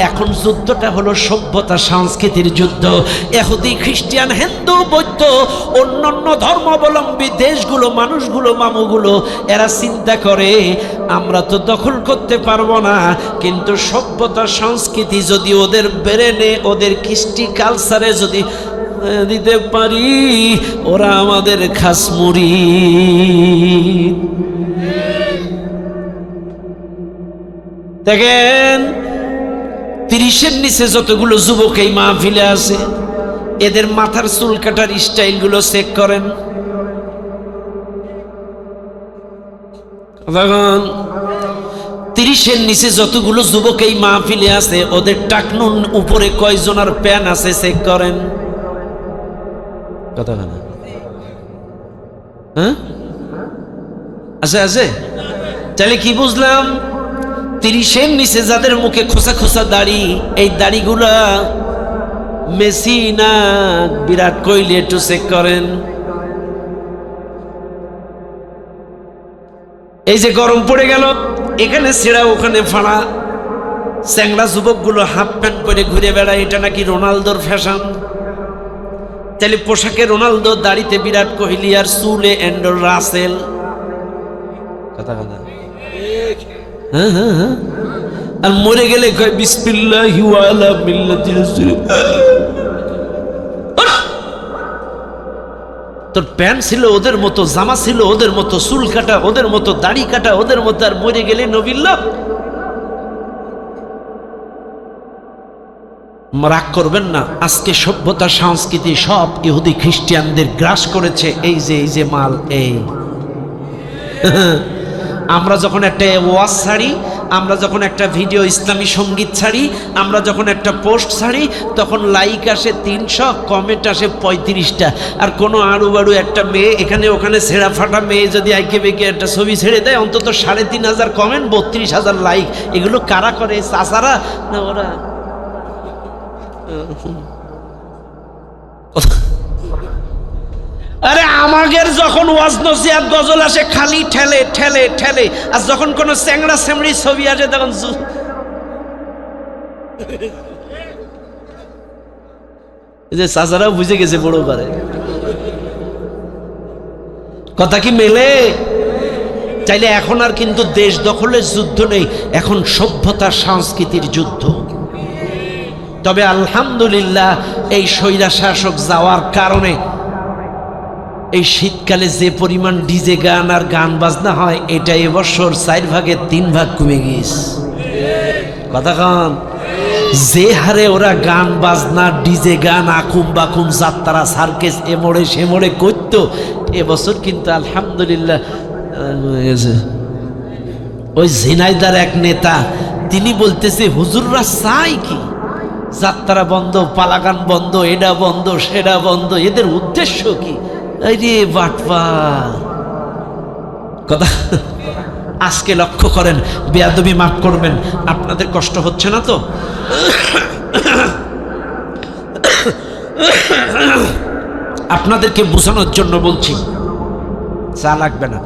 এখন যুদ্ধটা হলো সভ্যতা, সংস্কৃতির যুদ্ধ। ইহুদি, খ্রিস্টান, হিন্দু, বৌদ্ধ, অন্যান্য ধর্মাবলম্বী দেশগুলো, মানুষগুলো, মামুগুলো, এরা চিন্তা করে আমরা তো দখল করতে পারবো না, কিন্তু সভ্যতা, সংস্কৃতি যদি ওদের ব্রেনে, ওদের কৃষ্টি কালচারে যদি দিতে পারি, ওরা আমাদের খাস মুরিদ। দেখেন, 30-এর নিচে যতগুলো যুবক এই মাহফিলে আছে, এদের মাথার চুল কাটার স্টাইলগুলো চেক করেন। দেখুন, 30-এর নিচে যতগুলো যুবক এই মাহফিলে আছে, ওদের টাকনুন উপরে কয়জনের প্যান আছে চেক করেন। কথা না? হ্যাঁ, আছে আছে। তাহলে কি বুঝলাম? 30-এর নিচে যাদের মুখে খোসা খোসা দাড়ি, এই দাড়িগুলা মেসি না বিরাট কোহলি, একটু চেক করেন। এই যে গরম পড়ে গেল, এখানে ছেঁড়া ওখানে ফাড়া, চ্যাংড়া যুবকগুলো হাফ প্যান্ট পরে ঘুরে বেড়ায়, এটা নাকি রোনালদোর ফ্যাশন। তাহলে পোশাকে রোনালদো, দাড়িতে বিরাট কোহলি, আর চুলে অ্যান্ড্রু রাসেল। কথা কথা, হ্যাঁ হ্যাঁ হ্যাঁ। আর মরে গেলে কয় বিসমিল্লাহি ওয়া আলা মিল্লাতি রাসূল। তোর প্যান্ট ছিল ওদের মতো, জামা ছিল ওদের মতো, চুল কাটা ওদের মতো, দাড়ি কাটা ওদের মতো, আর মরে গেলে নবীর লোক। রাগ করবেন না, আজকে সভ্যতা সংস্কৃতি সব ইহুদি খ্রিস্টানদের গ্রাস করেছে। এই যে মাল, এই আমরা যখন একটা ওয়াজ ছাড়ি, আমরা যখন একটা ভিডিও ইসলামী সঙ্গীত ছাড়ি, আমরা যখন একটা পোস্ট ছাড়ি, তখন লাইক আসে 300, কমেন্ট আসে 35টা। আর কোনো আড়ু বাড়ু একটা মেয়ে এখানে ওখানে ছেঁড়া ফাটা মেয়ে যদি আইকে বেঁকে একটা ছবি ছেড়ে দেয়, অন্তত 3500 কমেন্ট, 32,000 লাইক। এগুলো কারা করে? চাচারা না ওরা? আরে আমাদের যখন ওয়াজ নসিহত গজল আসে খালি ঠেলে ঠেলে ঠেলে, আর যখন কোন চ্যাংড়া চ্যাংড়ি ছবি আসে তখন এই যে চাচারাও বুঝে গেছে বড় করে। কথা কি মেলে? চাইলে এখন আর কিন্তু দেশ দখলের যুদ্ধ নেই, এখন সভ্যতার সংস্কৃতির যুদ্ধ। তবে আলহামদুলিল্লাহ এই স্বৈরা শাসক যাওয়ার কারণে এই শীতকালে যে পরিমাণ ডিজে গান আর গান বাজনা হয়, এটা এবছর 4 ভাগের 3 ভাগ কমে গিয়েছে। কথা কন, যে হারে ওরা গান বাজনা, ডিজে গান, আকুম বাকুম, যাত্রা, সার্কেস, এমড়ে সেমড়ে করত, এবছর কিন্তু আলহামদুলিল্লাহ ওই ঝিনাইদার এক নেতা তিনি বলতেছে, হুজুররা চাই কি? যাত্রা বন্ধ, পালাগান বন্ধ, এটা বন্ধ, সেটা বন্ধ, এদের উদ্দেশ্য কি? আরে বাটপা কথা। আজকে লক্ষ্য করেন, বেয়াদবি মাফ করবেন, আপনাদের কষ্ট হচ্ছে না তো? আপনাদেরকে বোঝানোর জন্য বলছি, চা লাগবে না,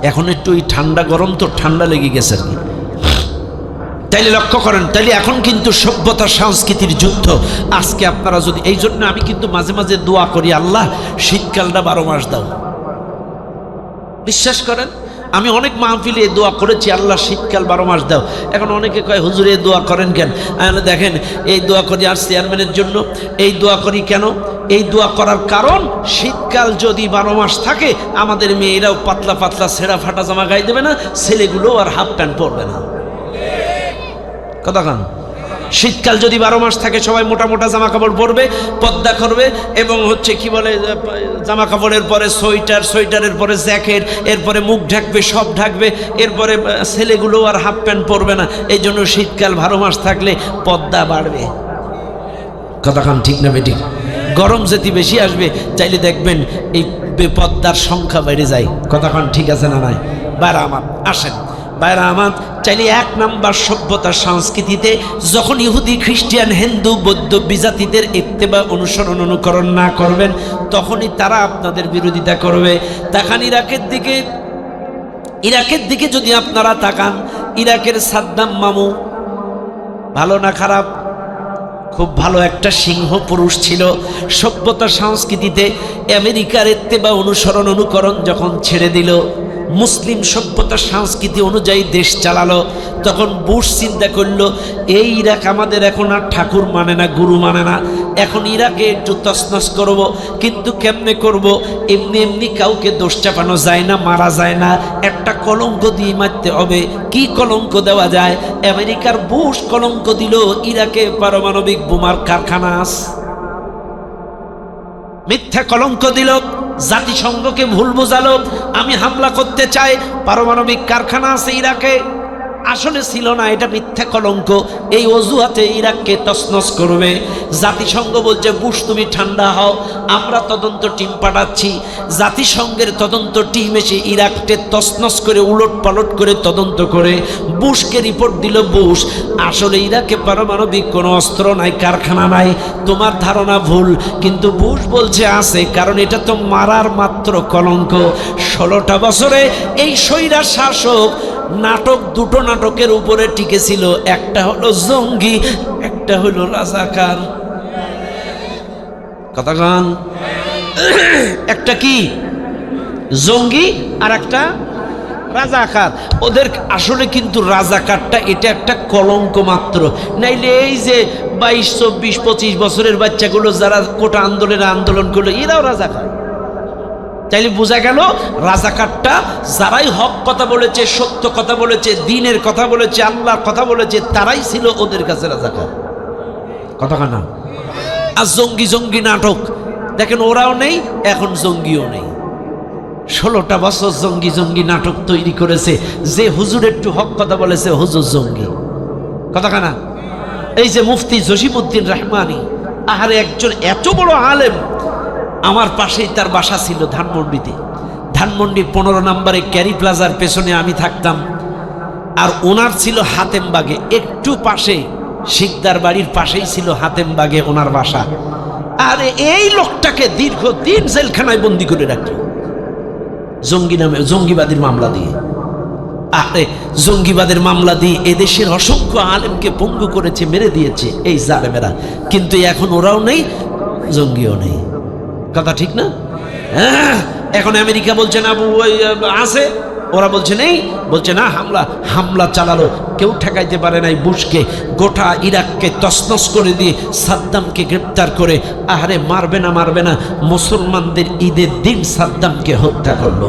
এখন একটু ঠান্ডা গরম তো, ঠান্ডা লেগে গেছে আর কি। তাইলে লক্ষ্য করেন, তাইলে এখন কিন্তু সভ্যতা সংস্কৃতির যুদ্ধ। আজকে আপনারা যদি, এই জন্য আমি কিন্তু মাঝে মাঝে দোয়া করি, আল্লাহ শীতকালটা 12 মাস দাও। বিশ্বাস করেন, আমি অনেক মাহফিলে দোয়া করেছি, আল্লাহ শীতকাল 12 মাস দাও। এখন অনেকে কয় হুজুর এই দোয়া করেন কেন? দেখেন, এই দোয়া করি আর চেয়ারম্যানের জন্য। এই দোয়া করি কেন? এই দোয়া করার কারণ, শীতকাল যদি 12 মাস থাকে, আমাদের মেয়েরাও পাতলা পাতলা ছেঁড়া ফাটা জামা গায়ে দেবে না, ছেলেগুলো আর হাফ প্যান্ট পরবে না। কথা কান, শীতকাল যদি 12 মাস থাকে, সবাই মোটা মোটা জামা কাপড় পরবে, পর্দা করবে, এবং হচ্ছে কি বলে, জামা কাপড়ের পরে সোয়েটার, সোয়েটারের পরে জ্যাকেট, এরপরে মুখ ঢাকবে, সব ঢাকবে, এরপরে ছেলেগুলো আর হাফ প্যান্ট পরবে না। এই জন্য শীতকাল 12 মাস থাকলে পর্দা বাড়বে। কথা কান ঠিক না বেঠিক? গরম যেতে বেশি আসবে, চাইলে দেখবেন এই বেপর্দার সংখ্যা বেড়ে যায়। কথা কান ঠিক আছে না নাই? বাইরা আমার আসেন, বাইরা আমার, চাইলে 1 নাম্বার সভ্যতা সংস্কৃতিতে যখন ইহুদি, খ্রিস্টান, হিন্দু, বৌদ্ধ বিজাতিদের ইত্তেবা, অনুসরণ, অনুকরণ না করবেন, তখনই তারা আপনাদের বিরোধিতা করবে। তাকান ইরাকের দিকে যদি আপনারা তাকান, ইরাকের সাদ্দাম মামু ভালো না খারাপ? খুব ভালো একটা সিংহ পুরুষ ছিল। সভ্যতা সংস্কৃতিতে আমেরিকার ইত্তেবা, অনুসরণ, অনুকরণ যখন ছেড়ে দিল, মুসলিম সভ্যতা সংস্কৃতি অনুযায়ী দেশ চালালো, তখন বুশ চিন্তা করলো, এই ইরাক আমাদের এখন আর ঠাকুর মানে না, গুরু মানে না, এখন ইরাকে একটু তছনছ করব। কিন্তু কেমনে করব? এমনি এমনি কাউকে দোষ চাপানো যায় না, মারা যায় না, একটা কলঙ্ক দিয়ে মারতে হবে। কি কলঙ্ক দেওয়া যায়? আমেরিকার বুশ কলঙ্ক দিল, ইরাকে পারমাণবিক বোমার কারখানা আছে। মিথ্যা কলঙ্ক দিল, জাতিসংঘকে ভুল বোঝালো, আমি হামলা করতে চাই, পারমাণবিক কারখানা আছে ইরাকে। আসলে ছিল না, এটা মিথ্যা কলঙ্ক। এই অজুহাতে ইরাককে তছনছ করবে। জাতিসংঘ বলছে বুশ তুমি ঠান্ডা হও, আমরা তদন্ত টিম পাঠাচ্ছি। জাতিসংঘের তদন্ত টিম এসে ইরাককে তছনছ করে উলট পালট করে তদন্ত করে বুশকে রিপোর্ট দিল, বুশ আসলে ইরাকে পারমাণবিক কোনো অস্ত্র নাই, কারখানা নাই, তোমার ধারণা ভুল। কিন্তু বুশ বলছে আছে, কারণ এটা তো মারার মাত্র কলঙ্ক। 16টা বছরে এই স্বৈরার শাসক দুটো নাটকের উপরে টিকেছিল, একটা হলো জঙ্গি, একটা হলো রাজাকার। কথা গান, একটা কি জঙ্গি আর একটা রাজাকার। ওদের আসলে কিন্তু রাজাকারটা এটা একটা কলঙ্ক মাত্র, নাইলে এই যে 22, 24, 25 বছরের বাচ্চাগুলো যারা কোটা আন্দোলন করলো এরাও রাজাকার। তাইলে বোঝা গেল রাজাকারটা যারাই হক কথা বলেছে, সত্য কথা বলেছে, দ্বীনের কথা বলেছে, আল্লাহর কথা বলেছে, তারাই ছিল ওদের কাছে রাজাকার। কথা না। আর জঙ্গি নাটক দেখেন, ওরাও নেই, এখন জঙ্গিও নেই। 16টা বছর জঙ্গি নাটক তৈরি করেছে। যে হুজুর একটু হক কথা বলেছে হুজুর জঙ্গি। কথা না। এই যে মুফতি জসিমউদ্দিন রহমানী, আহারে একজন এত বড় আলেম, আমার পাশেই তার বাসা ছিল ধানমন্ডিতে। ধানমন্ডি 15 নম্বরে ক্যারি প্লাজার পেছনে আমি থাকতাম, আর ওনার ছিল হাতেমবাগে, একটু পাশে শিকদার বাড়ির পাশেই ছিল হাতেমবাগে ওনার বাসা। আর এই লোকটাকে দীর্ঘদিন জেলখানায় বন্দি করে রাখল জঙ্গিবাদের মামলা দিয়ে। আরে জঙ্গিবাদের মামলা দিয়ে এদেশের অসংখ্য আলেমকে পঙ্গু করেছে, মেরে দিয়েছে এই জালেমেরা। কিন্তু এখন ওরাও নেই, জঙ্গিও নেই। কথা ঠিক না? হ্যাঁ, এখন আমেরিকা বলছে না আছে, ওরা বলছে নেই, বলছে না হামলা চালালো, কেউ ঠেকাইতে পারে নাই বুশকে। গোটা ইরাককে তছনছ করে দিয়ে সাদ্দামকে গ্রেপ্তার করে, আহারে মারবে না মুসলমানদের ঈদের দিন সাদ্দামকে হত্যা করলো।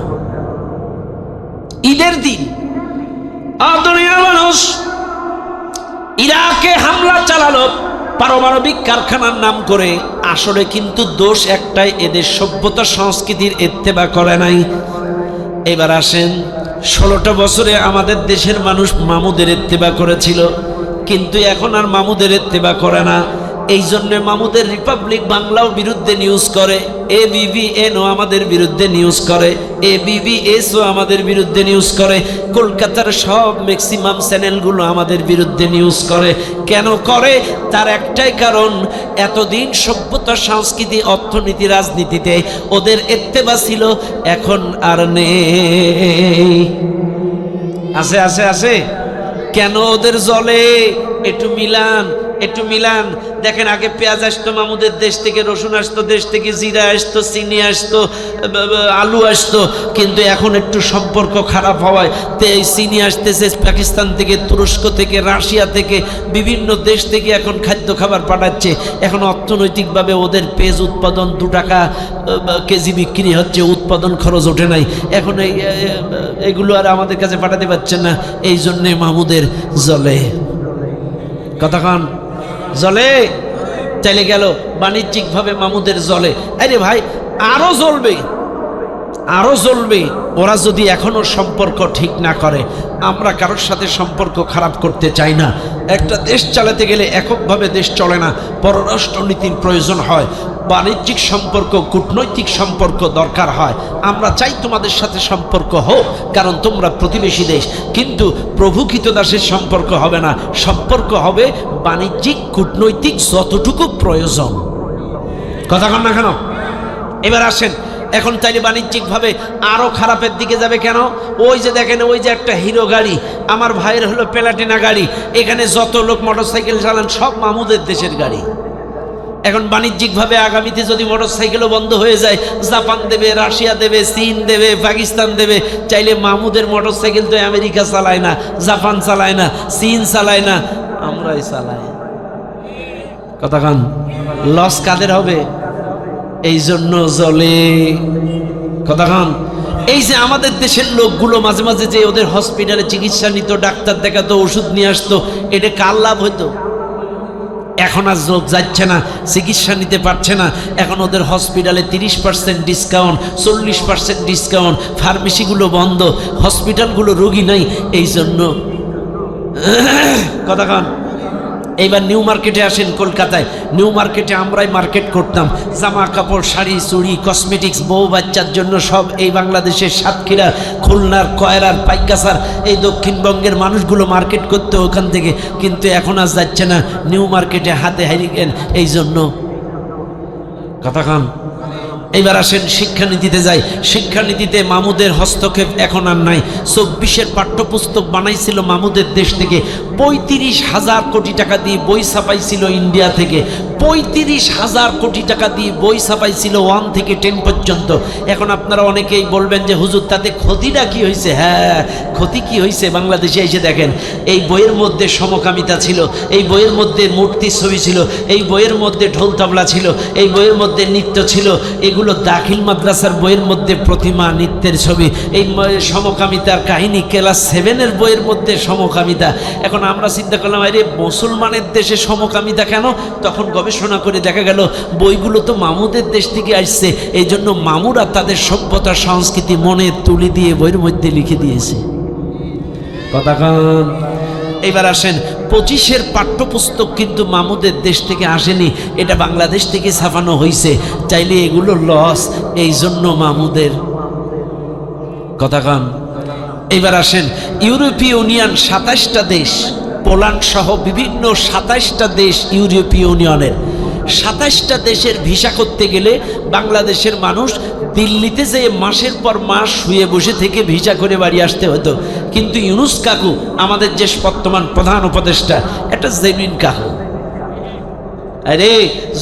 ঈদের দিন দুনিয়ার মানুষ ইরাকে হামলা চালালো পারমাণবিক কারখানার নাম করে। আসলে কিন্তু দোষ একটাই, এদের সভ্যতা সংস্কৃতির ইত্তেবা করে নাই। এবার আসেন, 16টা বছরে আমাদের দেশের মানুষ মামুদের ইত্তেবা করেছিল, কিন্তু এখন আর মামুদের ইত্তেবা করে না। এই জন্য মামুদের রিপাবলিক বাংলাও বিরুদ্ধে নিউজ করে, ABBNও আমাদের বিরুদ্ধে নিউজ করে, ABBSও আমাদের বিরুদ্ধে নিউজ করে, কলকাতার সব ম্যাক্সিমাম চ্যানেলগুলো আমাদের বিরুদ্ধে নিউজ করে। কেন করে? তার একটাই কারণ, এতদিন সভ্যতা সংস্কৃতি অর্থনীতি রাজনীতিতে ওদের ইত্তেবা ছিল, এখন আর নেই। আছে কেন ওদের জলে? একটু মিলান। দেখেন, আগে পেঁয়াজ আসতো মামুদের দেশ থেকে, রসুন আসতো দেশ থেকে, জিরা আসতো, চিনি আসতো, আলু আসতো। কিন্তু এখন একটু সম্পর্ক খারাপ হওয়ায় এই চিনি আসতেছে পাকিস্তান থেকে, তুরস্ক থেকে, রাশিয়া থেকে, বিভিন্ন দেশ থেকে এখন খাদ্য খাবার পাঠাচ্ছে। এখন অর্থনৈতিকভাবে ওদের পেঁয়াজ উৎপাদন 2 টাকা কেজি বিক্রি হচ্ছে, উৎপাদন খরচ ওঠে নাই। এখন এগুলো আর আমাদের কাছে পাঠাতে পারছেন না, এই জন্যে মামুদের জলে। কতক্ষণ জলে চাইলে গেল বাণিজ্যিকভাবে মামুদের জলে। আরে ভাই, আরো জ্বলবে ওরা যদি এখনো সম্পর্ক ঠিক না করে। আমরা কারোর সাথে সম্পর্ক খারাপ করতে চাই না। একটা দেশ চালাতে গেলে এককভাবে দেশ চলে না, পররাষ্ট্রনীতির প্রয়োজন হয়, বাণিজ্যিক সম্পর্ক, কূটনৈতিক সম্পর্ক দরকার হয়। আমরা চাই তোমাদের সাথে সম্পর্ক হোক, কারণ তোমরা প্রতিবেশী দেশ। কিন্তু প্রভু কৃতদাসের সম্পর্ক হবে না, সম্পর্ক হবে বাণিজ্যিক, কূটনৈতিক, যতটুকু প্রয়োজন। কথা কন না কেন? এবার আসেন, এখন তাইলে বাণিজ্যিকভাবে আরো খারাপের দিকে যাবে কেন? ওই যে দেখেন, ওই যে একটা হিরো গাড়ি, আমার ভাইয়ের হলো প্লাটিনা গাড়ি, এখানে যত লোক মোটরসাইকেল চালান সব মামুদের দেশের গাড়ি। এখন বাণিজ্যিকভাবে আগামীতে যদি মোটরসাইকেলও বন্ধ হয়ে যায়, জাপান দেবে, রাশিয়া দেবে, চীন দেবে, পাকিস্তান দেবে, চাইলে মামুদের মোটরসাইকেল তো আমেরিকা চালায় না, জাপান চালায় না, চীন চালায় না, আমরাই চালাই। কথা কান, লস কাদের হবে? এই জন্য জলে। কথা কান, এই যে আমাদের দেশের লোকগুলো মাঝে মাঝে যে ওদের হসপিটালে চিকিৎসা নিত, ডাক্তার দেখাতো, ওষুধ নিয়ে আসতো, এটা কার লাভ হইতো? এখন আর লোক যাচ্ছে না, চিকিৎসা নিতে পারছে না। এখন ওদের হসপিটালে 30% ডিসকাউন্ট, 40% ডিসকাউন্ট, ফার্মেসিগুলো বন্ধ, হসপিটালগুলো রোগী নাই। এই জন্য কথা কান। এইবার নিউ মার্কেটে আসেন, কলকাতায় নিউ মার্কেটে আমরাই মার্কেট করতাম। জামা কাপড়, শাড়ি, চুড়ি, কসমেটিক্স, বউ বাচ্চার জন্য সব এই বাংলাদেশের সাতক্ষীরা, খুলনার, কয়রার, পাইকাসার এই দক্ষিণবঙ্গের মানুষগুলো মার্কেট করতে ওখান থেকে। কিন্তু এখন আর যাচ্ছে না নিউ মার্কেটে, হাতে হারিকেন। এই জন্য কথা কান। এইবার আসেন শিক্ষানীতিতে যাই। শিক্ষানীতিতে মামুদের হস্তক্ষেপ এখন আর নাই। 24-এর পাঠ্যপুস্তক বানাইছিল মামুদের দেশ থেকে। 35,000 কোটি টাকা দিয়ে বই ছাপাইছিল ইন্ডিয়া থেকে। 35,000 কোটি টাকা দিয়ে বই ছাপাইছিল 1 থেকে 10 পর্যন্ত। এখন আপনারা অনেকেই বলবেন যে হুজুর তাতে ক্ষতিটা কি হয়েছে? হ্যাঁ, ক্ষতি কি হয়েছে? বাংলাদেশে এসে দেখেন, এই বইয়ের মধ্যে সমকামিতা ছিল, এই বইয়ের মধ্যে মূর্তির ছবি ছিল, এই বইয়ের মধ্যে ঢোল তবলা ছিল, এই বইয়ের মধ্যে নৃত্য ছিল। এগুলো দাখিল মাদ্রাসার বইয়ের মধ্যে প্রতিমা, নৃত্যের ছবি। এই সমকামিতার কাহিনী ক্লাস 7-এর বইয়ের মধ্যে সমকামিতা। এখন আমরা চিন্তা করলাম, আরে মুসলমানের দেশে সমকামিতা কেন? তখন গবেষণা করে দেখা গেল বইগুলো তো মামুদের দেশ থেকে আসছে। এই জন্য মামুরা তাদের সভ্যতা, সংস্কৃতি মনে তুলি দিয়ে বইয়ের মধ্যে লিখে দিয়েছে। কথা কান। এবার আসেন 25-এর পাঠ্যপুস্তক কিন্তু মামুদের দেশ থেকে আসেনি, এটা বাংলাদেশ থেকে ছাপানো হয়েছে। চাইলে এগুলো লস, এই জন্য মামুদের। কথা কান। এবার আসেন ইউরোপীয় ইউনিয়ন 27টা দেশ, পোল্যান্ড সহ বিভিন্ন 27টা দেশ ইউরোপীয় ইউনিয়নের। 27টা দেশের ভিসা করতে গেলে বাংলাদেশের মানুষ দিল্লিতে যে মাসের পর মাস শুয়ে বসে থেকে ভিসা করে বাড়ি আসতে হতো। কিন্তু ইউনুস কাকু, আমাদের যে বর্তমান প্রধান উপদেষ্টা, একটা জেনুইন কাকু। আরে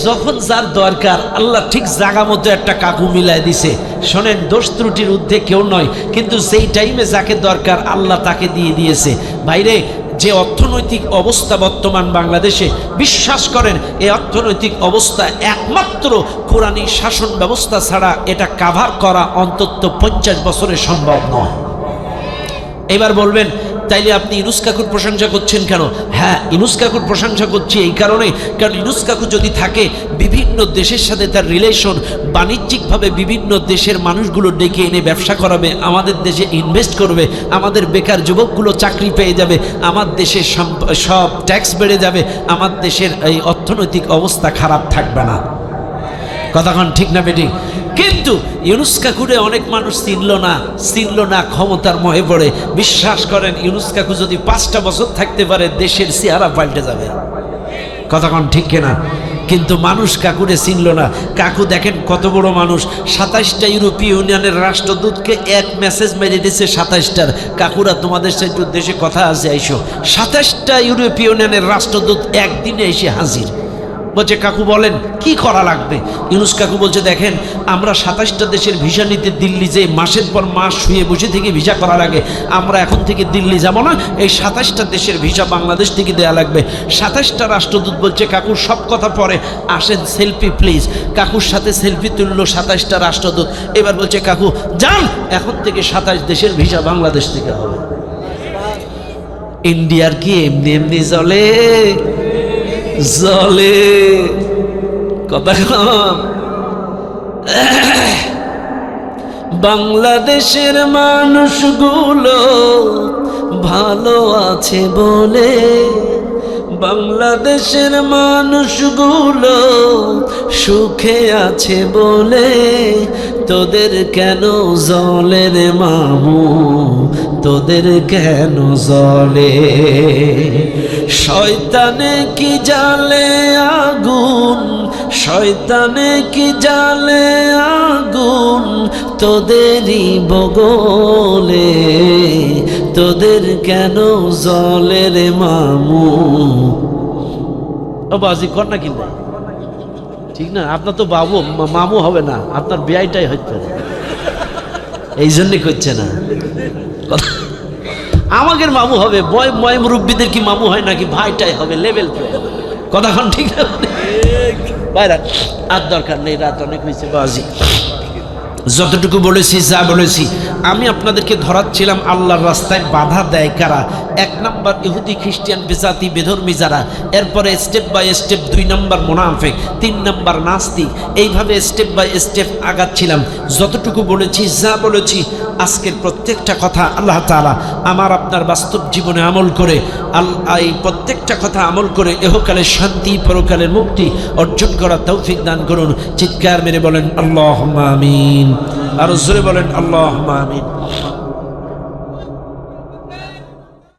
যখন যার দরকার আল্লাহ ঠিক জায়গা মতো একটা কাকু মিলাই দিছে। শোনেন, দোষ ত্রুটির ঊর্ধ্বে কেউ নয়, কিন্তু যেই টাইমে যাকে দরকার আল্লাহ তাকে দিয়ে দিয়েছে। ভাইরে, যে অর্থনৈতিক অবস্থা বর্তমান বাংলাদেশে, বিশ্বাস করেন এই অর্থনৈতিক অবস্থা একমাত্র কোরআনী শাসন ব্যবস্থা ছাড়া এটা কাভার করা অন্তত 50 বছরে সম্ভব নয়। এবার বলবেন, তাইলে আপনি ইউনুস কাকুর প্রশংসা করছেন কেন? হ্যাঁ, ইউনুস কাকুর প্রশংসা করছি এই কারণে, কারণ ইউনুস কাকু যদি থাকে, বিভিন্ন দেশের সাথে তার রিলেশন, বাণিজ্যিকভাবে বিভিন্ন দেশের মানুষগুলো ডেকে এনে ব্যবসা করাবে, আমাদের দেশে ইনভেস্ট করবে, আমাদের বেকার যুবকগুলো চাকরি পেয়ে যাবে, আমার দেশের সব ট্যাক্স বেড়ে যাবে, আমার দেশের এই অর্থনৈতিক অবস্থা খারাপ থাকবে না। কথাক্ষণ ঠিক না বেটি? কিন্তু ইউনুস কাকুরে অনেক মানুষ চিনল না ক্ষমতার মোহে পড়ে। বিশ্বাস করেন, ইউনুস কাকু যদি 5টা বছর থাকতে পারে, দেশের চেহারা পাল্টে যাবে। কথাক্ষণ ঠিক কিনা? কিন্তু মানুষ কাকুরে চিনল না। কাকু দেখেন কত বড় মানুষ। 27টা ইউরোপীয় ইউনিয়নের রাষ্ট্রদূতকে এক মেসেজ মেরে দিয়েছে 27টার, কাকুরা তোমাদের সাথে দেশে কথা আছে আইসো। 27টা ইউরোপীয় ইউনিয়নের রাষ্ট্রদূত একদিনে এসে হাজির। বলছে, কাকু বলেন কি করা লাগবে? ইউনুস কাকু বলছে, দেখেন আমরা 27টা দেশের ভিসা নিতে দিল্লি যে মাসের পর মাস শুয়ে বসে থেকে ভিসা করা লাগে, আমরা এখন থেকে দিল্লি যাব না, এই 27টা দেশের ভিসা বাংলাদেশ থেকে দেওয়া লাগবে। 27টা রাষ্ট্রদূত বলছে, কাকুর সব কথা পরে, আসেন সেলফি প্লিজ। কাকুর সাথে সেলফি তুলল 27টা রাষ্ট্রদূত। এবার বলছে, কাকু যান, এখন থেকে 27 দেশের ভিসা বাংলাদেশ থেকে হবে। ইন্ডিয়ার কি এমনি এমনি চলে? জলে। কথা কম। বাংলাদেশের মানুষগুলো ভালো আছে বলে, বাংলাদেশের মানুষগুলো সুখে আছে বলে, তোদের কেন জলে রে মামু, তোদের কেন জলে? শয়তানে কি জালে আগুন, শয়তানে কি জালে আগুন, তোদেরই বগলে, তোদের কেন জলে রে মামু? ও বাজি কর না কিনা? ঠিক না? আপনার তো বাবু মামু হবে না, আপনার বিয়াইটাই হচ্ছে, এই জন্যই করছে না। আমাদের মামু হবে, বয় মুরব্বীদের কি মামু হয় নাকি? ভাইটাই হবে, লেভেল প্লেয়ার। কথাক্ষণ ঠিক না? ভাইরা আর দরকার নেই, রাত অনেক হয়েছে। বাজি যতটুকু বলেছি, যা বলেছি আমি আপনাদেরকে ধরাচ্ছিলাম আল্লাহর রাস্তায় বাধা দেয় কারা। 1 নাম্বার ইহুদি খ্রিস্টান বেজাতি বেধর্মী যারা, এরপরে স্টেপ বাই স্টেপ 2 নাম্বার মুনাফিক, 3 নাম্বার নাস্তিক, এইভাবে স্টেপ বাই স্টেপ আগাচ্ছিলাম। যতটুকু বলেছি, যা বলেছি, আজকের প্রত্যেকটা কথা আল্লাহ তাআলা আমার আপনার বাস্তব জীবনে আমল করে এই প্রত্যেকটা কথা আমল করে ইহকালের শান্তি পরকালের মুক্তি অর্জন করার তৌফিক দান করুন। চিৎকার মেরে বলেন আল্লাহুম্মা আমিন, আর জোরে বলেন আল্লাহুম্মা আমিন।